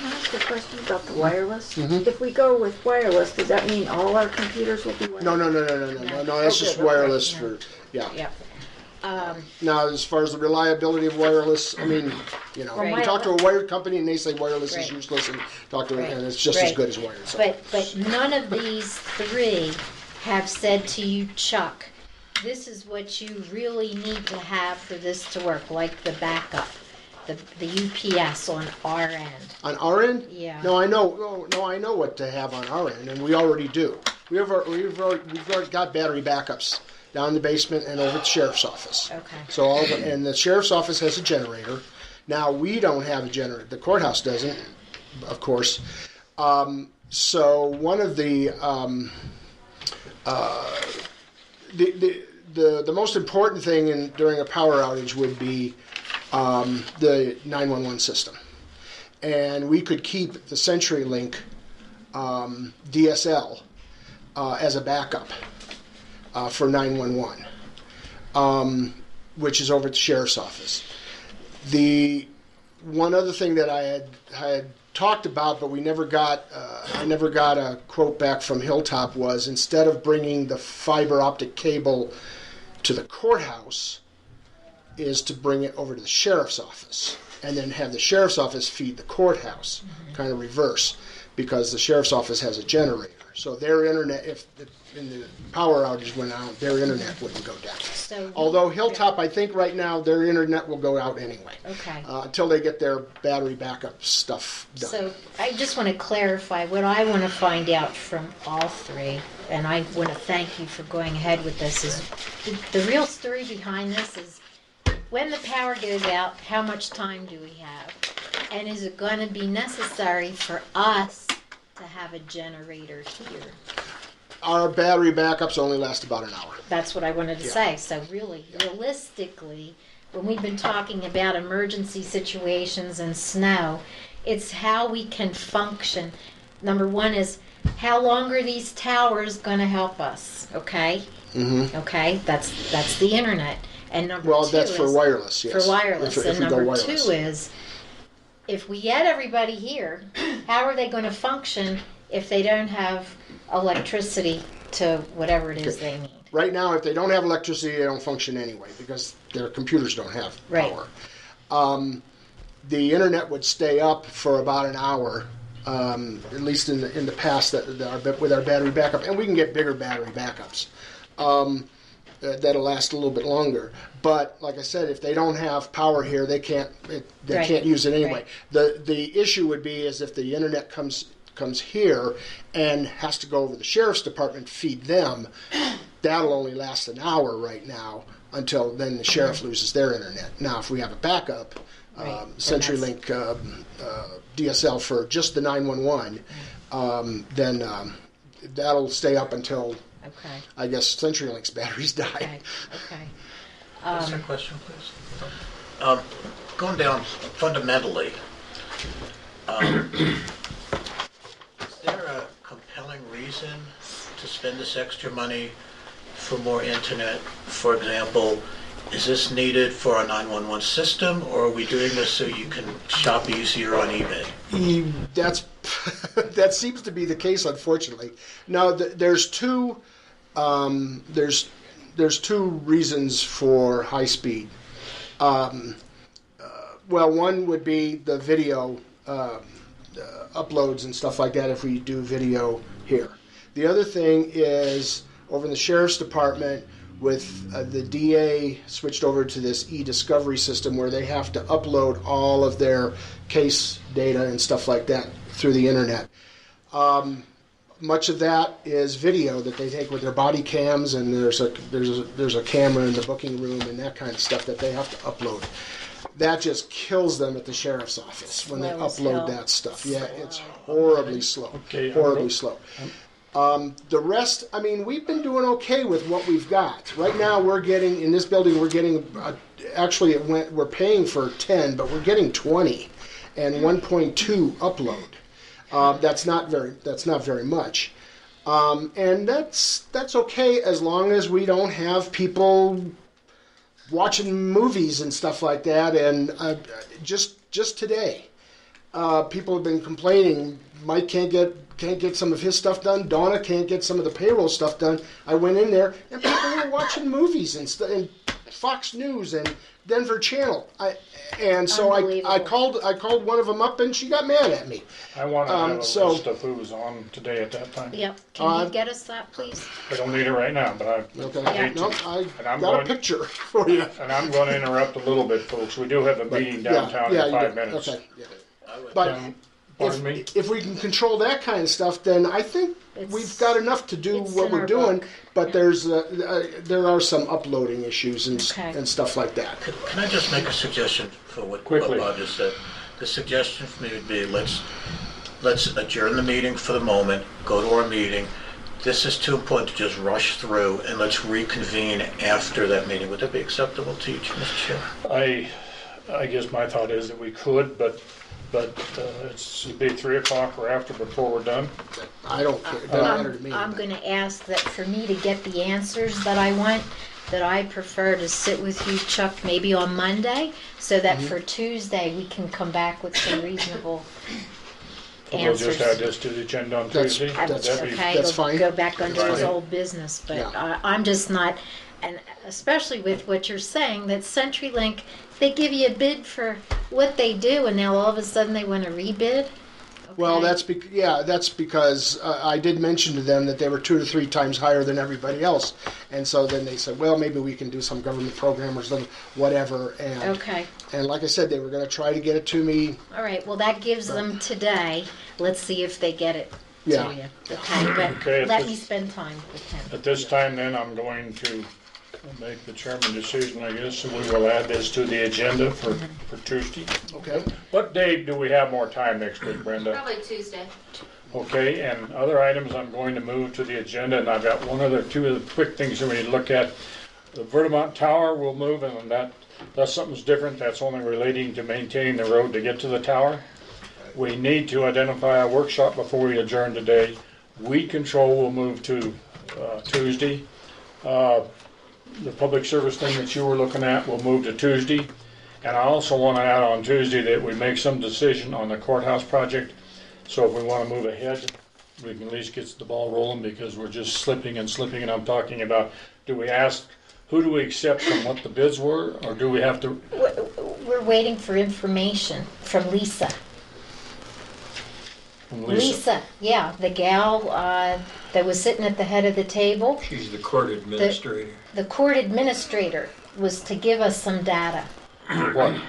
ask a question about the wireless? If we go with wireless, does that mean all our computers will be wireless? No. That's just good, wireless okay. for yeah. Yep. Now, as far as the reliability of wireless, I mean, you know, Right. you talk to a wired company and they say wireless Right. is useless, and talk to Right. and it's just as Right. good as wired. So. But none of these three have said to you, Chuck, this is what you really need to have for this to work, like the backup, the UPS on our end. On our end, Yeah. No, I know. No, I know what to have on our end, and we already do. We've already got battery backups down in the basement and over at the sheriff's office. Okay. So and the sheriff's office has a generator. Now we don't have a generator. The courthouse doesn't, of course. So one of the most important thing during a power outage would be the 911 system, and we could keep the CenturyLink DSL as a backup for 911, which is over at the sheriff's office. The one other thing that I had talked about, but we never got I never got a quote back from Hilltop, was instead of bringing the fiber optic cable to the courthouse, is to bring it over to the sheriff's office and then have the sheriff's office feed the courthouse, kind of reverse, because the sheriff's office has a generator. So their internet, if the power outage went out, their internet wouldn't go down. So Although Hilltop, I think right now their internet will go out anyway. Okay. Until they get their battery backup stuff done. So I just want to clarify what I want to find out from all three, and I want to thank you for going ahead with this, is the real story behind this is when the power goes out, how much time do we have? And is it going to be necessary for us to have a generator here? Our battery backups only last about an hour. That's what I wanted to say. So really, realistically, when we've been talking about emergency situations and snow, it's how we can function. Number one is, how long are these towers going to help us? Okay? Mm-hmm. Okay? That's the internet. And number two that's is... for wireless, yes. For wireless. If And we go number wireless. two is, if we get everybody here, how are they going to function if they don't have electricity to whatever it is they need? Right now, if they don't have electricity, they don't function anyway because their computers don't have power. Right. The internet would stay up for about an hour, at least in the past with our battery backup, and we can get bigger battery backups. That'll last a little bit longer. But like I said, if they don't have power here, they can't use it anyway. Right. The issue would be is if the internet comes here and has to go over the sheriff's department to feed them, that'll only last an hour right now until then the sheriff loses their internet. Now, if we have a backup, CenturyLink DSL for just the 911, then that'll stay up until I guess CenturyLink's batteries die. Okay. Ask a question, please. Going down fundamentally, is there a compelling reason to spend this extra money for more internet? For example, is this needed for our 911 system, or are we doing this so you can shop easier on eBay? That's that seems to be the case, unfortunately. Now, there's two reasons for high speed. Well, one would be the video uploads and stuff like that if we do video here. The other thing is over in the sheriff's department with the DA switched over to this e-discovery system where they have to upload all of their case data and stuff like that through the internet. Much of that is video that they take with their body cams, and there's a camera in the booking room and that kind of stuff that they have to upload. That just kills them at the sheriff's office when they upload that stuff. Yeah, it's horribly slow. Horribly slow. The rest, I mean, we've been doing okay with what we've got. Right now, we're getting, in this building, we're getting, actually, we're paying for 10, but we're getting 20 and 1.2 upload. That's not very much. And that's okay as long as we don't have people watching movies and stuff like that. And just today, people have been complaining. Mike can't get some of his stuff done. Donna can't get some of the payroll stuff done. I went in there and people were watching movies and Fox News and Denver Channel. So I called one of them up and she got mad at me. I want to have a list of who was on today at that time. Yep. Can you get us that, please? I don't need it right now, but I need to. I got a picture for you. And I'm going to interrupt a little bit, folks. We do have a meeting downtown in 5 minutes. Okay. Yeah. But if we can control that kind of stuff, then I think we've got enough to do what we're doing. But there are some uploading issues and stuff like that. Can I just make a suggestion for what Bob just said? The suggestion for me would be let's adjourn the meeting for the moment, go to our meeting. This is too important to just rush through, and let's reconvene after that meeting. Would that be acceptable to you, Mr. Chair? I guess my thought is that we could, but it'd be 3 o'clock or after before we're done. I don't care. It doesn't matter to me. I'm going to ask that for me to get the answers that I want, that I prefer to sit with you, Chuck, maybe on Monday, so that for Tuesday we can come back with some reasonable answers. We'll just add this to the agenda on Tuesday. That's fine. Go back under his old business, but I'm just not, and especially with what you're saying, that CenturyLink, they give you a bid for what they do, and now all of a sudden they want to rebid. Well, that's because I did mention to them that they were 2 to 3 times higher than everybody else, and so then they said, well, maybe we can do some government program or something, whatever. And and like I said, they were going to try to get it to me. All right. Well, that gives them today. Let's see if they get it to you. Okay. But let me spend time with him. At this time, then, I'm going to make the chairman decision, I guess, and we will add this to the agenda for Tuesday. Okay. What day do we have more time next week, Brenda? Probably Tuesday. Okay, and other items I'm going to move to the agenda, and I've got two other quick things that we need to look at. The Vertimont Tower will move, and that's something's different. That's only relating to maintaining the road to get to the tower. We need to identify a workshop before we adjourn today. Weed control will move to Tuesday. The public service thing that you were looking at will move to Tuesday. And I also want to add on Tuesday that we make some decision on the courthouse project. So if we want to move ahead, we can at least get the ball rolling, because we're just slipping. And I'm talking about, who do we accept from what the bids were, or do we have to? We're waiting for information from Lisa. Lisa, yeah, the gal that was sitting at the head of the table. She's the court administrator. The court administrator was to give us some data. What?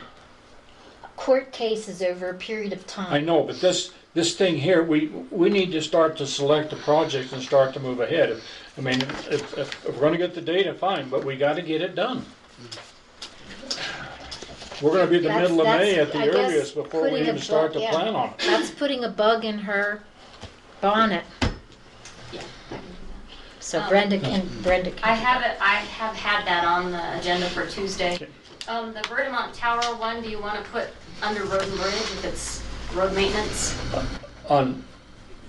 Court cases over a period of time. I know, but this thing here, we need to start to select a project and start to move ahead. I mean, if we're going to get the data, fine, but we got to get it done. We're going to be the middle of May at the earliest before we even start to plan on it. That's putting a bug in her bonnet. So Brenda can. I have had that on the agenda for Tuesday. The Verdamont Tower one, do you want to put under road and bridge if it's road maintenance? On,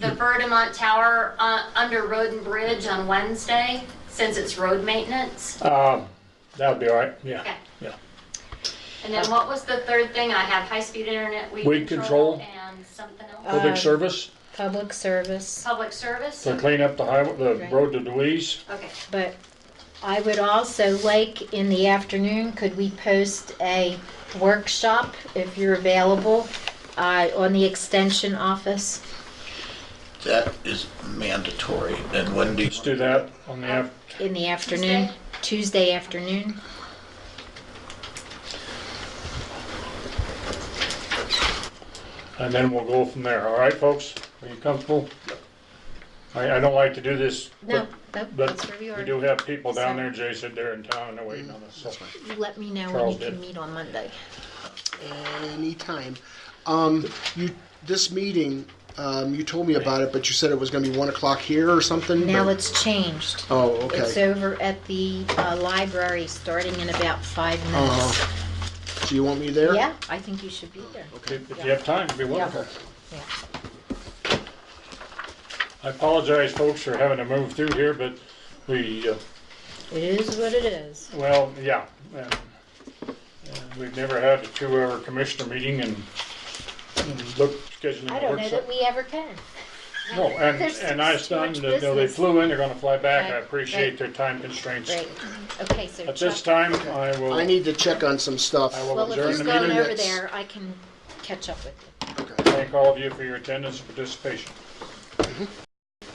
The Verdamont Tower under road and bridge on Wednesday, since it's road maintenance. that would be all right, yeah. Okay. Yeah. And then what was the third thing? I have high-speed internet, Weed control. and something else. Public service, Public service. Public service? to clean up the highway, the Right. road to Louise. Okay. But I would also like in the afternoon, could we post a workshop if you're available on the extension office? That is mandatory. And when do you? Let's do that on the In the afternoon, Tuesday afternoon. and then we'll go from there, all right, folks? Are you comfortable? I don't like to do this, No, but that's where we are. we do have people down there, Jay said they're in town and they're waiting on us, so. You let me know when Charles you can did. meet on Monday. Anytime. This meeting, you told me about it, but you said it was going to be 1 o'clock here or something? Now but- it's changed. Oh, It's okay. over at the library starting in about 5 minutes. Uh-huh. Do you want me there? Yeah, I think you should be there. If you have time, it'd be wonderful. Yeah. I apologize, folks, for having to move through here, but we, It is what it is. well, yeah. We've never had a 2-hour commissioner meeting and look, scheduling I a don't know workshop. that we ever can. No, There's and I too much stunned that, they business. flew in, they're gonna fly back, I Right, appreciate right. their time constraints. Right. Okay, so At this Chuck, time, I will. I need to check on some stuff. I will well, if adjourn you're the going meeting. over That's- there, I can catch up with you. Okay. Thank all of you for your attendance and participation.